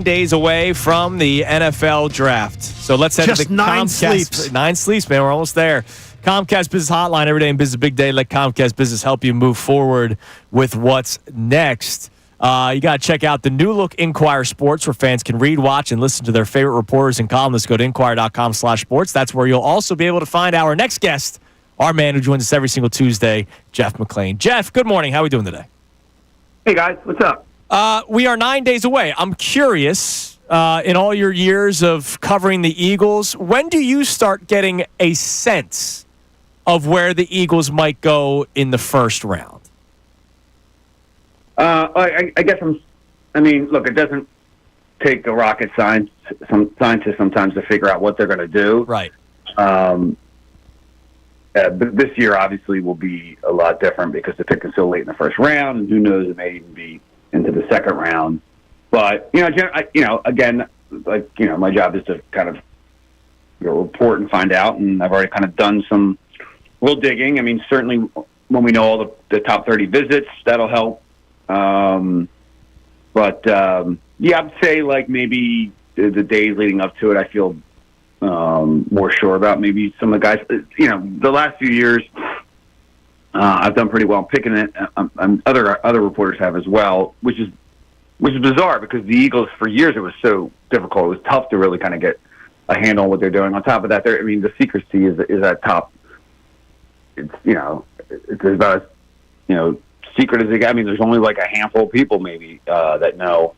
days away from the NFL draft. So let's head Just to the 9 Comcast. sleeps. 9 sleeps, man. We're almost there. Comcast Business Hotline, every day in business, big day. Let Comcast Business help you move forward with what's next. You got to check out the new look Inquire Sports, where fans can read, watch, and listen to their favorite reporters and columnists. Go to inquire.com/sports. That's where you'll also be able to find our next guest, our man who joins us every single Tuesday, Jeff McClain. Jeff, good morning. How are we doing today? Hey, guys. What's up? We are 9 days away. I'm curious, in all your years of covering the Eagles, when do you start getting a sense of where the Eagles might go in the first round? I guess look, it doesn't take a rocket scientist sometimes to figure out what they're going to do. Right. But this year, obviously, will be a lot different because the pick is so late in the first round, and who knows, it may even be into the second round. But, again, my job is to kind of report and find out, and I've already kind of done some little digging. I mean, certainly when we know all the top 30 visits, that'll help. I'd say maybe the days leading up to it, I feel more sure about maybe some of the guys. The last few years, I've done pretty well picking it. Other reporters have as well, which is bizarre because the Eagles, for years, it was so difficult. It was tough to really kind of get a handle on what they're doing. On top of that, the secrecy is that top. It's about as secret as it got. I mean, there's only a handful of people maybe that know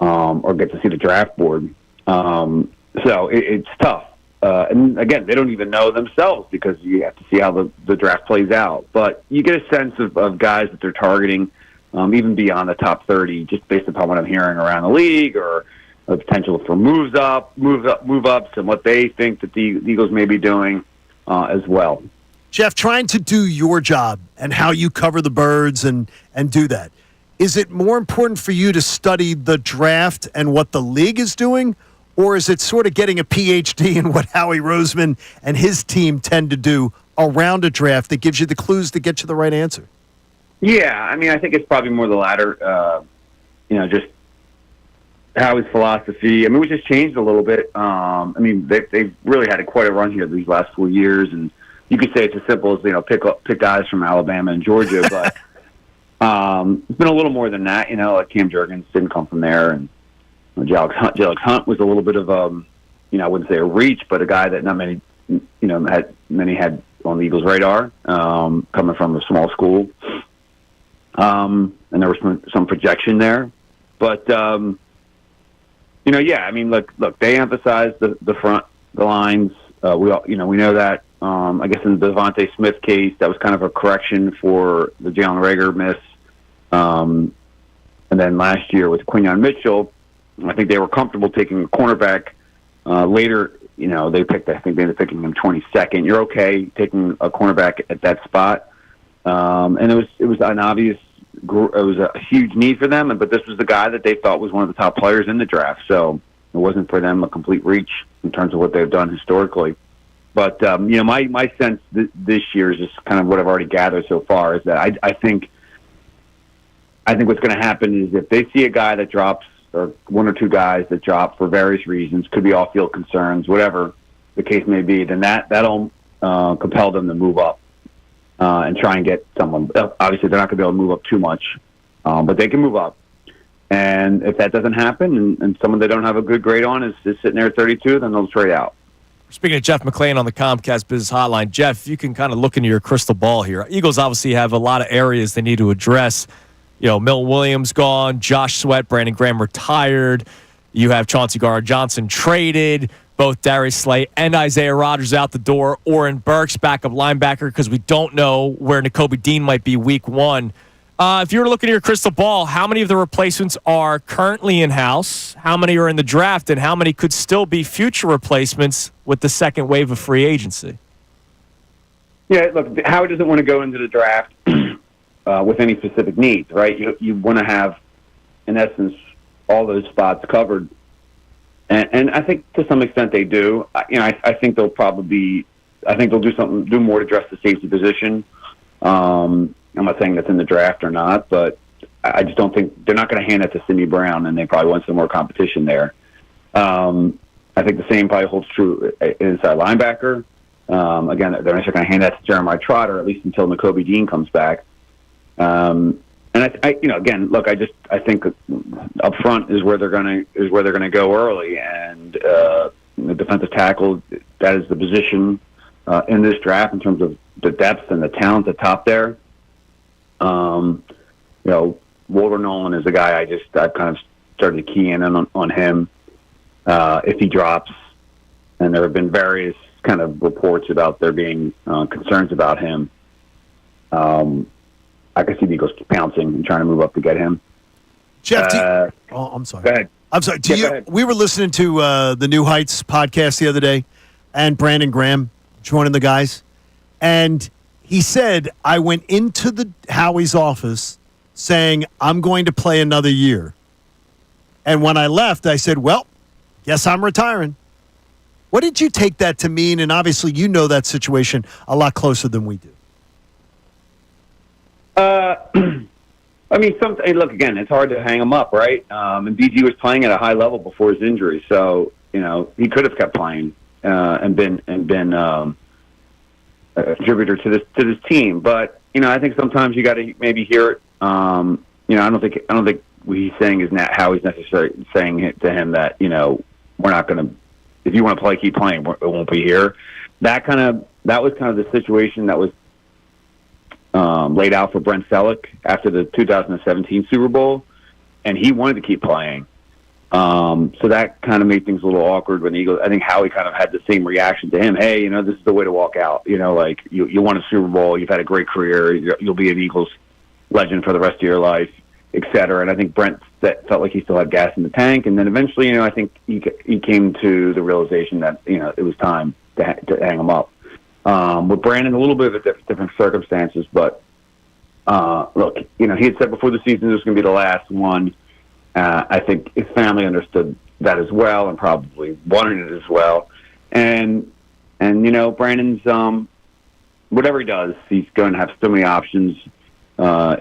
or get to see the draft board. So it's tough. And again, they don't even know themselves because you have to see how the draft plays out. But you get a sense of guys that they're targeting, even beyond the top 30, just based upon what I'm hearing around the league or the potential for move ups, and what they think that the Eagles may be doing as well. Jeff, trying to do your job and how you cover the birds and do that, is it more important for you to study the draft and what the league is doing, or is it sort of getting a PhD in what Howie Roseman and his team tend to do around a draft that gives you the clues to get you the right answer? Yeah, I mean, I think it's probably more the latter. Just Howie's philosophy. I mean, which has changed a little bit. They've really had quite a run here these last 4 years, and you could say it's as simple as pick guys from Alabama and Georgia, but it's been a little more than that. Cam Jurgens didn't come from there, and Alex Hunt was a little bit of I wouldn't say a reach, but a guy that not many had on the Eagles' radar, coming from a small school, and there was some projection there, but look, they emphasize the front, the lines. We know that. I guess in the Devontae Smith case, that was kind of a correction for the Jalen Reagor miss. And then last year with Quinyon Mitchell, I think they were comfortable taking a cornerback later. They ended up picking him 22nd. You're okay taking a cornerback at that spot. And it was an obvious, it was a huge need for them. But this was the guy that they thought was one of the top players in the draft. So it wasn't for them a complete reach in terms of what they've done historically. But, my sense this year is just kind of what I've already gathered so far is that I think what's going to happen is if they see a guy that drops, or one or two guys that drop for various reasons, could be off-field concerns, whatever the case may be, then that'll compel them to move up and try and get someone. Obviously, they're not going to be able to move up too much, but they can move up. And if that doesn't happen and someone they don't have a good grade on is sitting there at 32, then they'll trade out. Speaking of Jeff McClain on the Comcast Business Hotline, Jeff, you can kind of look into your crystal ball here. Eagles obviously have a lot of areas they need to address. Milton Williams gone, Josh Sweat, Brandon Graham retired. You have Chauncey Gardner-Johnson traded. Both Darius Slay and Isaiah Rodgers out the door. Oren Burks, backup linebacker, because we don't know where Nakobe Dean might be week one. If you were to look into your crystal ball, how many of the replacements are currently in-house? How many are in the draft? And how many could still be future replacements with the second wave of free agency? Yeah, look, Howard doesn't want to go into the draft with any specific needs, right? You want to have, in essence, all those spots covered. And I think to some extent they do. I think they'll do more to address the safety position. I'm not saying that's in the draft or not, but I just don't think they're not going to hand it to Sidney Brown, and they probably want some more competition there. I think the same probably holds true inside linebacker. Again, they're not going to hand that to Jeremiah Trotter, at least until Nakobe Dean comes back. And again, look, I think up front is where they're going to go early, and the defensive tackle, that is the position in this draft in terms of the depth and the talent at the top there. Walter Nolan is the guy I've kind of started to key in on him if he drops, and there have been various kind of reports about there being concerns about him. I can see the Eagles pouncing and trying to move up to get him. Jeff, I'm sorry. Go ahead. I'm sorry. Go ahead. We were listening to the New Heights podcast the other day, and Brandon Graham joining the guys, and he said, I went into Howie's office saying, I'm going to play another year. And when I left, I said, well, guess I'm retiring. What did you take that to mean? And obviously, you know that situation a lot closer than we do. I mean, look, again, it's hard to hang him up, right? And BG was playing at a high level before his injury, so he could have kept playing and been a contributor to this team. But I think sometimes you got to maybe hear it. I don't think what he's saying is not how he's necessarily saying to him that we're not going to. If you want to play, keep playing. It won't be here. That was kind of the situation that was laid out for Brent Selleck after the 2017 Super Bowl, and he wanted to keep playing. So that kind of made things a little awkward when the Eagles. I think Howie kind of had the same reaction to him. Hey, this is the way to walk out. Like you won a Super Bowl, you've had a great career, you'll be an Eagles legend for the rest of your life, et cetera. And I think Brent felt like he still had gas in the tank. And then eventually, I think he came to the realization that it was time to hang him up. With Brandon, a little bit of different circumstances, but look, he had said before the season this was going to be the last one. I think his family understood that as well, and probably wanted it as well. And Brandon's whatever he does, he's going to have so many options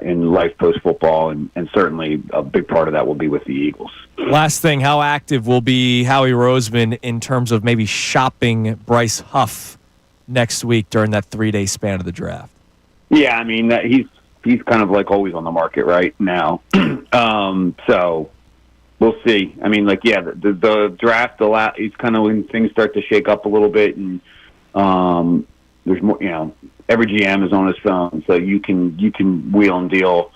in life post football, and certainly a big part of that will be with the Eagles. Last thing, how active will be Howie Roseman in terms of maybe shopping Bryce Huff next week during that 3-day span of the draft? Yeah, I mean he's kind of like always on the market right now. So we'll see. I mean, the draft it's kind of when things start to shake up a little bit, and there's more. Every GM is on his phone, so you can wheel and deal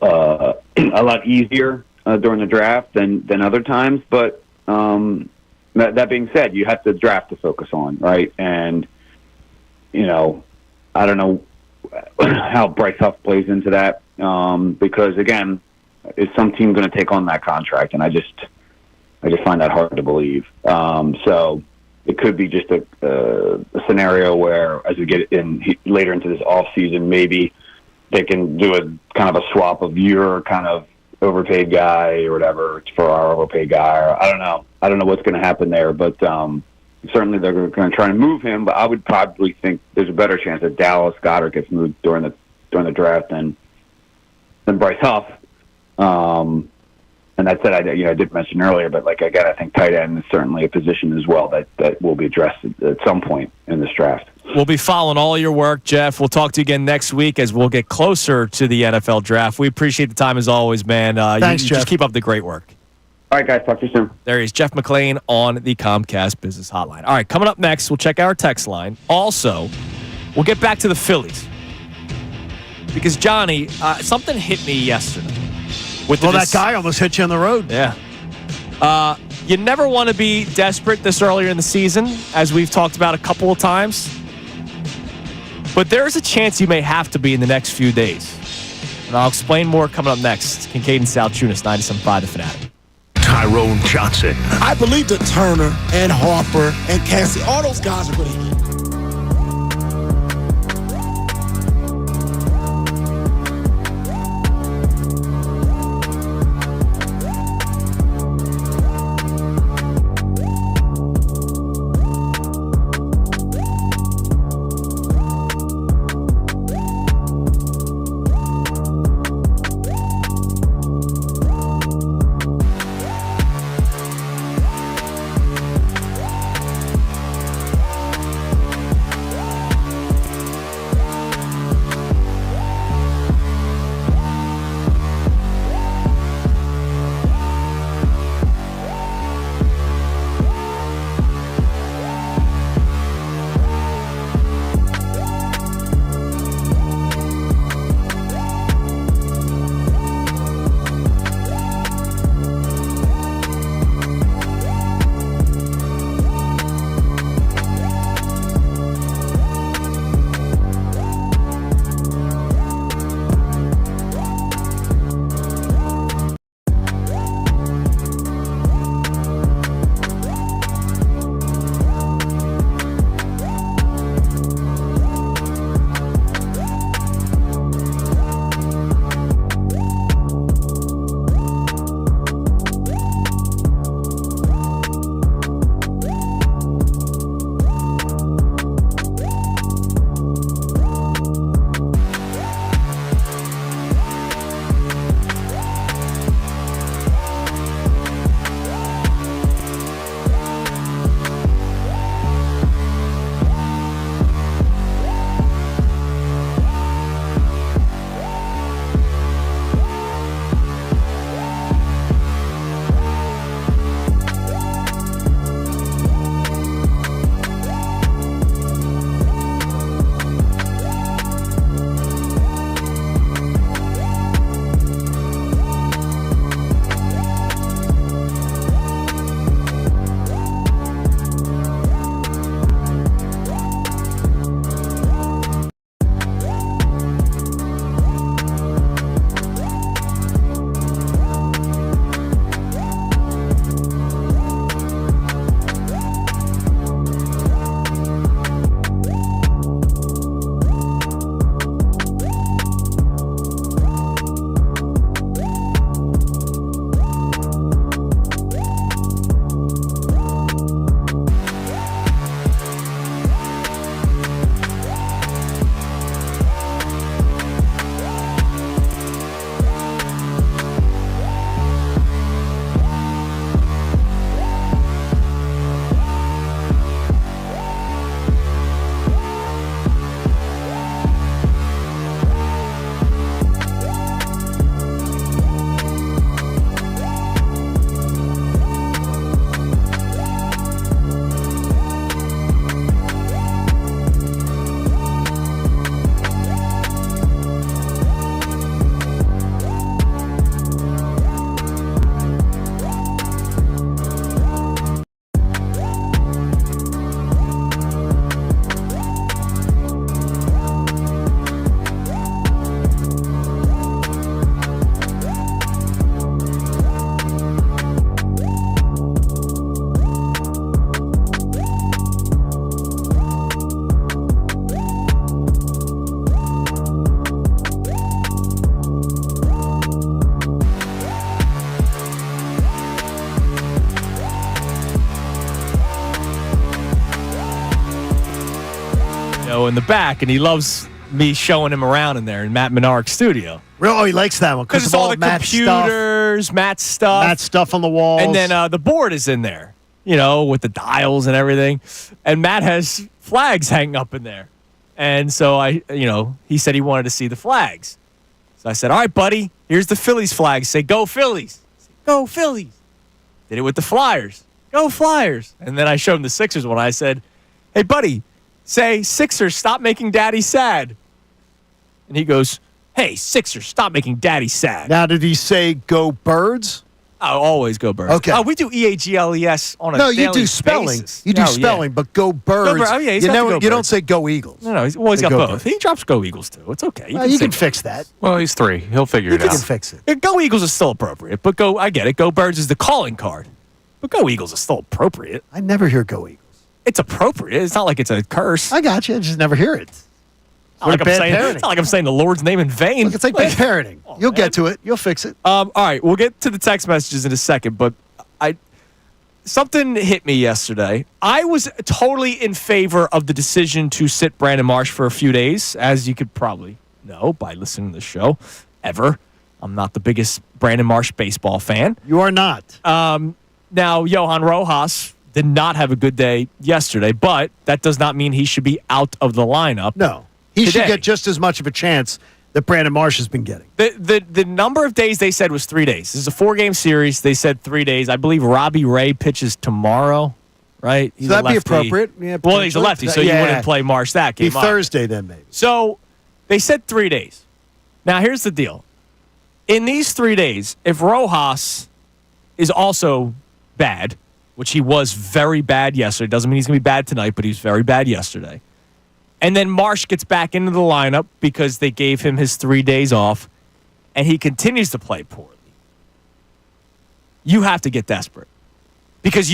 a lot easier during the draft than other times. But that being said, you have the draft to focus on, right? And I don't know how Bryce Huff plays into that because again, is some team going to take on that contract? And I just find that hard to believe. So it could be just a scenario where, as we get later into this off season, maybe they can do a kind of a swap of your kind of overpaid guy or whatever for our overpaid guy. Or I don't know what's going to happen there, but certainly they're going to try and move him. But I would probably think there's a better chance that Dallas Goedert gets moved during the draft than Bryce Huff. And that said, I did mention earlier, but again, I think tight end is certainly a position as well that will be addressed at some point in this draft. We'll be following all your work, Jeff. We'll talk to you again next week as we'll get closer to the NFL draft. We appreciate the time as always, man. Thanks, Jeff. Just keep up the great work. All right, guys. Talk to you soon. There he is, Jeff McClain on the Comcast Business Hotline. All right, coming up next, we'll check our text line. Also, we'll get back to the Phillies. Because, Johnny, something hit me yesterday. That guy almost hit you on the road. Yeah. You never want to be desperate this earlier in the season, as we've talked about a couple of times. But there is a chance you may have to be in the next few days. And I'll explain more coming up next. Kincade Salciunas, 97.5 The Fanatic. Tyrone Johnson. I believe that Turner and Harper and Cassie, all those guys are going to hit. in the back, and he loves me showing him around in there in Matt Menard's studio. Oh, he likes that one because it's all the computers, Matt's stuff on the walls, and then the board is in there, with the dials and everything. And Matt has flags hanging up in there, and so he said he wanted to see the flags. So I said, "All right, buddy, here's the Phillies flag. Say go Phillies, go Phillies." Did it with the Flyers, go Flyers, and then I showed him the Sixers one. I said, "Hey, buddy, say Sixers, stop making Daddy sad." And he goes, "Hey, Sixers, stop making Daddy sad." Now, did he say go Birds? I'll always go Birds. Okay. Oh, we do EAGLES on a No, daily you do spelling. basis. You do Oh, spelling, but go Birds. Oh, yeah, you don't say go Eagles. No, he's always got Go both. Birds. He drops go Eagles, too. It's okay. You can fix that. Well, he's 3. He'll figure it You out. can fix it. Yeah, go Eagles is still appropriate, but I get it. Go Birds is the calling card. But go Eagles is still appropriate. I never hear go Eagles. It's appropriate. It's not like it's a curse. I got you. I just never hear it. It's not like I'm saying the Lord's name in vain. Look, it's like bad parenting. You'll get to it. You'll fix it. All right, we'll get to the text messages in a second, but something hit me yesterday. I was totally in favor of the decision to sit Brandon Marsh for a few days, as you could probably know by listening to the show. I'm not the biggest Brandon Marsh baseball fan. You are not. Now, Johan Rojas did not have a good day yesterday, but that does not mean he should be out of the lineup. No. He should get just as much of a chance that Brandon Marsh has been getting. The number of days they said was 3 days. This is a 4-game series. They said 3 days. I believe Robbie Ray pitches tomorrow, right? So that'd be appropriate. Yeah, well, he's a lefty, so you wouldn't play Marsh that game. Be Thursday then, maybe. So they said 3 days. Now, here's the deal. In these 3 days, if Rojas is also bad, which he was very bad yesterday, doesn't mean he's going to be bad tonight, but he was very bad yesterday. And then Marsh gets back into the lineup because they gave him his 3 days off, and he continues to play poorly. You have to get desperate because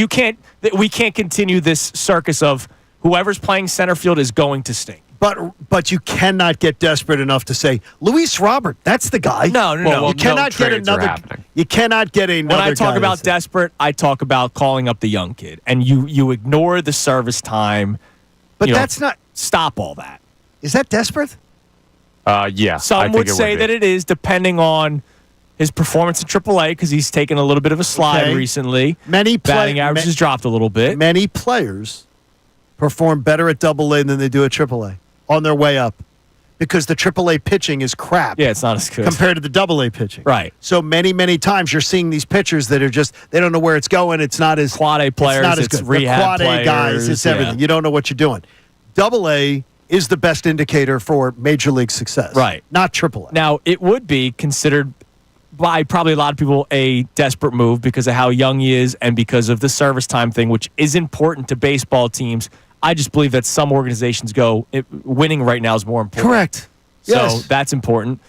we can't continue this circus of whoever's playing center field is going to stink. But you cannot get desperate enough to say Luis Robert. That's the guy. No. You cannot get another. You cannot get another. When I talk about desperate, I talk about calling up the young kid, and you ignore the service time. But that's not. Stop all that. Is that desperate? Yeah. Some would say that it is, depending on his performance in AAA, because he's taken a little bit of a slide recently. Batting average has dropped a little bit. Many players perform better at AA than they do at AAA on their way up because the AAA pitching is crap. Yeah, it's not as good compared to the AA pitching. Right. So many times you're seeing these pitchers that are just they don't know where it's going. It's not as quad A players. It's not as it's good. Rehab quad A players, guys. It's everything. You don't know what you're doing. AA is the best indicator for major league success. Right. Not AAA. Now it would be considered by probably a lot of people a desperate move because of how young he is and because of the service time thing, which is important to baseball teams. I just believe that some organizations winning right now is more important. Correct. So that's important.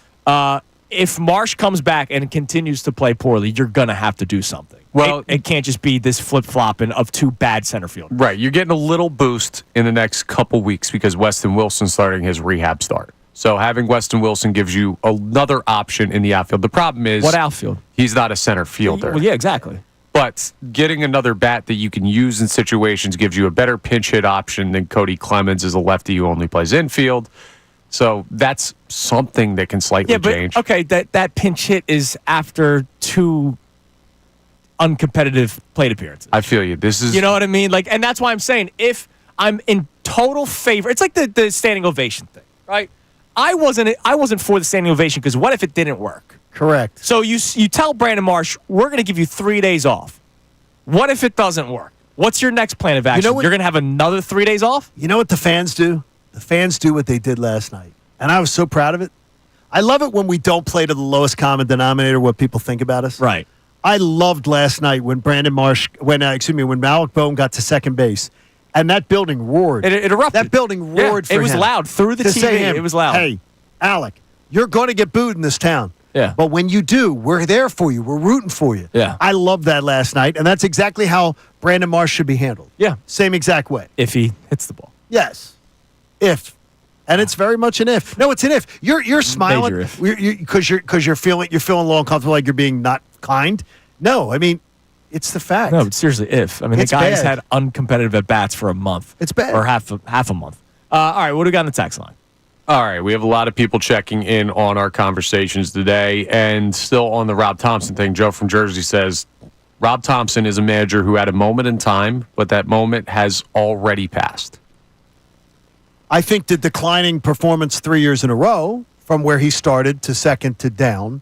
If Marsh comes back and continues to play poorly, you're going to have to do something. Well, it can't just be this flip-flopping of two bad center fielders. Right. You're getting a little boost in the next couple weeks because Weston Wilson's starting his rehab start. So having Weston Wilson gives you another option in the outfield. The problem is... What outfield? He's not a center fielder. Well, yeah, exactly. But getting another bat that you can use in situations gives you a better pinch hit option than Cody Clemens as a lefty who only plays infield. So that's something that can slightly change. Okay, that pinch hit is after 2 uncompetitive plate appearances. I feel you. You know what I mean? And that's why I'm saying if I'm in total favor, it's like the standing ovation thing, right? I wasn't for the standing ovation because what if it didn't work? Correct. So you tell Brandon Marsh, we're going to give you 3 days off. What if it doesn't work? What's your next plan of action? You're going to have another 3 days off? You know what the fans do? The fans do what they did last night. And I was so proud of it. I love it when we don't play to the lowest common denominator, what people think about us. Right. I loved last night when when Malik Bohm got to second base. And that building roared. It erupted. That building roared for him. It was loud. Through the TV, it was loud. Hey, Alec, you're going to get booed in this town. Yeah. But when you do, we're there for you. We're rooting for you. Yeah. I loved that last night, and that's exactly how Brandon Marsh should be handled. Yeah. Same exact way. If he hits the ball. Yes. If. And it's very much an if. No, it's an if. You're smiling because you're feeling a little uncomfortable, like you're being not kind. No, I mean, it's the fact. No, but seriously, if. I mean, It's the guy's bad. had uncompetitive at-bats for a month. It's bad. Or half a month. All right, what do we got on the text line? All right, we have a lot of people checking in on our conversations today, and still on the Rob Thompson thing. Joe from Jersey says, Rob Thompson is a manager who had a moment in time, but that moment has already passed. I think the declining performance 3 years in a row from where he started to second to down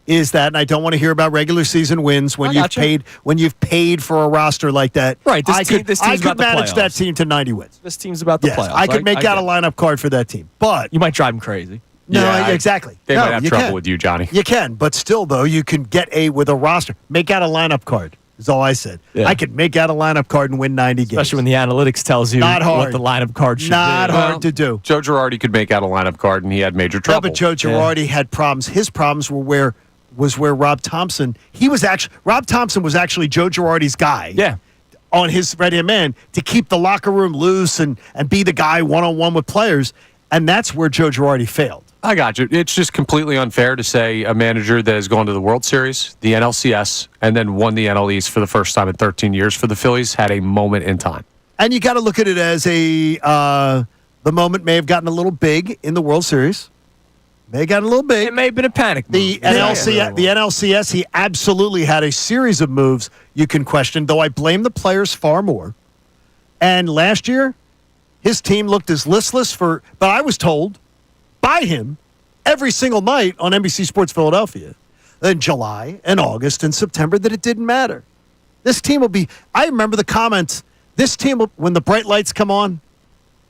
is that, and I don't want to hear about regular season wins when you've paid for a roster like that. Right, I could about the manage playoffs. that team to 90 wins. This team's about the playoffs. I could make out a lineup card for that team, but you might drive them crazy. No, exactly. They might have trouble with you, Johnny. You can, but still, though, you can get with a roster. Make out a lineup card. Is all I said. Yeah. I could make out a lineup card and win 90 games. Especially when the analytics tells you what the lineup card should be. Not hard to do. Joe Girardi could make out a lineup card, and he had major trouble. Yeah, but Joe Girardi had problems. His problems were where Rob Thompson. Rob Thompson was actually Joe Girardi's guy. Yeah. On his right-hand man to keep the locker room loose and be the guy one-on-one with players, and that's where Joe Girardi failed. I got you. It's just completely unfair to say a manager that has gone to the World Series, the NLCS, and then won the NL East for the first time in 13 years for the Phillies had a moment in time. And you got to look at it as the moment may have gotten a little big in the World Series. May have gotten a little big. It may have been a panic move. The NLCS, he absolutely had a series of moves you can question, though I blame the players far more. And last year, his team looked as listless but I was told by him every single night on NBC Sports Philadelphia in July and August and September that it didn't matter. This team will be, I remember the comments, this team, when the bright lights come on,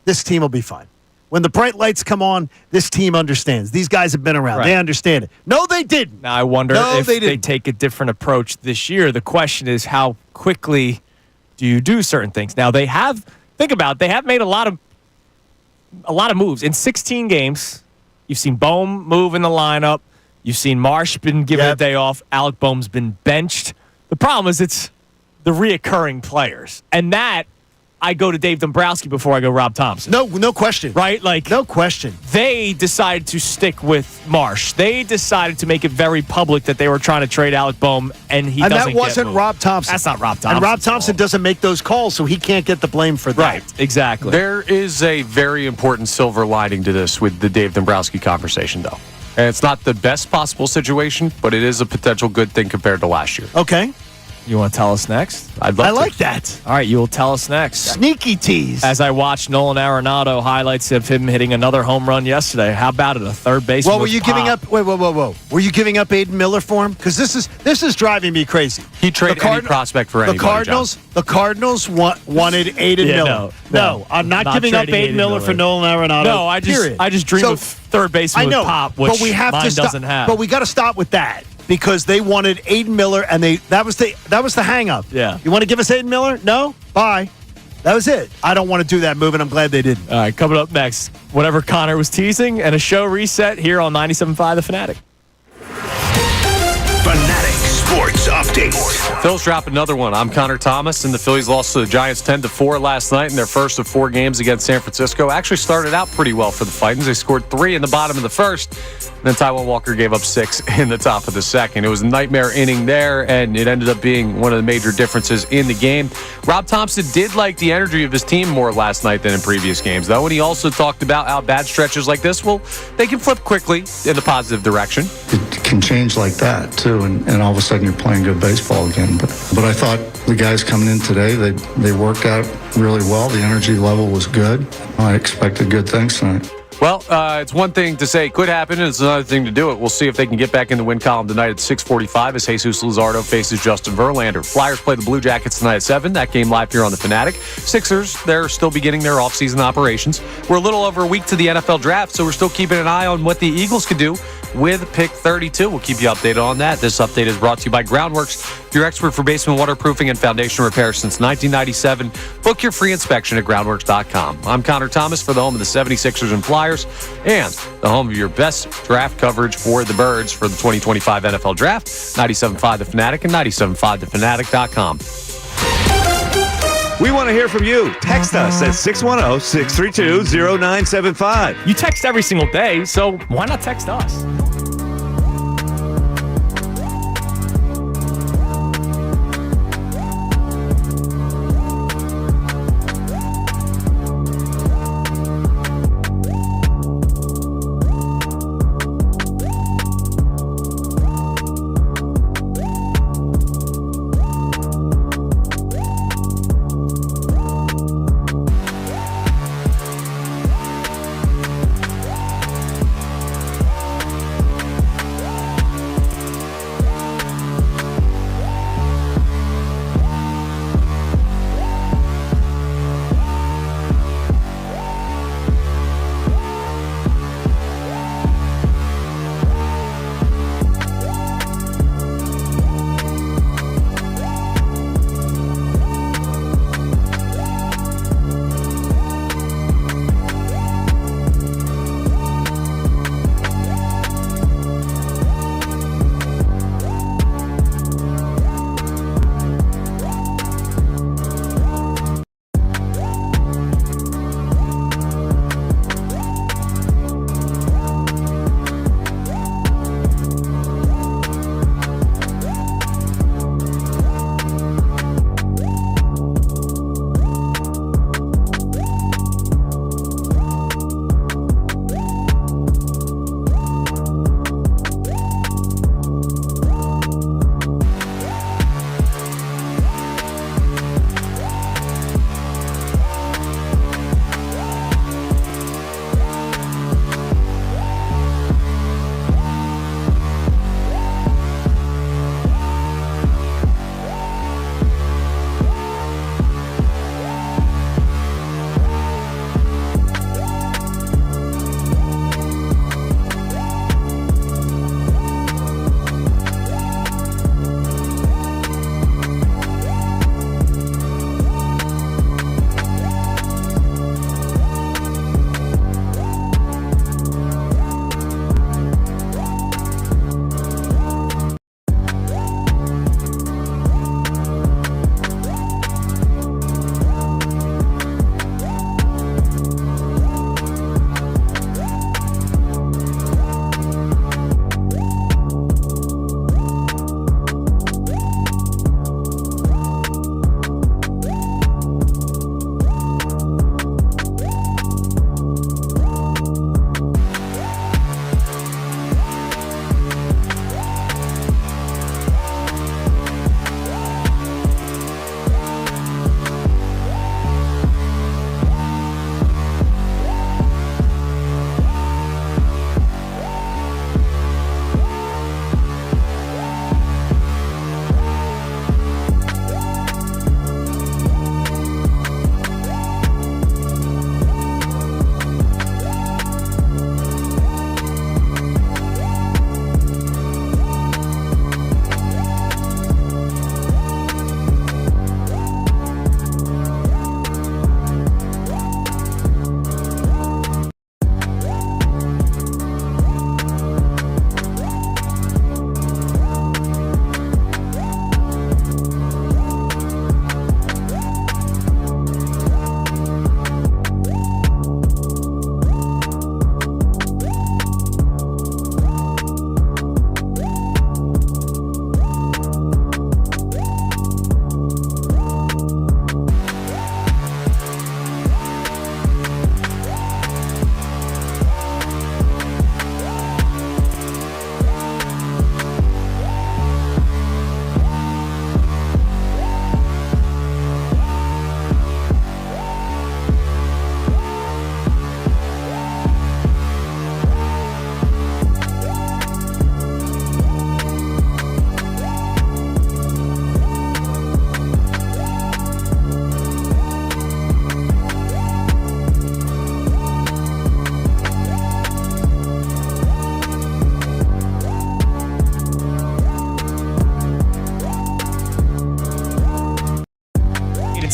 this team will be fine. When the bright lights come on, this team understands. These guys have been around. Right. They understand it. No, they didn't. Now, I wonder if they take a different approach this year. The question is, how quickly do you do certain things? Now, they have made a lot of moves. In 16 games, you've seen Bohm move in the lineup. You've seen Marsh been given a day off. Alec Bohm's been benched. The problem is it's the reoccurring players. And that, I go to Dave Dombrowski before I go Rob Thompson. No question. Right? No question. They decided to stick with Marsh. They decided to make it very public that they were trying to trade Alec Bohm, and that wasn't Rob Thompson. That's not Rob Thompson. And Rob Thompson doesn't make those calls, so he can't get the blame for that. Right, exactly. There is a very important silver lining to this with the Dave Dombrowski conversation, though. And it's not the best possible situation, but it is a potential good thing compared to last year. Okay. You want to tell us next? I'd love to. I like that. All right, you will tell us next. Sneaky tease. As I watched Nolan Arenado highlights of him hitting another home run yesterday. How about it? A third baseman. Well, were you giving up? Whoa. Were you giving up Aiden Miller for him? Because this is driving me crazy. He traded any prospect for anybody. The Cardinals wanted Aiden Miller. No, I'm not giving up Aiden Miller for Nolan Arenado. No, I just dream of third baseman with pop, which mine doesn't have. But we got to stop with that. Because they wanted Aiden Miller, and that was the hang-up. Yeah. You want to give us Aiden Miller? No? Bye. That was it. I don't want to do that move, and I'm glad they didn't. All right, coming up next, whatever Connor was teasing, and a show reset here on 97.5 The Fanatic. Fanatic Sports Update. Phil's dropped another one. I'm Connor Thomas, and the Phillies lost to the Giants 10-4 last night in their first of 4 games against San Francisco. Actually started out pretty well for the Titans. They scored 3 in the bottom of the first. And then Taijuan Walker gave up 6 in the top of the second. It was a nightmare inning there, and it ended up being one of the major differences in the game. Rob Thompson did like the energy of his team more last night than in previous games, though, and he also talked about how bad stretches like this, they can flip quickly in the positive direction. It can change like that, too, and all of a sudden you're playing good baseball again. But I thought the guys coming in today, they worked out really well. The energy level was good. I expected good things tonight. Well, it's one thing to say it could happen, and it's another thing to do it. We'll see if they can get back in the win column tonight at 6:45 as Jesus Luzardo faces Justin Verlander. Flyers play the Blue Jackets tonight at 7. That game live here on the Fanatic. Sixers, they're still beginning their offseason operations. We're a little over a week to the NFL draft, so we're still keeping an eye on what the Eagles could do with pick 32. We'll keep you updated on that. This update is brought to you by Groundworks, your expert for basement waterproofing and foundation repair since 1997. Book your free inspection at groundworks.com. I'm Connor Thomas for the home of the 76ers and Flyers and the home of your best draft coverage for the Birds for the 2025 NFL Draft. 97.5 The Fanatic and 97.5thefanatic.com. We want to hear from you. Text us at 610-632-0975. You text every single day, so why not text us?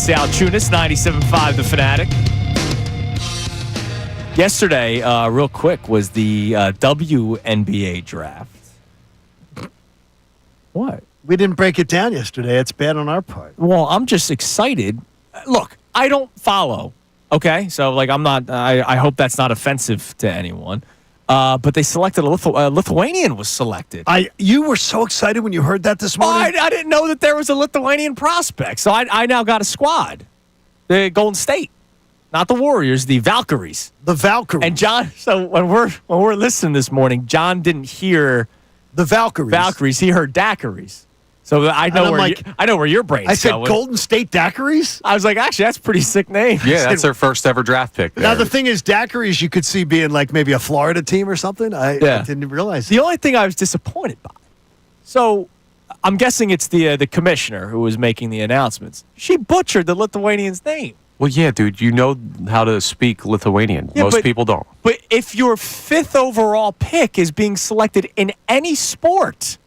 Salciunas, 97.5 The Fanatic. Yesterday, real quick, was the WNBA draft. What? We didn't break it down yesterday. It's bad on our part. Well, I'm just excited. Look, I don't follow. Okay, so like I'm not. I hope that's not offensive to anyone. But they selected a Lithuanian was selected. You were so excited when you heard that this morning. I didn't know that there was a Lithuanian prospect. So I now got a squad. The Golden State, not the Warriors, the Valkyries. The Valkyries. And John. So when we're listening this morning, John didn't hear the Valkyries. Valkyries. He heard daiquiris. So I know where your brain's going. I said Golden State Daiquiris? I was like, actually, that's a pretty sick name. Yeah, that's their first ever draft pick. Now, the thing is, Daiquiris you could see being like maybe a Florida team or something. I didn't realize. The only thing I was disappointed by. So I'm guessing it's the commissioner who was making the announcements. She butchered the Lithuanian's name. Well, yeah, dude, you know how to speak Lithuanian. Yeah, Most people don't. But if your 5th overall pick is being selected in any sport,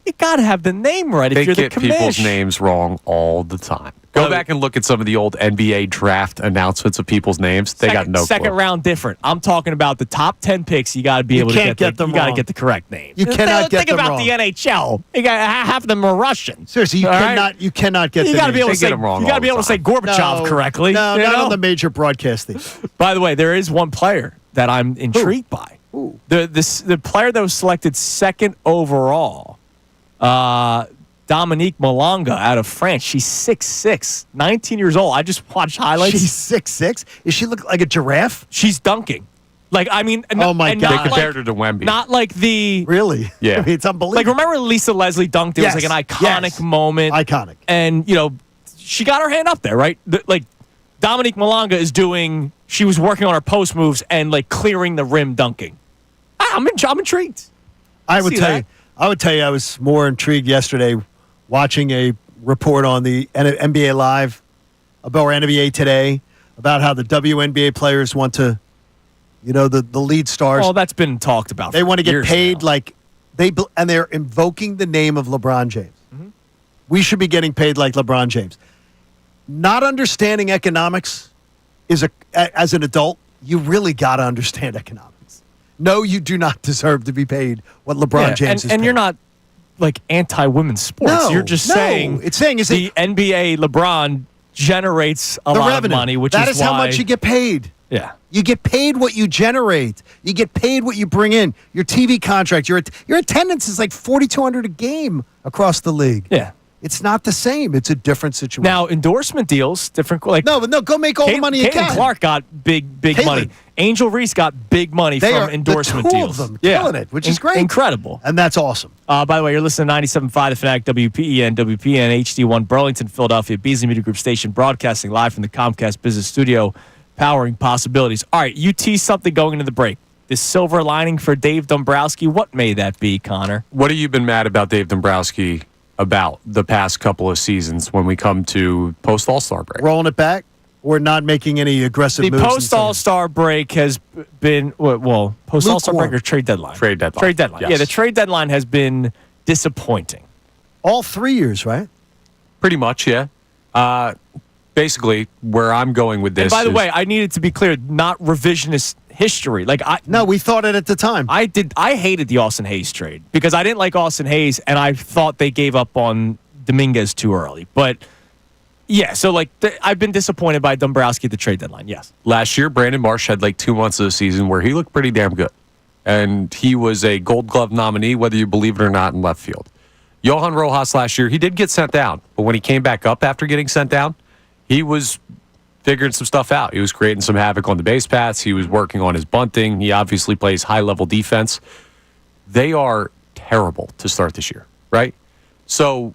you got to have the name right if you're the commish. They get people's names wrong all the time. Go back and look at some of the old NBA draft announcements of people's names. They got no clue. Second round different. I'm talking about the top 10 picks. You got to be able to get them. You got to get the correct name. You cannot get them wrong. Think about the NHL. You got half of them are Russian. Seriously, you cannot get. You got to be able to say them wrong. You got to be able to say Gorbachev correctly. No, not on the major broadcasting. By the way, there is one player that I'm intrigued by. Who? The player that was selected 2nd overall. Dominique Malonga out of France. She's 6'6", 19 years old. I just watched highlights. She's 6'6"? Does she look like a giraffe? She's dunking. Like, I mean, oh my God. They compared her to Wemby. Not like the... Really? Yeah. I mean, it's unbelievable. Like, remember Lisa Leslie dunked? It was like an iconic moment. Iconic. And, she got her hand up there, right? Like, Dominique Malonga is doing... She was working on her post moves and, like, clearing the rim dunking. I'm intrigued. I would tell you I was more intrigued yesterday watching a report on the NBA Live about NBA Today about how the WNBA players want to, the lead stars. Well, that's been talked about. They want to get paid now. and they're invoking the name of LeBron James. Mm-hmm. We should be getting paid like LeBron James. Not understanding economics as an adult, you really got to understand economics. No, you do not deserve to be paid what LeBron James is paid. And you're not like anti-women's sports. No, you're just saying the NBA LeBron generates a lot of money, which that is is how much you get paid. Yeah. You get paid what you generate. You get paid what you bring in. Your TV contract, your attendance is like $4,200 a game across the league. Yeah. It's not the same. It's a different situation. Now, endorsement deals, different. Like no, go make all the money you can. Clark got big money. Angel Reese got big money from endorsement the two deals. of them killing it, which is great. Incredible. And that's awesome. By the way, you're listening to 97.5 The Fanatic, WPEN, HD1, Burlington, Philadelphia, Beasley Media Group Station, broadcasting live from the Comcast Business Studio, powering possibilities. All right, you teased something going into the break. The silver lining for Dave Dombrowski. What may that be, Connor? What have you been mad about Dave Dombrowski about the past couple of seasons when we come to post All-Star break? Rolling it back or not making any aggressive moves? The post All-Star break has been, post All-Star break or trade deadline? Trade deadline. Trade deadline. Yes. Yeah, the trade deadline has been disappointing. All 3 years, right? Pretty much, yeah. Basically, where I'm going with this. And by the way, I needed to be clear, not revisionist history. No, we thought it at the time. I hated the Austin Hayes trade because I didn't like Austin Hayes, and I thought they gave up on Dominguez too early. But yeah, so I've been disappointed by Dombrowski at the trade deadline. Yes. Last year, Brandon Marsh had 2 months of the season where he looked pretty damn good, and he was a Gold Glove nominee, whether you believe it or not, in left field. Johan Rojas last year, he did get sent down, but when he came back up after getting sent down, he was figuring some stuff out. He was creating some havoc on the base paths. He was working on his bunting. He obviously plays high-level defense. They are terrible to start this year, right? So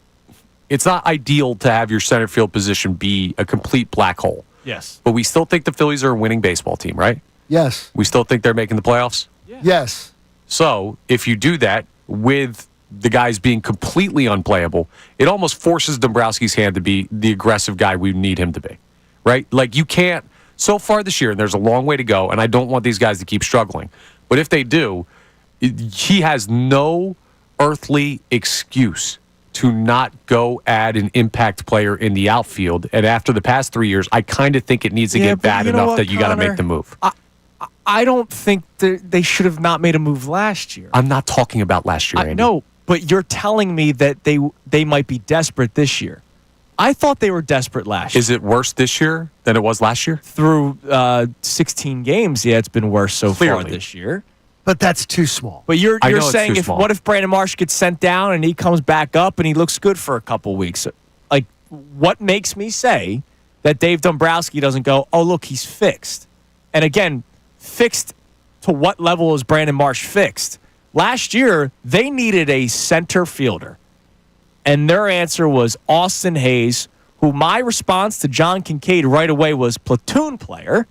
it's not ideal to have your center field position be a complete black hole. Yes. But we still think the Phillies are a winning baseball team, right? Yes. We still think they're making the playoffs? Yeah. Yes. So if you do that with the guys being completely unplayable, it almost forces Dombrowski's hand to be the aggressive guy we need him to be, right? You can't, so far this year, and there's a long way to go, and I don't want these guys to keep struggling, but if they do, he has no earthly excuse to not go add an impact player in the outfield. And after the past 3 years, I kind of think it needs to get bad enough that you got to make the move. I don't think they should have not made a move last year. I'm not talking about last year, Andy. No, but you're telling me that they might be desperate this year. I thought they were desperate last year. Is it worse this year than it was last year? Through 16 games, yeah, it's been worse so far this year. But that's too small. But you're saying what if Brandon Marsh gets sent down and he comes back up and he looks good for a couple weeks? Like, what makes me say that Dave Dombrowski doesn't go, oh, look, he's fixed? And again, fixed to what level is Brandon Marsh fixed? Last year, they needed a center fielder. And their answer was Austin Hayes, who my response to John Kincade right away was platoon player.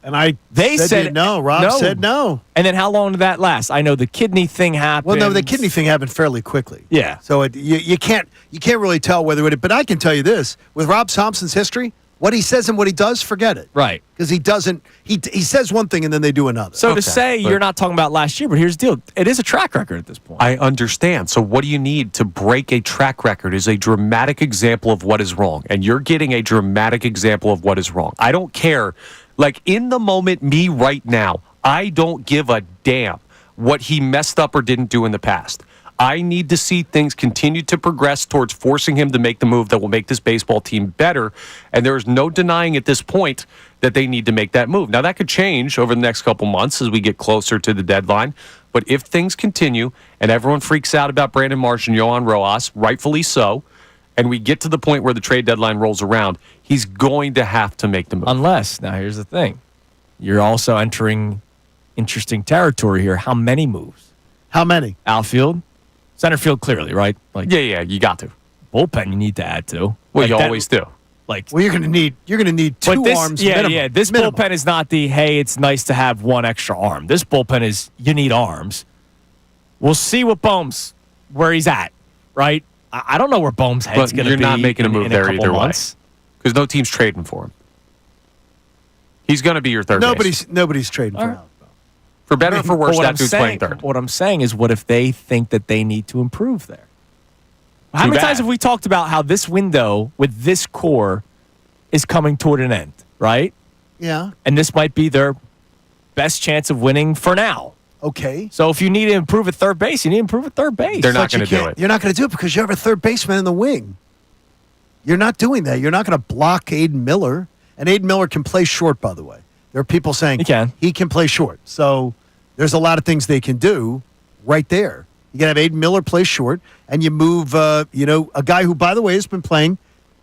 And they said no. Rob said no. And then how long did that last? I know the kidney thing happened. Well, no, the kidney thing happened fairly quickly. Yeah. So you can't really tell whether it. But I can tell you this: with Rob Thompson's history, what he says and what he does, forget it. Right. Because he doesn't. He says one thing and then they do another. So to say you're not talking about last year, but here's the deal: it is a track record at this point. I understand. So what do you need to break a track record? Is a dramatic example of what is wrong, and you're getting a dramatic example of what is wrong. I don't care. Like, in the moment, me right now, I don't give a damn what he messed up or didn't do in the past. I need to see things continue to progress towards forcing him to make the move that will make this baseball team better. And there is no denying at this point that they need to make that move. Now, that could change over the next couple months as we get closer to the deadline. But if things continue and everyone freaks out about Brandon Marsh and Yohan Rojas, rightfully so, and we get to the point where the trade deadline rolls around, he's going to have to make the move. Unless, now here's the thing. You're also entering interesting territory here. How many moves? How many? Outfield? Center field, clearly, right? Like, yeah, you got to. Bullpen you need to add to. Well, you always do. Like, well, you're gonna need two arms. Yeah. This minimum. bullpen is not the, hey, it's nice to have one extra arm. This bullpen is, you need arms. We'll see what Bohm's, where he's at, right? I don't know where Bohm's head's going to be. You're not making a move in there a either way. Because no team's trading for him. He's going to be your third base. Nobody's trading for him. For better or for worse, that dude's playing third. What I'm saying is, what if they think that they need to improve there? How many times have we talked about how this window with this core is coming toward an end, right? Yeah. And this might be their best chance of winning for now. Okay. So if you need to improve at third base, you need to improve at third base. They're not going to do it. You're not going to do it because you have a third baseman in the wing. You're not doing that. You're not going to block Aiden Miller. And Aiden Miller can play short, by the way. There are people saying he can play short. So there's a lot of things they can do right there. You can have Aiden Miller play short, and you move, a guy who, by the way, has been playing,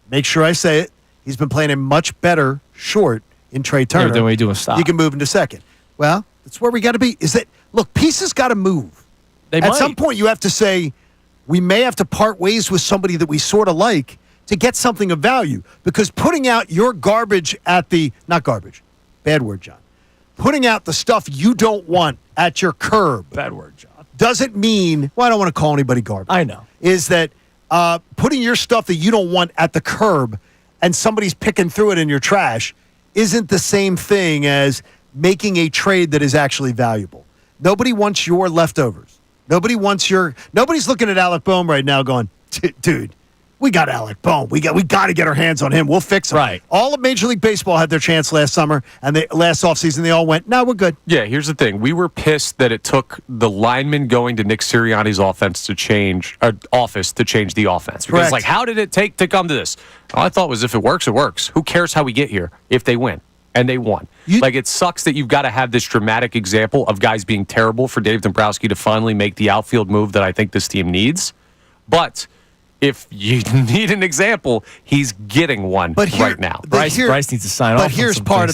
make sure I say it, he's been playing a much better short in Trey Turner. Then we do a stop. You can move into second. Well, that's where we got to be. Is that, look, pieces got to move. At some point, you have to say, we may have to part ways with somebody that we sort of like to get something of value. Because putting out your garbage at the, not garbage, bad word, John. Putting out the stuff you don't want at your curb. Bad word, John. Doesn't mean, well, I don't want to call anybody garbage. I know. Is that putting your stuff that you don't want at the curb and somebody's picking through it in your trash isn't the same thing as making a trade that is actually valuable. Nobody wants your leftovers. Nobody's looking at Alec Bohm right now going, dude, we got Alec Bohm. We got to get our hands on him. We'll fix him. Right. All of Major League Baseball had their chance last summer, and last offseason they all went, no, we're good. Yeah, here's the thing. We were pissed that it took the lineman going to Nick Sirianni's office to change the offense. Because Correct. like, how did it take to come to this? All I thought was if it works, it works. Who cares how we get here if they win? And they won. It sucks that you've got to have this dramatic example of guys being terrible for Dave Dombrowski to finally make the outfield move that I think this team needs. But if you need an example, he's getting one right now. Bryce needs to sign off. But here's part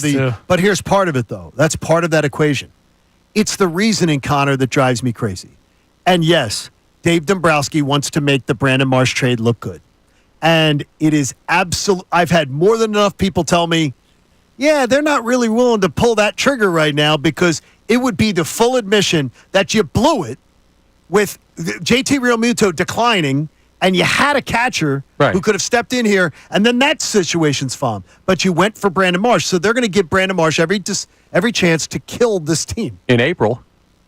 of it, though. That's part of that equation. It's the reasoning, Connor, that drives me crazy. And yes, Dave Dombrowski wants to make the Brandon Marsh trade look good. And it is absolute. I've had more than enough people tell me, yeah, they're not really willing to pull that trigger right now because it would be the full admission that you blew it with JT Realmuto declining and you had a catcher who could have stepped in here, and then that situation's fine. But you went for Brandon Marsh, so they're going to give Brandon Marsh every chance to kill this team. In April.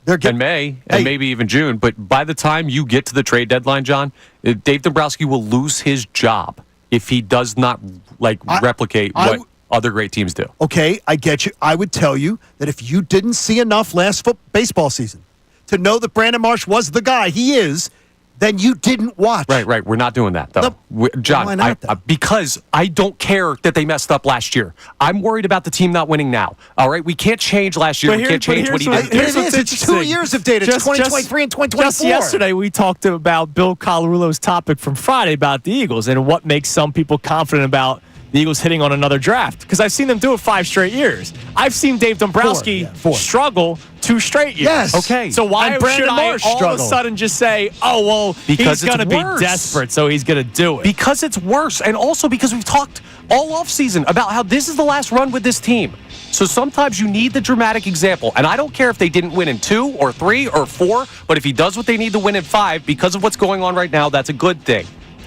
and May, and maybe even June. But by the time you get to the trade deadline, John, Dave Dombrowski will lose his job if he does not replicate what other great teams do. Okay, I get you. I would tell you that if you didn't see enough last baseball season to know that Brandon Marsh was the guy he is, then you didn't watch. Right. We're not doing that, though. No, John, why not, because I don't care that they messed up last year. I'm worried about the team not winning now. All right? We can't change last year. We can't change what he did. It's 2 years of data. It's 2023 and 2024. Just yesterday, we talked about Bill Colarulo's topic from Friday about the Eagles and what makes some people confident about the Eagles hitting on another draft. Because I've seen them do it 5 straight years. I've seen Dave Dombrowski struggle 2 straight years. Yes. Okay. So why should I all of a sudden just say, oh, well, because he's going to be desperate, so he's going to do it? Because it's worse. And also because we've talked all offseason about how this is the last run with this team. So sometimes you need the dramatic example. And I don't care if they didn't win in 2 or 3 or 4, but if he does what they need to win in 5, because of what's going on right now, that's a good thing.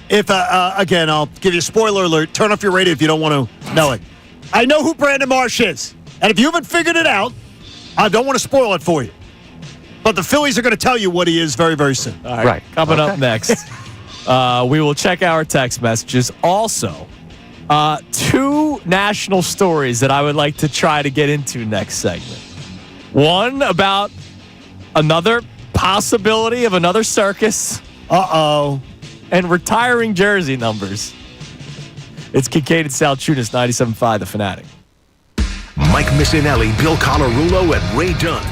If, again, I'll give you a spoiler alert. Turn off your radio if you don't want to know it. I know who Brandon Marsh is. And if you haven't figured it out, I don't want to spoil it for you. But the Phillies are going to tell you what he is very, very soon. All right. Coming up next, we will check our text messages. Also, 2 national stories that I would like to try to get into next segment. One about another possibility of another circus. Uh-oh. And retiring jersey numbers. It's Kincade Salciunas, 97.5 The Fanatic. Mike Missanelli, Bill Colarulo, and Ray Dunn.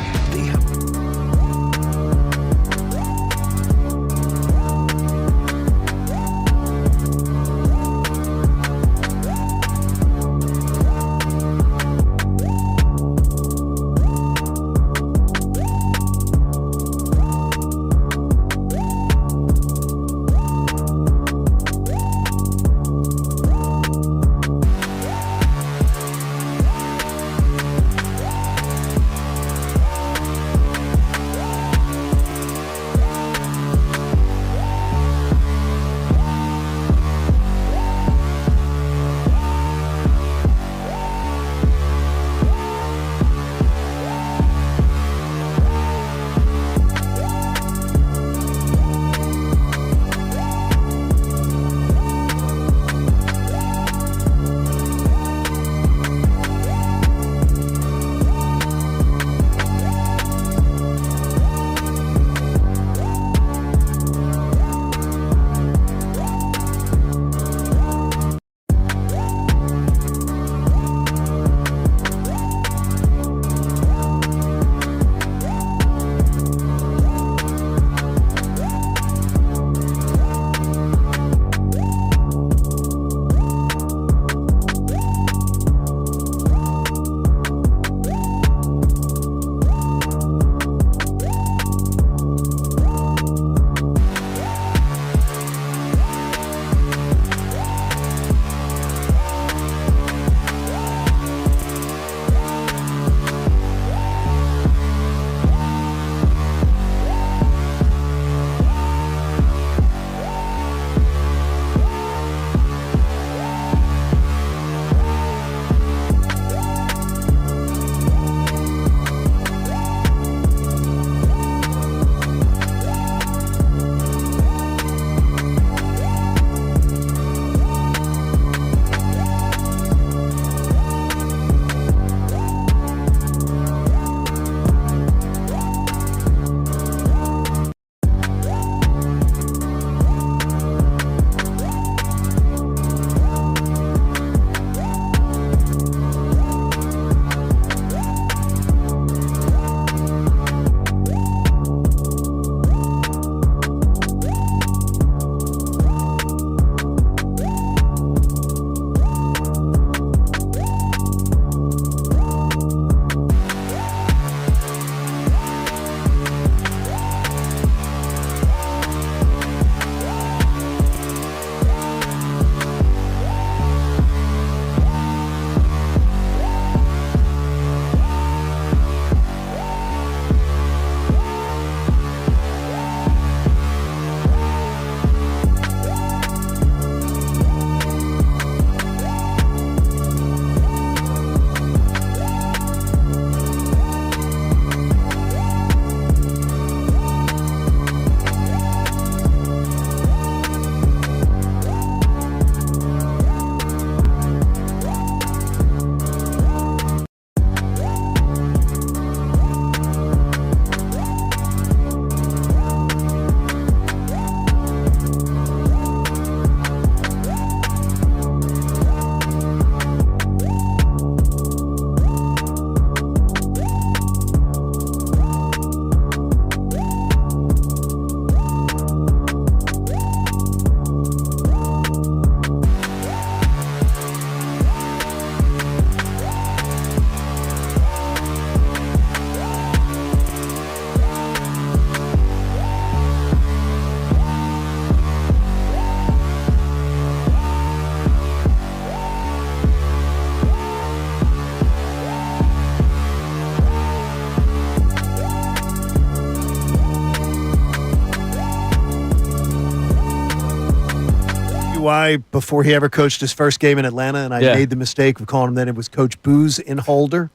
why before he ever coached his first game in Atlanta, and I made the mistake of calling him then it was Coach Booze in Holder.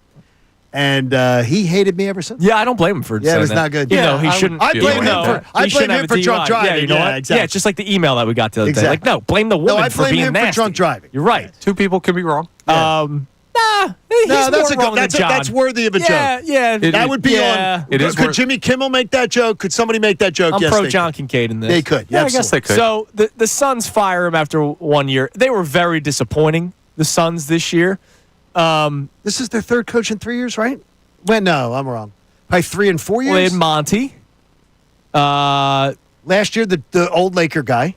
And he hated me ever since. Yeah, I don't blame him for saying that. Yeah, it was not good. You know, he shouldn't. I blame him for drunk driving. Yeah, you know what? Exactly. Yeah, just like the email that we got the other day. Like, no, blame the woman for being him nasty. for drunk driving. You're right. Two people can be wrong. That's worthy of a joke. Yeah. That would be on. Could Jimmy Kimmel make that joke? Could somebody make that joke? I'm pro John Kincade in this. They could. Yeah, I guess they could. So the Suns fire him after 1 year. They were very disappointing, the Suns, this year. This is their third coach in 3 years, right? Well, no, I'm wrong. Probably 3 and 4 years. They had Monty. Last year, the old Laker guy.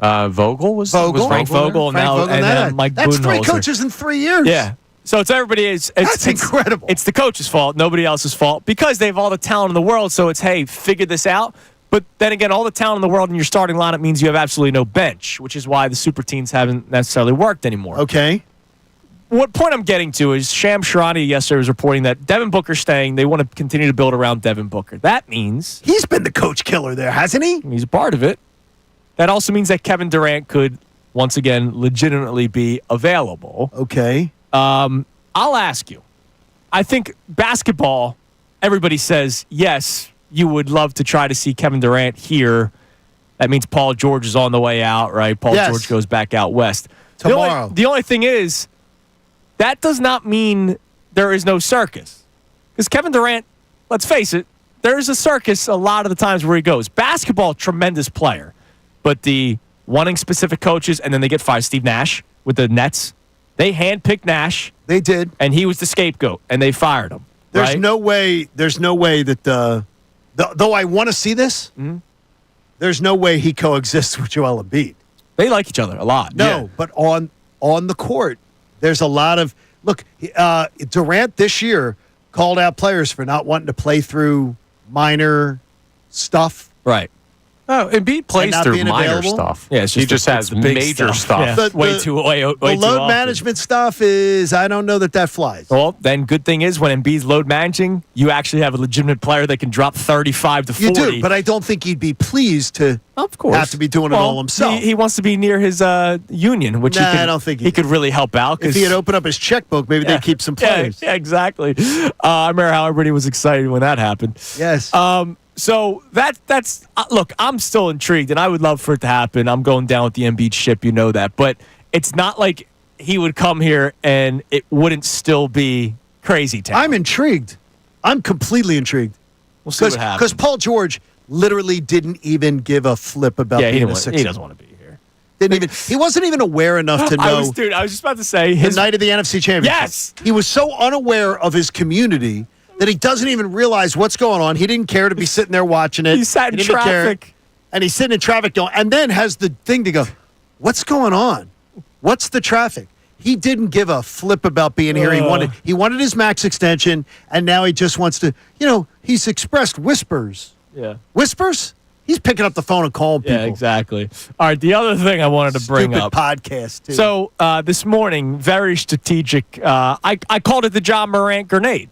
Vogel was Frank Vogel, and Mike Budenholzer. That's 3 coaches in 3 years. Yeah. So it's everybody. It's incredible. It's the coach's fault, nobody else's fault, because they have all the talent in the world. So it's, hey, figure this out. But then again, all the talent in the world in your starting lineup means you have absolutely no bench, which is why the super teams haven't necessarily worked anymore. Okay. What point I'm getting to is Sham Sharani yesterday was reporting that Devin Booker's staying. They want to continue to build around Devin Booker. That means he's been the coach killer there, hasn't he? He's a part of it. That also means that Kevin Durant could once again legitimately be available. Okay. I'll ask you. I think basketball, everybody says, yes, you would love to try to see Kevin Durant here. That means Paul George is on the way out, right? Paul George goes back out west. Tomorrow. The only thing is, that does not mean there is no circus. Because Kevin Durant, let's face it, there's a circus a lot of the times where he goes. Basketball, tremendous player. But the wanting specific coaches, and then they get fired. Steve Nash with the Nets. They handpicked Nash. They did. And he was the scapegoat, and they fired him. There's no way that though I want to see this, there's no way he coexists with Joel Embiid. They like each other a lot. No, but on the court, there's a lot of look. Durant this year called out players for not wanting to play through minor stuff. Right. Oh, Embiid plays through minor stuff. Yeah, he just has major stuff. Yeah. Way too load management stuff is, I don't know that flies. Well, then good thing is when Embiid's load managing, you actually have a legitimate player that can drop 35 to 40. You do, but I don't think he'd be pleased to have to be doing it all himself. He wants to be near his union, which I don't think he could really help out. If he had opened up his checkbook, maybe they'd keep some players. Yeah, exactly. I remember how everybody was excited when that happened. Yes. So that's look, I'm still intrigued, and I would love for it to happen. I'm going down with the Embiid ship, you know that. But it's not like he would come here and it wouldn't still be crazy town. I'm intrigued. I'm completely intrigued. We'll see what happens. Because Paul George literally didn't even give a flip about being a Sixer. He doesn't want to be here. He wasn't even aware enough to know. I was just about to say the night of the NFC Championship. Yes. He was so unaware of his community that he doesn't even realize what's going on. He didn't care to be sitting there watching it. He sat in traffic. And he's sitting in traffic going, and then has the thing to go, what's going on? What's the traffic? He didn't give a flip about being here. He wanted his max extension, and now he just wants to, he's expressed whispers. Yeah. Whispers? He's picking up the phone and calling people. Yeah, exactly. All right, the other thing I wanted to bring up. Podcast, too. So this morning, very strategic. I called it the John Morant grenade.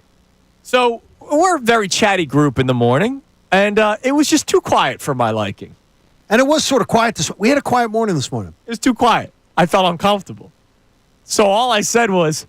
So we're a very chatty group in the morning, and it was just too quiet for my liking. And it was sort of quiet. We had a quiet morning this morning. It was too quiet. I felt uncomfortable. So all I said was,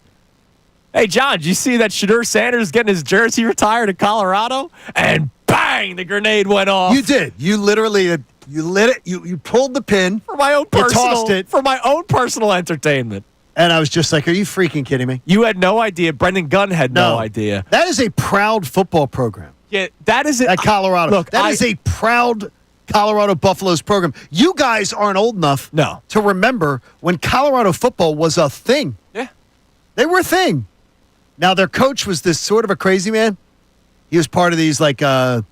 hey, John, did you see that Shedeur Sanders getting his jersey retired in Colorado? And bang, the grenade went off. You did. You literally, you lit it. You pulled the pin. For my own personal, tossed it. For my own personal entertainment. And I was just like, are you freaking kidding me? You had no idea. Brendan Gunn had no idea. That is a proud football program. Yeah, that is it. At Colorado. Look, that is a proud Colorado Buffaloes program. You guys aren't old enough to remember when Colorado football was a thing. Yeah. They were a thing. Now, their coach was this sort of a crazy man. He was part of these, the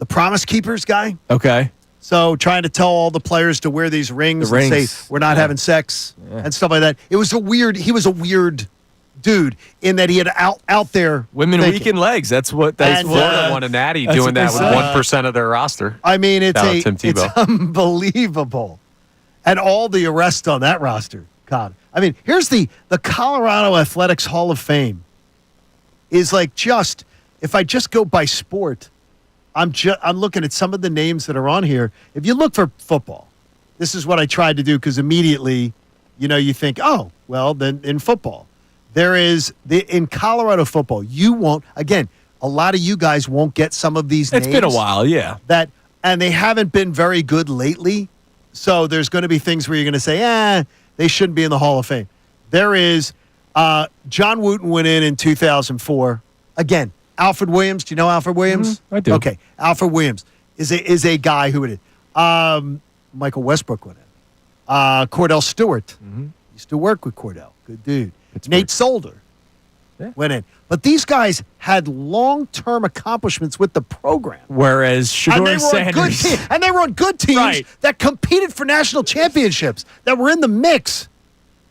Promise Keepers guy. Okay. So trying to tell all the players to wear these rings and say, we're not having sex and stuff like that. He was a weird dude in that he had out there. Women weak in legs. That's what Florida won a natty doing that with 1% of their roster. I mean, it's Tim unbelievable. And all the arrests on that roster. God. I mean, here's the Colorado Athletics Hall of Fame is if I just go by sport, I'm looking at some of the names that are on here. If you look for football, this is what I tried to do because immediately, you think, oh, well, then in football. There is, in Colorado football, you won't, again, a lot of you guys won't get some of these names. It's been a while, yeah. And they haven't been very good lately. So there's going to be things where you're going to say, they shouldn't be in the Hall of Fame. There is, John Wooten went in 2004. Again, Alfred Williams. Do you know Alfred Williams? I do. Okay, Alfred Williams is a guy who it is. Michael Westbrook went in. Cordell Stewart. Used to work with Cordell. Good dude. Nate Solder went in. But these guys had long-term accomplishments with the program. Whereas Shedeur Sanders. And they were on good teams that competed for national championships, that were in the mix.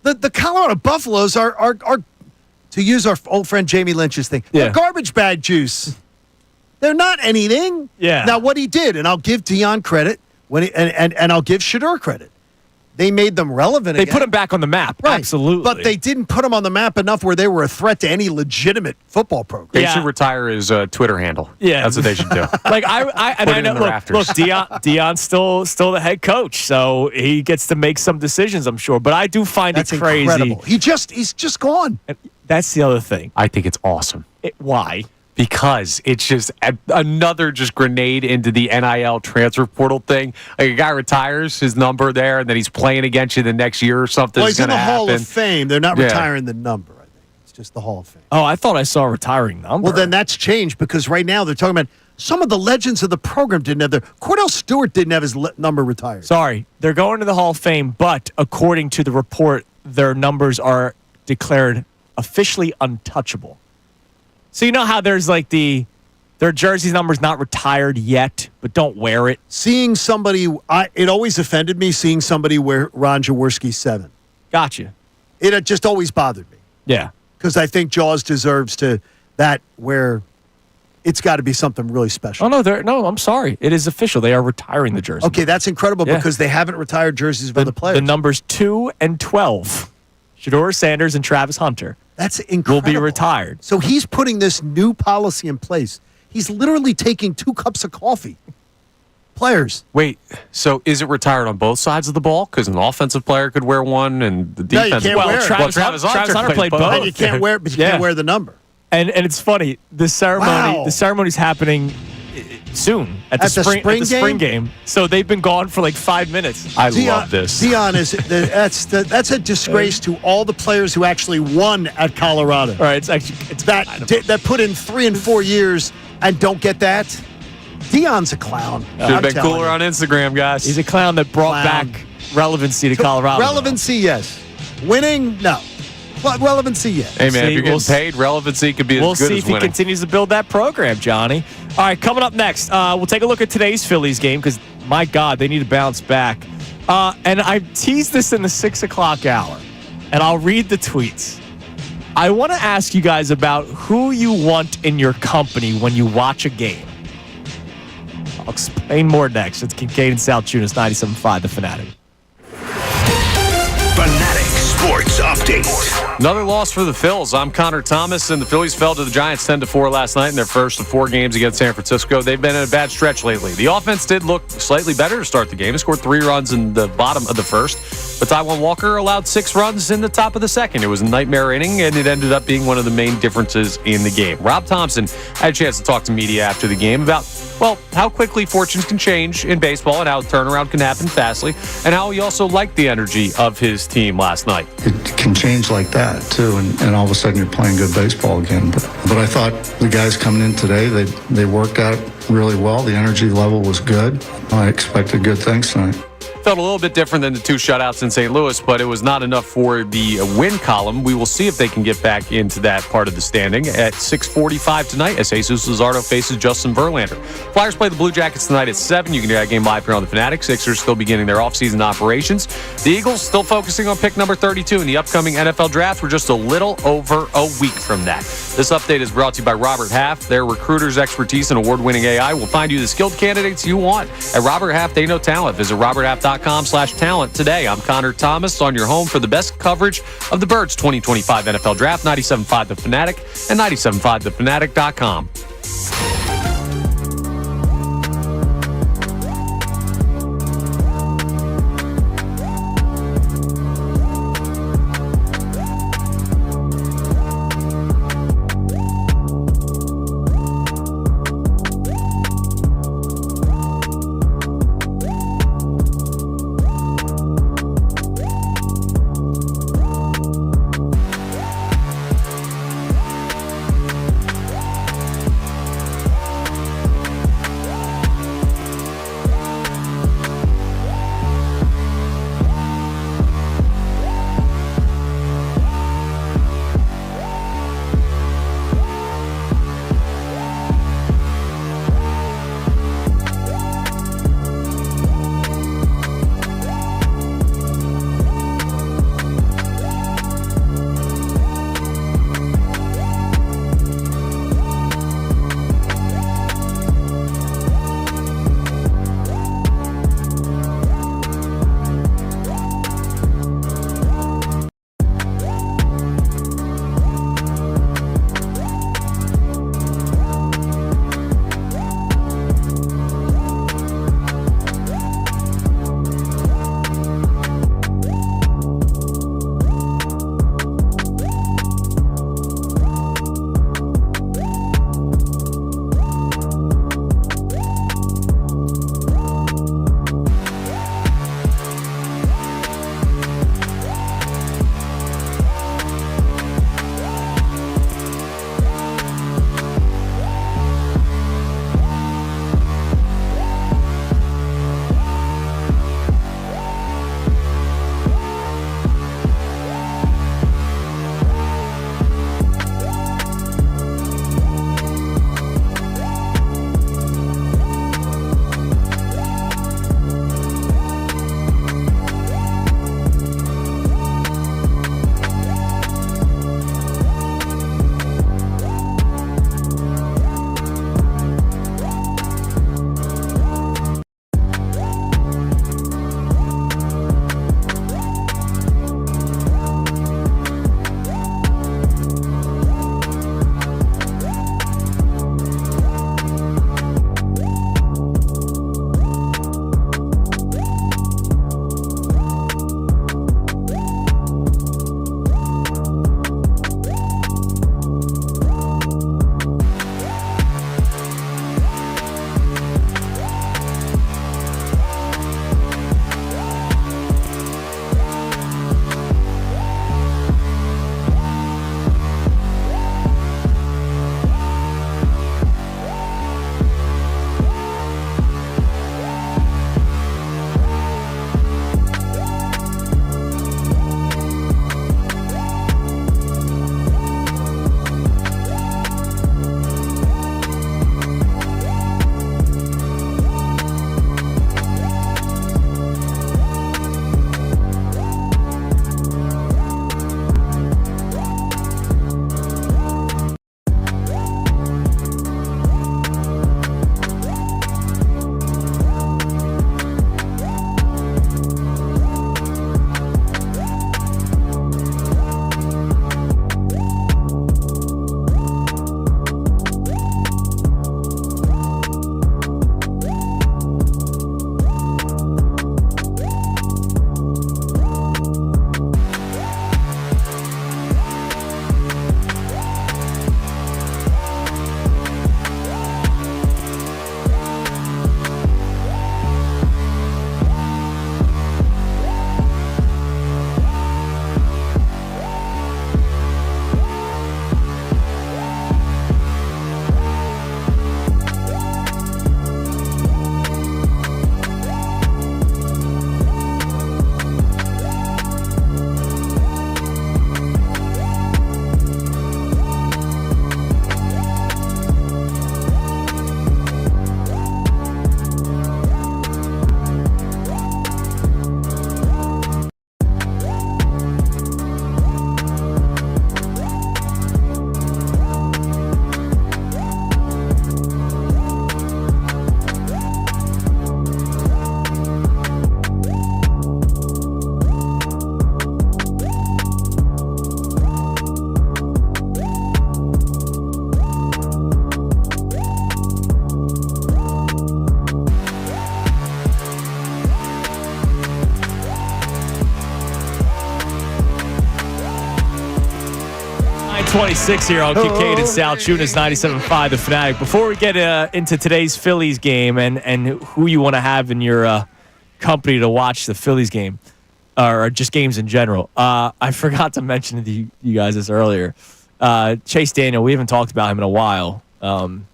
The Colorado Buffaloes are, to use our old friend Jamie Lynch's thing, they're garbage bag juice. They're not anything. Yeah. Now, what he did, and I'll give Deion credit, and I'll give Shedeur credit. They made them relevant They again. put them back on the map, absolutely. But they didn't put them on the map enough where they were a threat to any legitimate football program. They should retire his Twitter handle. Yeah. That's what they should do. I know. Look, Deion's still the head coach, so he gets to make some decisions, I'm sure. But I do find it crazy. Incredible. He's just gone. And that's the other thing. I think it's awesome. Why? Because it's just another grenade into the NIL transfer portal thing. Like a guy retires, his number there, and then he's playing against you the next year or something. Well, he's in the Hall of Fame. They're not retiring the number, I think. It's just the Hall of Fame. Oh, I thought I saw a retiring number. Well, then that's changed because right now they're talking about some of the legends of the program didn't have their. Cordell Stewart didn't have his number retired. Sorry. They're going to the Hall of Fame, but according to the report, their numbers are declared officially untouchable. So you know how there's their jersey number's not retired yet, but don't wear it. Seeing somebody, it always offended me seeing somebody wear Ron Jaworski's 7. Gotcha. It just always bothered me. Yeah. Because I think Jaws deserves where it's got to be something really special. Oh, no, I'm sorry. It is official. They are retiring the jersey. Okay, that's incredible because they haven't retired jerseys of other players. The numbers 2 and 12, Shedeur Sanders and Travis Hunter. That's incredible. Will be retired. So he's putting this new policy in place. He's literally taking 2 cups of coffee. Players. Wait, so is it retired on both sides of the ball? Because an offensive player could wear one, and the defense. You can't wear it. Travis Hunter played both. And you can't wear it, but you can't wear the number. And it's funny. The ceremony's happening soon at the spring game. So they've been gone for 5 minutes. I love this. Deion that's a disgrace to all the players who actually won at Colorado. All right, it's that put in 3 and 4 years and don't get that. Deion's a clown. Should have been cooler on Instagram, guys. He's a clown that brought back relevancy to Colorado. Relevancy, yes. Winning, no. But relevancy, yes. Hey, man, if you're getting paid, relevancy could be as good as winning. We'll see if he continues to build that program, Johnny. All right, coming up next, we'll take a look at today's Phillies game because, my God, they need to bounce back. And I teased this in the 6 o'clock hour, and I'll read the tweets. I want to ask you guys about who you want in your company when you watch a game. I'll explain more next. It's Kincade Salciunas, 97.5 The Fanatic. Fanatic Sports Update. Another loss for the Phils. I'm Connor Thomas, and the Phillies fell to the Giants 10-4 last night in their first of 4 games against San Francisco. They've been in a bad stretch lately. The offense did look slightly better to start the game. It scored 3 runs in the bottom of the first, but Taijuan Walker allowed 6 runs in the top of the second. It was a nightmare inning, and it ended up being one of the main differences in the game. Rob Thompson had a chance to talk to media after the game about, how quickly fortunes can change in baseball and how a turnaround can happen fastly, and how he also liked the energy of his team last night. It can change like that, too, and all of a sudden you're playing good baseball again. But I thought the guys coming in today, they worked out really well. The energy level was good. I expected good things tonight. Felt a little bit different than the 2 shutouts in St. Louis, but it was not enough for the win column. We will see if they can get back into that part of the standing at 6:45 tonight as Jesus Luzardo faces Justin Verlander. Flyers play the Blue Jackets tonight at 7. You can do that game live here on the Fanatic. Sixers still beginning their offseason operations. The Eagles still focusing on pick number 32 in the upcoming NFL draft. We're just a little over a week from that. This update is brought to you by Robert Half. Their recruiters' expertise and award-winning AI will find you the skilled candidates you want. At Robert Half, they know talent. Visit roberthalf.com/talent today. I'm Connor Thomas on your home for the best coverage of the Birds 2025 NFL Draft, 97.5 The Fanatic and 97.5thefanatic.com. 8:26 here on Kincade and Salciunas 97.5 The Fanatic. Before we get into today's Phillies game and who you want to have in your company to watch the Phillies game, or just games in general, I forgot to mention to you guys this earlier. Chase Daniel, we haven't talked about him in a while.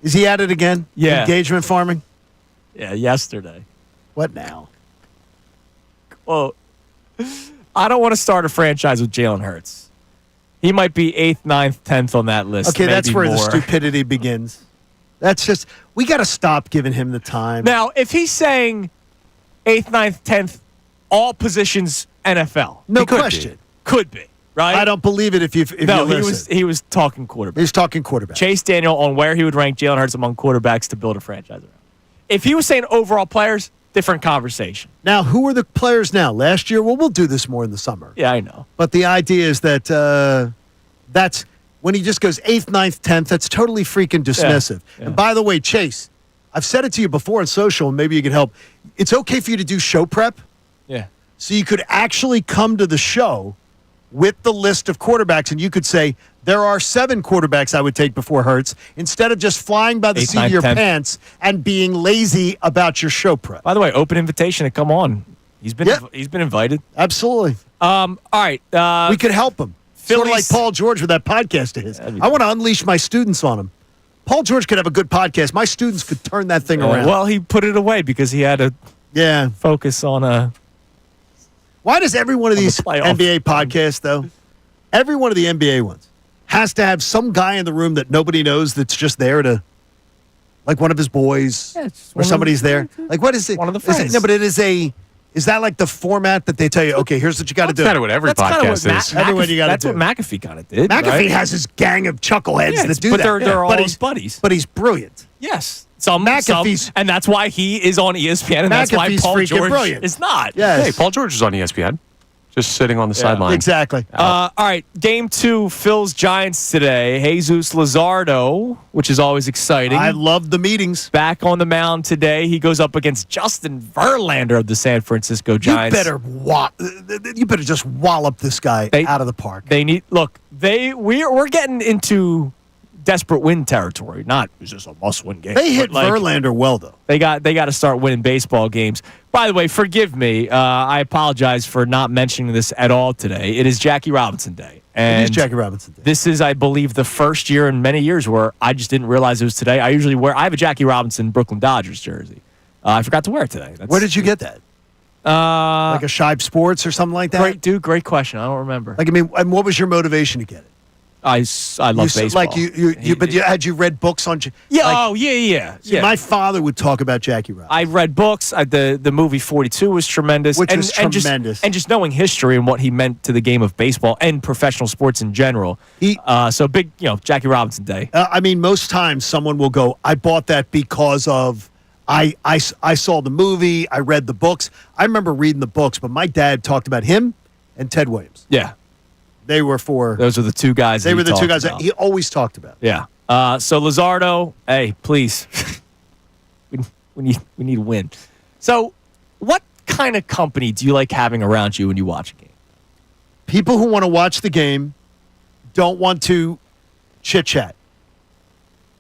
Is he at it again? Yeah. Engagement farming? Yeah, yesterday. What now? Well, I don't want to start a franchise with Jalen Hurts. He might be 8th, 9th, 10th on that list. Okay, that's where more. the stupidity begins. That's just, we got to stop giving him the time. Now, if he's saying 8th, 9th, 10th, all positions NFL. No question. Could be, right? I don't believe it if you listen. he was talking quarterback. He's talking quarterback. Chase Daniel on where he would rank Jalen Hurts among quarterbacks to build a franchise around. If he was saying overall players, different conversation. Now, who are the players now? Last year, well, we'll do this more in the summer. Yeah, I know. But the idea is that that's when he just goes 8th, 9th, 10th, that's totally freaking dismissive. Yeah. And by the way, Chase, I've said it to you before on social, and maybe you can help. It's okay for you to do show prep. Yeah. So you could actually come to the show with the list of quarterbacks, and you could say, there are 7 quarterbacks I would take before Hurts, instead of just flying by the 8th, seat of 9th, your 10th. pants and being lazy about your show prep. By the way, open invitation to come on. He's been invited. Absolutely. All right. We could help him. Sort of like Phillies- Paul George with that podcast of his. I want to unleash my students on him. Paul George could have a good podcast. My students could turn that thing around. Well, he put it away because he had to focus on Why does every one of these playoff. NBA podcasts, though, every one of the NBA ones, has to have some guy in the room that nobody knows that's just there to, like one of his boys or somebody's there? Like, what is it? One of the Is it- friends. No, but it is is that like the format that they tell you, okay, here's what you got to do? That's kind of what every podcast is. Everyone you got to That's do. what McAfee kind of did. McAfee right? has his gang of chuckleheads Yeah, that do but that. they're all But his he's- buddies. But he's brilliant. Yes. Some, McAfee's- and that's why he is on ESPN, and that's why McAfee's Paul freaking George brilliant. is not. Yes. Hey, Paul George is on ESPN, just sitting on the sideline. Exactly. All right, Game 2, Phil's Giants today. Jesus Luzardo, which is always exciting. I love the meetings. Back on the mound today. He goes up against Justin Verlander of the San Francisco Giants. You better just wallop this guy out of the park. We're getting into desperate win territory. Not is this a must-win game? They hit but, Verlander well, though. They got to start winning baseball games. By the way, forgive me. I apologize for not mentioning this at all today. It is Jackie Robinson Day. And It is Jackie Robinson Day. this is, I believe, the first year in many years where I just didn't realize it was today. I have a Jackie Robinson Brooklyn Dodgers jersey. I forgot to wear it today. Where did you get that? Like a Shibe Sports or something like that? Great question. I don't remember. Like, I mean, and what was your motivation to get it? I love baseball. Like had you read books on? Yeah. Like, yeah. See, my father would talk about Jackie Robinson. I read books. The movie 42 was tremendous. Which was tremendous. And just knowing history and what he meant to the game of baseball and professional sports in general. So big, Jackie Robinson Day. I mean, most times someone will go, I bought that because of, I saw the movie, I read the books. I remember reading the books, but my dad talked about him and Ted Williams. Yeah. They were Those are the two guys. They were the two guys about. that he always talked about. Yeah. So Luzardo, hey, please, we need a win. So, what kind of company do you like having around you when you watch a game? People who want to watch the game don't want to chit chat.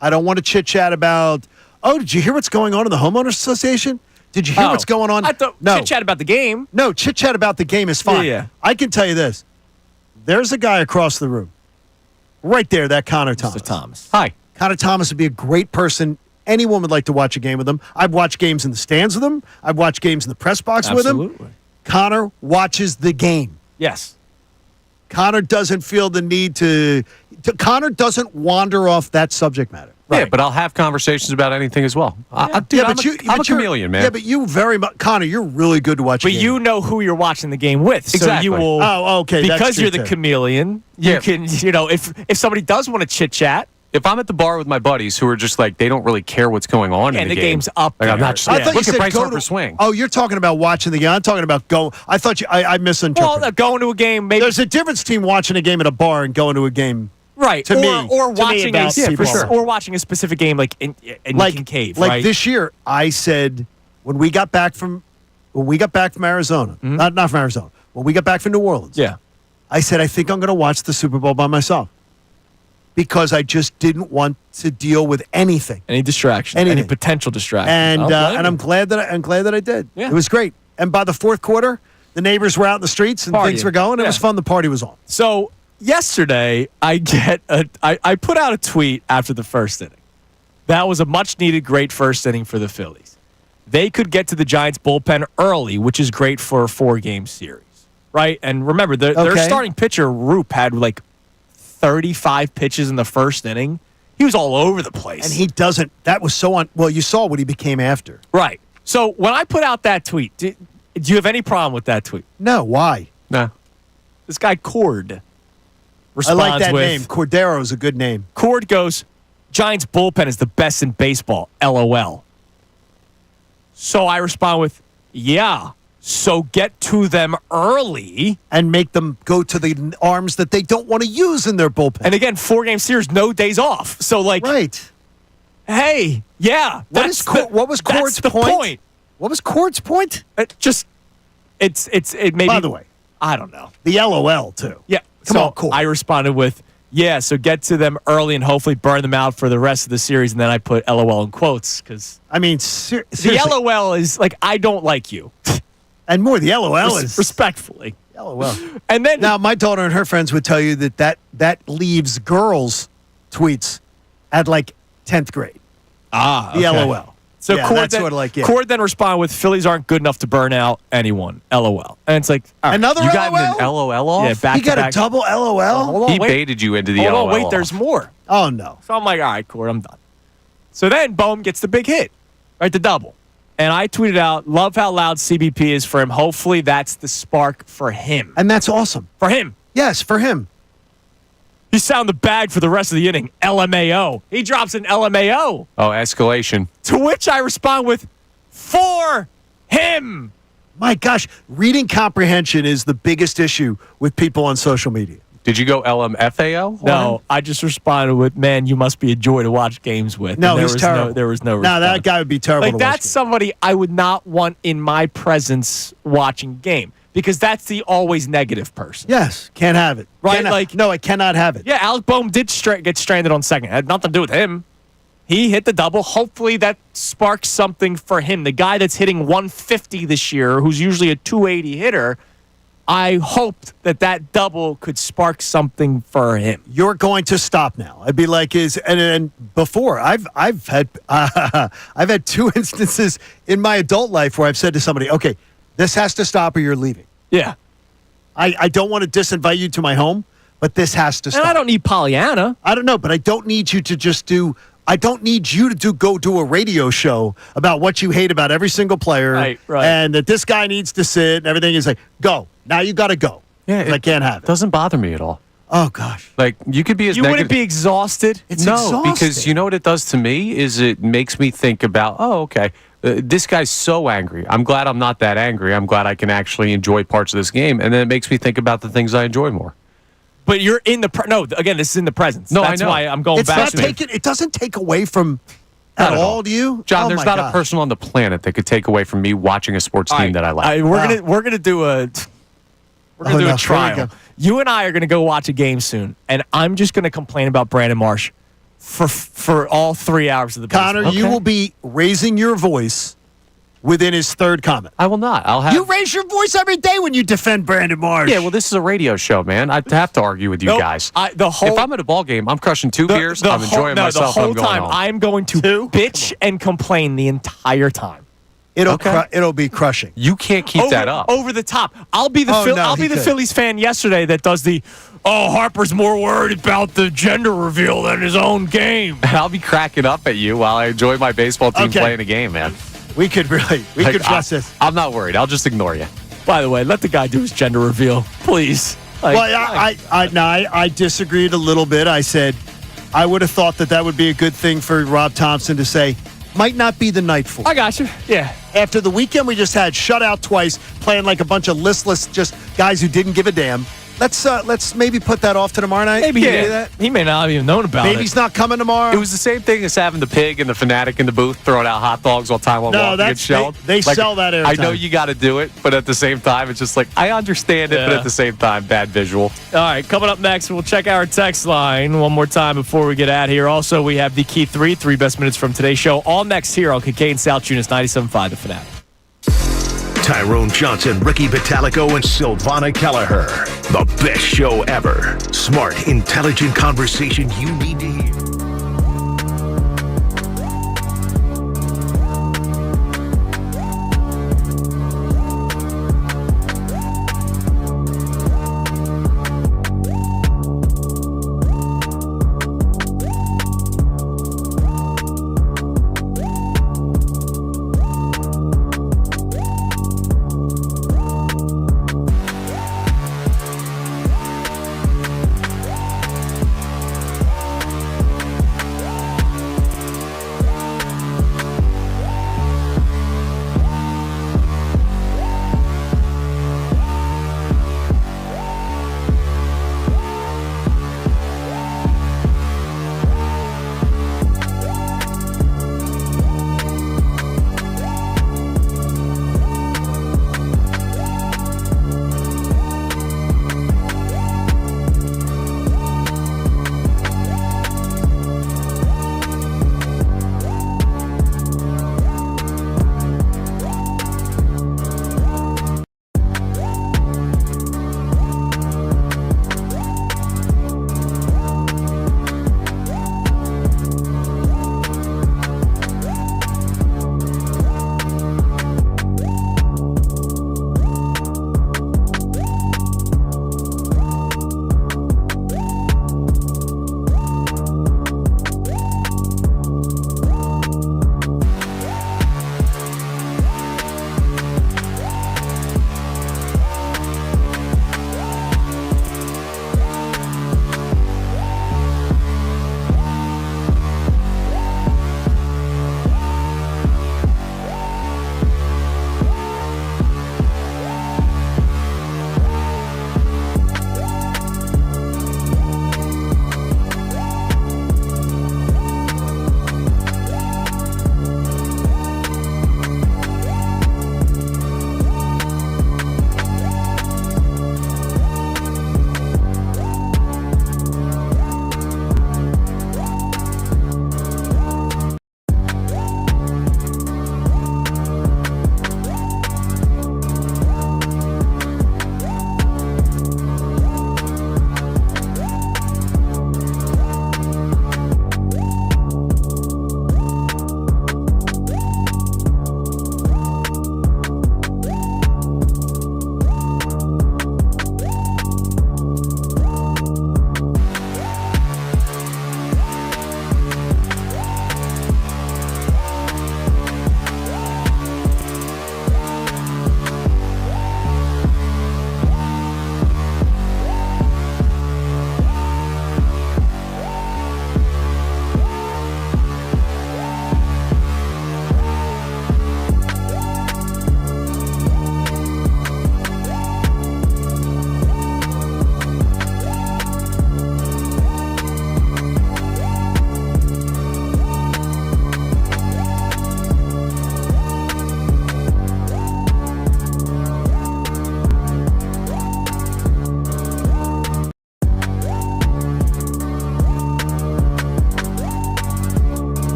I don't want to chit chat about. Oh, did you hear what's going on in the homeowners association? Did you hear what's going on? No. Chit chat about the game. No, chit chat about the game is fine. Yeah. I can tell you this. There's a guy across the room. Right there, that Connor Thomas. Mr. Thomas. Hi. Connor Thomas would be a great person. Anyone would like to watch a game with him. I've watched games in the stands with him. I've watched games in the press box with him. Absolutely. Connor watches the game. Yes. Connor doesn't feel the need to Connor doesn't wander off that subject matter. Yeah, but I'll have conversations about anything as well. I'm a chameleon, man. Yeah, but you very much, Connor, you're really good to watch. But you know who you're watching the game with, so Exactly. you will. Oh, okay. that's Because true you're the too. chameleon. Yeah. You can, if somebody does want to chit chat, if I'm at the bar with my buddies who are just like, they don't really care what's going on in and the the game. game's up. Like, I'm there. not just I thought you look at said Bryce go Harper swing. Oh, you're talking about watching the game. I'm talking about go. I thought I misinterpreted. Well, going to a game, maybe. There's a difference between watching a game at a bar and going to a game. Right. To me, or to me watching about people. or watching a specific game like in Kincade, like right? this year, I said when we got back from Arizona, not from Arizona, when we got back from New Orleans, Yeah. I said I think I'm going to watch the Super Bowl by myself. because I just didn't want to deal with anything. Any distraction, any potential distraction. And I'm glad that I did. Yeah. It was great. And by the fourth quarter, the neighbors were out in the streets and things were going. It was fun. The party was on. So yesterday, I put out a tweet after the first inning. That was a much-needed great first inning for the Phillies. They could get to the Giants' bullpen early, which is great for a 4-game series, right? And remember, their starting pitcher, Roop, had like 35 pitches in the first inning. He was all over the place. And he doesn't – that was so – well, you saw what he became after. Right. So when I put out that tweet, do you have any problem with that tweet? No. Why? No. This guy, Cord, responds I like that with, name. Cordero is a good name. Cord goes, Giants bullpen is the best in baseball, LOL. So I respond with, yeah, so get to them early. And make them go to the arms that they don't want to use in their bullpen. And again, 4-game series, no days off. So, like, right. Hey, yeah. What was Cord's point? What was Cord's point? It maybe. By the way, I don't know. The LOL, too. Yeah. Come on, Cord. I responded with, yeah, so get to them early and hopefully burn them out for the rest of the series. And then I put LOL in quotes because I mean, the LOL is like, I don't like you. And more, the LOL is respectfully. LOL. And then now, my daughter and her friends would tell you that leaves girls' tweets at like 10th grade. Okay. The LOL. So yeah, Cord, that's then, sort of like, yeah. Cord then responded with, Phillies aren't good enough to burn out anyone. LOL. And it's like, another you LOL? got an LOL off? Yeah, back he to got back. a double LOL? He baited you into the Hold LOL. on, wait, there's more. Oh, no. So I'm like, all right, Cord, I'm done. So then Bohm gets the big hit, right, the double. And I tweeted out, love how loud CBP is for him. Hopefully that's the spark for him. And that's awesome. For him. Yes, for him. He sound the bag for the rest of the inning. LMAO. He drops an LMAO. Oh, escalation. To which I respond with, for him. My gosh, reading comprehension is the biggest issue with people on social media. Did you go LMFAO? No, I just responded with, man, you must be a joy to watch games with. No, and he's terrible. There was no response. No, that guy would be terrible. Like, that's somebody I would not want in my presence watching game because that's the always negative person. Yes, can't have it. Right? Like, no, I cannot have it. Yeah, Alec Bohm did get stranded on second. It had nothing to do with him. He hit the double. Hopefully that sparks something for him. The guy that's hitting 150 this year, who's usually a 280 hitter, I hoped that double could spark something for him. You're going to stop now. I'd be like, and before I've had I've had 2 instances in my adult life where I've said to somebody, okay, this has to stop or you're leaving. Yeah. I don't want to disinvite you to my home, but this has to stop. And I don't need Pollyanna. I don't know, but I don't need you to just do. I don't need you to go do a radio show about what you hate about every single player, right. And that this guy needs to sit and everything. Is like, go. Now you got to go. Yeah, I can't have it. Doesn't bother me at all. Oh, gosh. Like, you could be as You wouldn't be exhausted? It's no, exhausting. because you know what it does to me is it makes me think about, oh, okay, this guy's so angry. I'm glad I'm not that angry. I'm glad I can actually enjoy parts of this game. And then it makes me think about the things I enjoy more. But you're in the no. Again, this is in the presence. No, that's I know. why I'm going back to it. It doesn't take away from at all. Do you, John? There's not a person on the planet that could take away from me watching a sports team that I like. We're gonna do a trial. You and I are gonna go watch a game soon, and I'm just gonna complain about Brandon Marsh for all 3 hours of the Connor, baseball. you will be raising your voice within his third comment. I will not. I'll have. You raise your voice every day when you defend Brandon Marsh. Yeah, well, this is a radio show, man. I have to argue with you guys. If I'm at a ball game, I'm crushing 2 beers. I'm enjoying myself. The whole I'm going time, home. I'm going to bitch and complain the entire time. It'll be crushing. You can't keep that up. Over the top. I'll be the Phillies fan yesterday that does the, Harper's more worried about the gender reveal than his own game. And I'll be cracking up at you while I enjoy my baseball team playing a game, man. We could trust this. I'm not worried. I'll just ignore you. By the way, let the guy do his gender reveal, please. I disagreed a little bit. I said I would have thought that would be a good thing for Rob Thompson to say. Might not be the night for. I got you. Yeah. After the weekend we just had, shut out twice, playing like a bunch of listless just guys who didn't give a damn. Let's maybe put that off to tomorrow night. Maybe Can we do that. he may not have even known about it. Baby's not coming tomorrow. It was the same thing as having the pig and the fanatic in the booth throwing out hot dogs while Taiwan Walker gets shelled. They sell that every I time. know you got to do it, but at the same time, it's just like, I understand it, but at the same time, bad visual. All right, coming up next, we'll check our text line one more time before we get out here. Also, we have the key three best minutes from today's show. All next here on Kincade Salciunas 97.5 The Fanatic. Tyrone Johnson, Ricky Vitalico, and Silvana Kelleher. The best show ever. Smart, intelligent conversation you need to hear.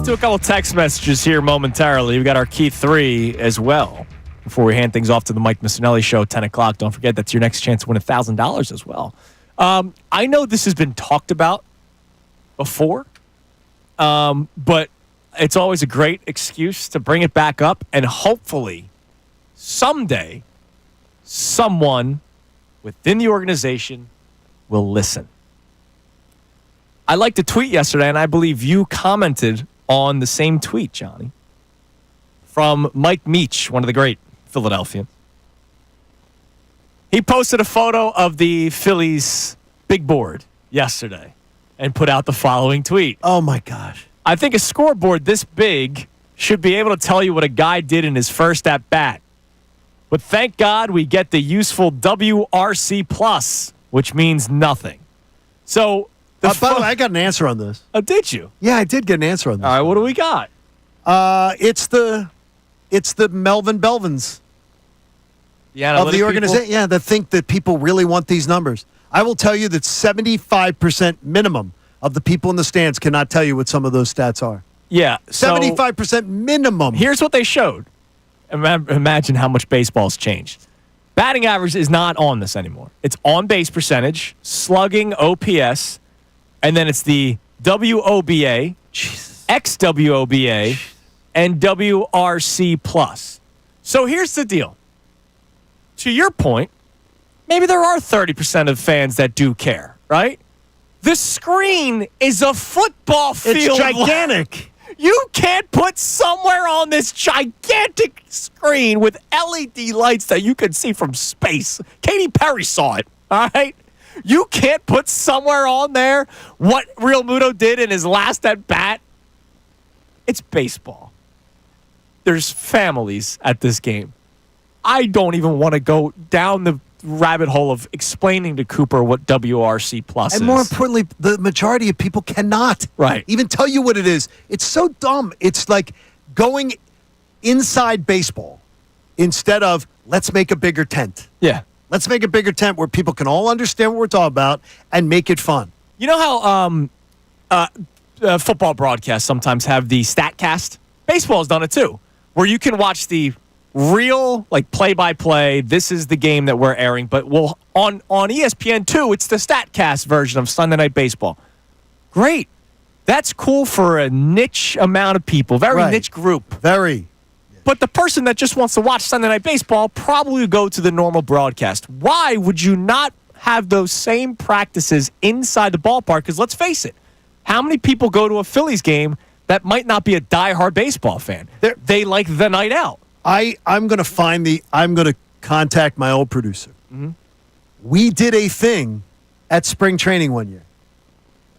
To a couple text messages here momentarily. We got our key three as well. Before we hand things off to the Mike Missanelli show at 10 o'clock, don't forget that's your next chance to win $1,000 as well. I know this has been talked about before, but it's always a great excuse to bring it back up, and hopefully someday someone within the organization will listen. I liked a tweet yesterday, and I believe you commented on the same tweet, Johnny, from Mike Meach, one of the great Philadelphians. He posted a photo of the Phillies big board yesterday and put out the following tweet. Oh, my gosh. I think a scoreboard this big should be able to tell you what a guy did in his first at-bat. But thank God we get the useful WRC plus, which means nothing. So, by the way, I got an answer on this. Oh, did you? Yeah, I did get an answer on this. All right, what do we got? It's the Melvin Belvins of the organization. Yeah, that think that people really want these numbers. I will tell you that 75% minimum of the people in the stands cannot tell you what some of those stats are. Yeah. 75% minimum. Here's what they showed. Imagine how much baseball's changed. Batting average is not on this anymore. It's on base percentage, slugging, OPS, and then it's the WOBA, XWOBA, and WRC plus. So here's the deal. To your point, maybe there are 30% of fans that do care, right? The screen is a football field. It's gigantic. You can't put somewhere on this gigantic screen with LED lights that you can see from space. Katy Perry saw it, all right? You can't put somewhere on there what Real Muto did in his last at-bat. It's baseball. There's families at this game. I don't even want to go down the rabbit hole of explaining to Cooper what WRC plus is. And more importantly, the majority of people cannot even tell you what it is. It's so dumb. It's like going inside baseball instead of let's make a bigger tent. Yeah. Let's make a bigger tent where people can all understand what we're talking about and make it fun. You know how football broadcasts sometimes have the StatCast? Baseball's done it too, where you can watch the real, like, play-by-play, this is the game that we're airing, but on ESPN2, it's the StatCast version of Sunday Night Baseball. Great. That's cool for a niche amount of people, very niche group. Very. But the person that just wants to watch Sunday Night Baseball probably would go to the normal broadcast. Why would you not have those same practices inside the ballpark? Because let's face it, how many people go to a Phillies game that might not be a diehard baseball fan? They like the night out. I'm going to contact my old producer. Mm-hmm. We did a thing at spring training one year.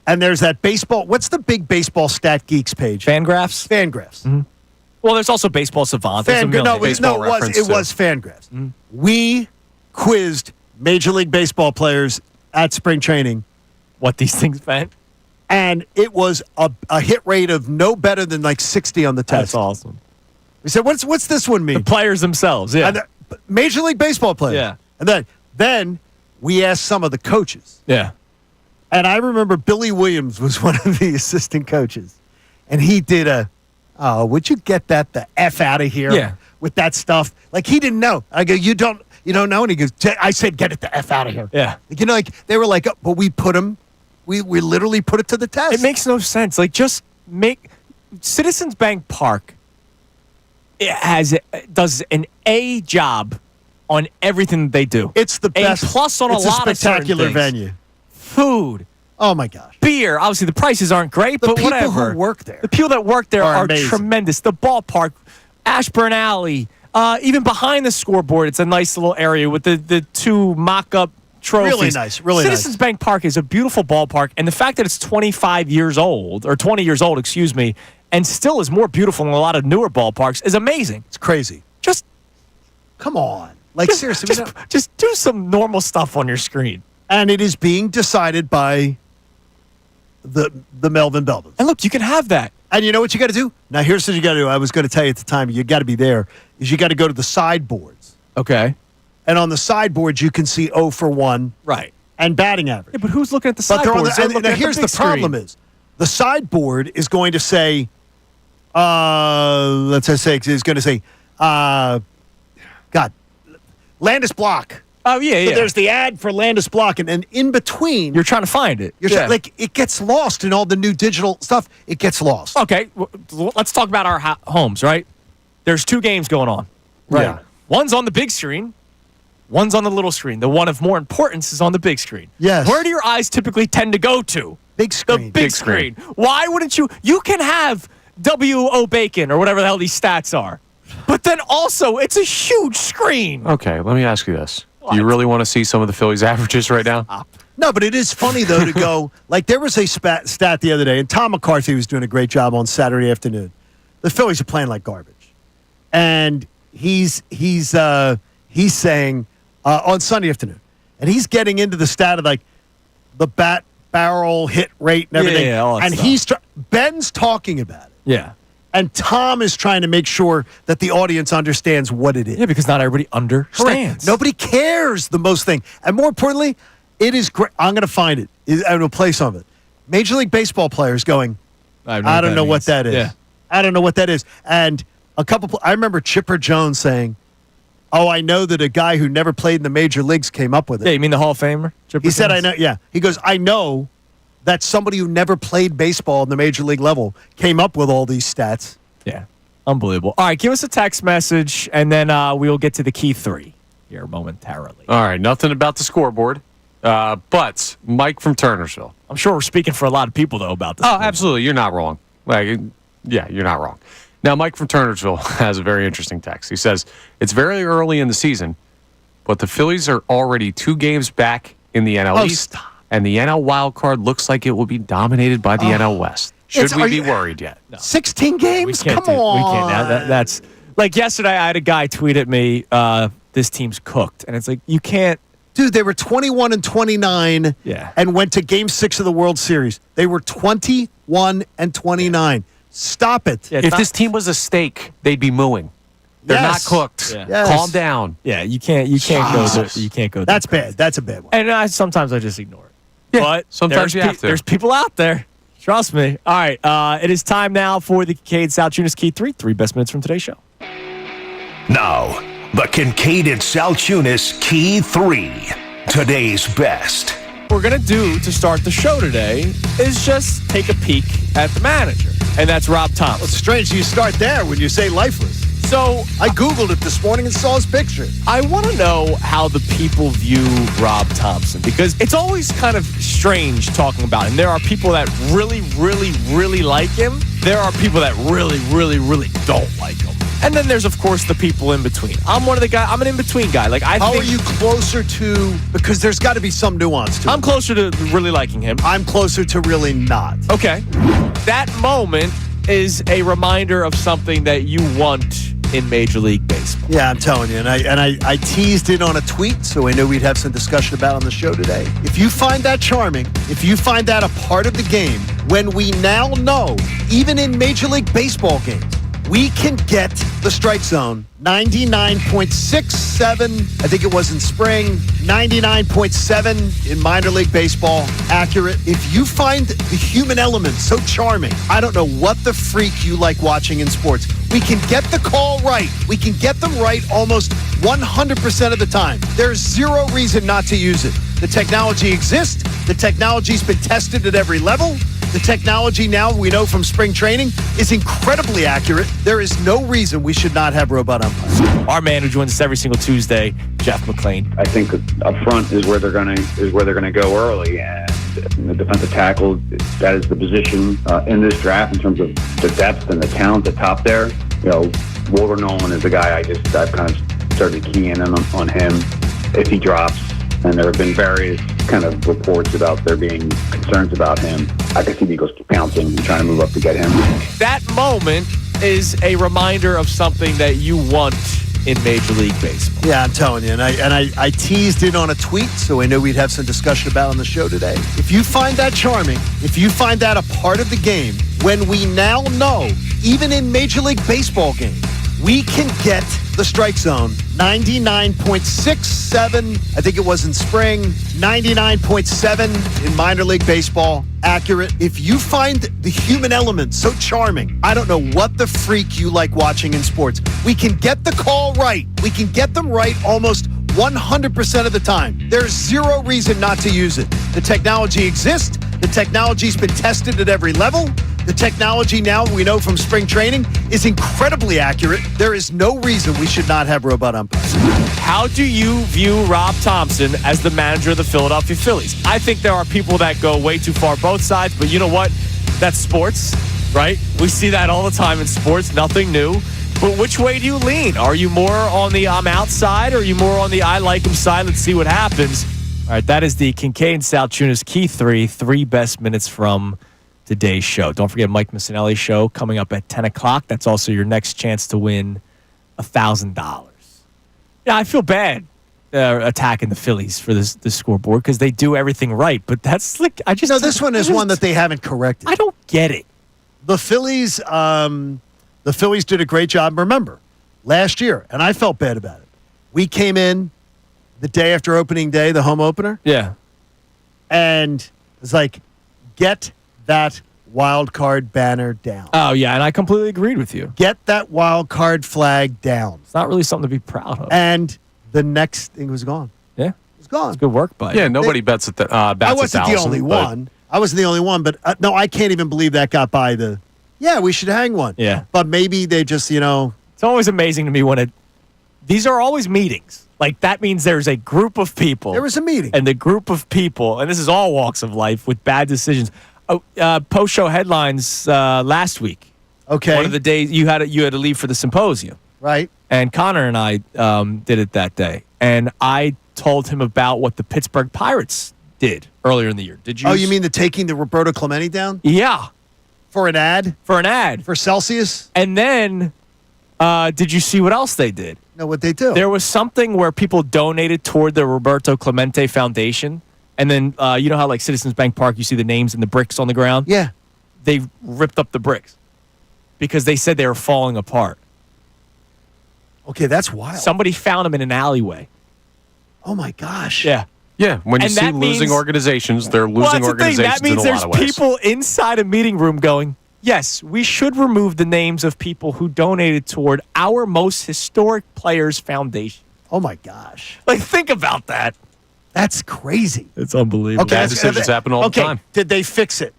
And there's that baseball. What's the big baseball stat geeks page? Fangraphs? Fangraphs. Mm-hmm. Well, there's also Baseball Savant. It was Fangraphs. Mm-hmm. We quizzed Major League Baseball players at spring training what these things meant. And it was a hit rate of no better than like 60 on the test. That's awesome. We said, what's this one mean? The players themselves, yeah. And Major League Baseball players. Yeah. And then we asked some of the coaches. Yeah. And I remember Billy Williams was one of the assistant coaches. And he did would you get the F out of here with that stuff? Like, he didn't know. I go, you don't know? And he goes, I said, get it the F out of here. Yeah. You know, like, they were like, but we put him, we literally put it to the test. It makes no sense. Like, just make Citizens Bank Park. It does an A job on everything that they do. It's the best. A plus on a lot of spectacular venue. Food. Oh my gosh. Beer. Obviously, the prices aren't great, but whatever. The people who work there. The people that work there are amazing. Tremendous. The ballpark, Ashburn Alley, even behind the scoreboard, it's a nice little area with the two mock-up trophies. Really nice. Really nice. Citizens Bank Park is a beautiful ballpark, and the fact that it's 25 years old, or 20 years old, excuse me, and still is more beautiful than a lot of newer ballparks is amazing. It's crazy. Just come on. Like, seriously. Just do some normal stuff on your screen. And it is being decided by the Melvin Belvins. And look, you can have that. And you know what you got to do? Now, here's what you got to do. I was going to tell you at the time, you got to be there, is you got to go to the sideboards. Okay. And on the sideboards, you can see 0 for 1. Right. And batting average. Yeah, but who's looking at the sideboards? Now, here's the problem is, the sideboard is going to say, let's just say, is going to say, Landis Block. Oh, yeah. So there's the ad for Landis Block, and in between, you're trying to find it. Like, it gets lost in all the new digital stuff. It gets lost. Okay, let's talk about our homes, right? There's 2 games going on. Right. Yeah. One's on the big screen. One's on the little screen. The one of more importance is on the big screen. Yes. Where do your eyes typically tend to go to? Big screen. The big screen. Why wouldn't you? You can have W.O. Bacon or whatever the hell these stats are. But then also, it's a huge screen. Okay, let me ask you this. Do you really want to see some of the Phillies averages right now? No, but it is funny, though, to go, like, there was a stat the other day, and Tom McCarthy was doing a great job on Saturday afternoon. The Phillies are playing like garbage. And he's saying on Sunday afternoon, and he's getting into the stat of, like, the bat barrel hit rate and everything. And Ben's talking about it. Yeah. And Tom is trying to make sure that the audience understands what it is. Yeah, because not everybody understands. Correct. Nobody cares the most thing. And more importantly, it is great. I'm going to find it. I'm going to play some of it. Major League Baseball players going, I don't know what that is. Yeah. I don't know what that is. And I remember Chipper Jones saying, I know that a guy who never played in the major leagues came up with it. Yeah, you mean the Hall of Famer? He said, I know. Yeah. He goes, I know that somebody who never played baseball on the major league level came up with all these stats. Yeah. Unbelievable. All right, give us a text message, and then we'll get to the key three here momentarily. All right, nothing about the scoreboard. But Mike from Turnersville. I'm sure we're speaking for a lot of people, though, about this. Oh, absolutely. You're not wrong. Yeah, you're not wrong. Now, Mike from Turnersville has a very interesting text. He says, it's very early in the season, but the Phillies are already 2 games back in the NL East, and the NL wild card looks like it will be dominated by the NL West. Should we be worried yet? No. 16 games? Come on. We can't. That's like yesterday I had a guy tweet at me, this team's cooked. And it's like, you can't. Dude, they were 21-29 and went to Game 6 of the World Series. They were 21-29. Stop it. Yeah, if this team was a steak, they'd be mooing. They're not cooked. Yeah. Yes. Calm down. Yeah, you can't go there. You can't go there. That's bad. That's a bad one. And sometimes I just ignore it. Yeah, but sometimes you have to. There's people out there. Trust me. All right. It is time now for the Kincade Salciunas Key 3. 3 best minutes from today's show. Now, the Kincade Salciunas Key 3. Today's best. What we're going to do to start the show today is just take a peek at the manager. And that's Rob Thomas. Well, it's strange you start there when you say lifeless. So I Googled it this morning and saw his picture. I want to know how the people view Rob Thompson, because it's always kind of strange talking about him. There are people that really, really, really like him. There are people that really, really, really don't like him. And then there's, of course, the people in between. I'm an in-between guy. Like, How are you closer to, because there's got to be some nuance to it. I'm closer to really liking him. I'm closer to really not. Okay. That moment is a reminder of something that you want in Major League Baseball. Yeah, I'm telling you. And I teased it on a tweet, so I knew we'd have some discussion about it on the show today. If you find that charming, if you find that a part of the game, when we now know, even in Major League Baseball games, we can get the strike zone 99.67, I think it was in spring, 99.7 in minor league baseball, accurate. If you find the human element so charming, I don't know what the freak you like watching in sports. We can get the call right. We can get them right almost 100% of the time. There's zero reason not to use it. The technology exists. The technology's been tested at every level. The technology now, we know from spring training, is incredibly accurate. There is no reason we should not have robot umpires. Our man who joins us every single Tuesday, Jeff McClain. I think up front is where they're going to go early, and the defensive tackle, that is the position in this draft in terms of the depth and the talent at top there. You know, Walter Nolan is the guy I've kind of started keying in on him if he drops. And there have been various kind of reports about there being concerns about him. I can see the Eagles pouncing and trying to move up to get him. That moment is a reminder of something that you want in Major League Baseball. Yeah, I'm telling you. And I teased it on a tweet, so I knew we'd have some discussion about it on the show today. If you find that charming, if you find that a part of the game, when we now know, even in Major League Baseball games, we can get the strike zone 99.67, I think it was in spring, 99.7 in minor league baseball, accurate. If you find the human element so charming, I don't know what the freak you like watching in sports. We can get the call right. We can get them right almost 100% of the time. There's zero reason not to use it. The technology exists. The technology's been tested at every level. The technology now, we know from spring training, is incredibly accurate. There is no reason we should not have robot umpires. How do you view Rob Thompson as the manager of the Philadelphia Phillies? I think there are people that go way too far both sides, but you know what? That's sports, right? We see that all the time in sports, nothing new. Which way do you lean? Are you more on the I'm outside, or are you more on the I like him side? Let's see what happens. All right, that is the Kincade Salciunas Key 3 best minutes from today's show. Don't forget Mike Missanelli show coming up at 10 o'clock. That's also your next chance to win $1,000. Yeah, I feel bad attacking the Phillies for this scoreboard because they do everything right, but that's like this one is one that they haven't corrected. I don't get it. The Phillies did a great job. Remember, last year, and I felt bad about it. We came in the day after opening day, the home opener. Yeah. And it's like, get that wild card banner down. Oh, yeah, and I completely agreed with you. Get that wild card flag down. It's not really something to be proud of. And the next thing was gone. Yeah. It was gone. It's good work, buddy. Yeah, nobody bets at the I wasn't the only one. I wasn't the only one, but no, I can't even believe that got by the, we should hang one. Yeah. But maybe they just, It's always amazing to me when these are always meetings. Like, that means there's a group of people. There was a meeting. And the group of people, and this is all walks of life, with bad decisions. Post-show headlines last week. Okay. One of the days you had to leave for the symposium. Right. And Connor and I did it that day. And I told him about what the Pittsburgh Pirates did earlier in the year. Did you? Oh, you mean taking the Roberto Clemente down? Yeah. For an ad? For Celsius? And then, did you see what else they did? No, what they do? There was something where people donated toward the Roberto Clemente Foundation. And then, you know how, like, Citizens Bank Park, you see the names and the bricks on the ground? Yeah. They ripped up the bricks because they said they were falling apart. Okay, that's wild. Somebody found them in an alleyway. Oh, my gosh. Yeah. Yeah, when you see losing organizations, they're losing organizations that means in a lot of ways. there's people inside a meeting room going, yes, we should remove the names of people who donated toward our most historic players' foundation. Oh, my gosh. Like, think about that. That's crazy. It's unbelievable. Bad decisions happen all the time. Did they fix it?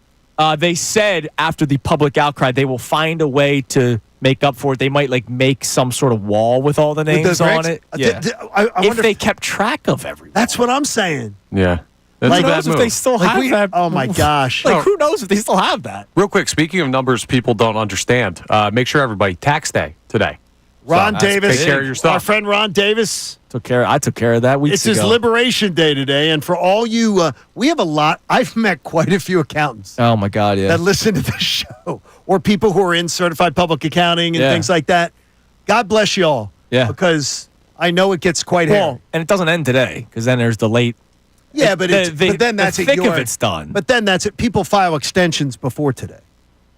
They said after the public outcry, they will find a way to make up for it. They might make some sort of wall with all the names on it. Yeah. I wonder if they kept track of everyone. That's what I'm saying. Yeah. Who knows if they still have that? Oh, my gosh. Who knows if they still have that? Real quick, speaking of numbers people don't understand, make sure everybody, tax day today. Ron Davis. Take care of your stuff. Our friend Ron Davis. I took care of that weeks ago. It's his Liberation Day today. And for all you, we have a lot. I've met quite a few accountants. Oh, my God, yeah. That listen to this show. Or people who are in certified public accounting and things like that. God bless you all. Yeah. Because I know it gets quite hairy. And it doesn't end today because then there's the late. Yeah, but then that's the thick of it's done. But then that's it. People file extensions before today.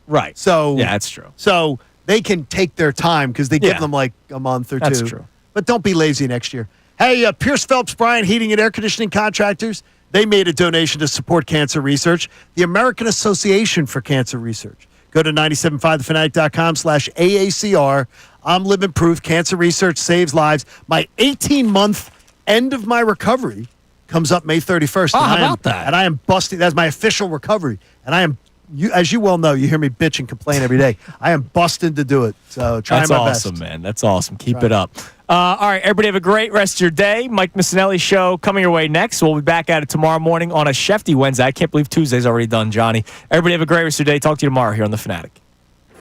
Right. So yeah, that's true. So they can take their time because they give them like a month or two. That's true. But don't be lazy next year. Hey, Pierce Phelps Bryant Heating and Air Conditioning Contractors, they made a donation to support cancer research. The American Association for Cancer Research. Go to 975thefanatic.com/AACR. I'm living proof. Cancer research saves lives. My 18-month end of my recovery comes up May 31st. Oh, how about that? And I am busting. That's my official recovery. And I am, as you well know, you hear me bitch and complain every day. I am busting to do it. So trying my best. That's awesome, man. That's awesome. Keep it up. All right, everybody have a great rest of your day. Mike Missanelli show coming your way next. We'll be back at it tomorrow morning on a Shefty Wednesday. I can't believe Tuesday's already done, Johnny. Everybody have a great rest of your day. Talk to you tomorrow here on The Fanatic.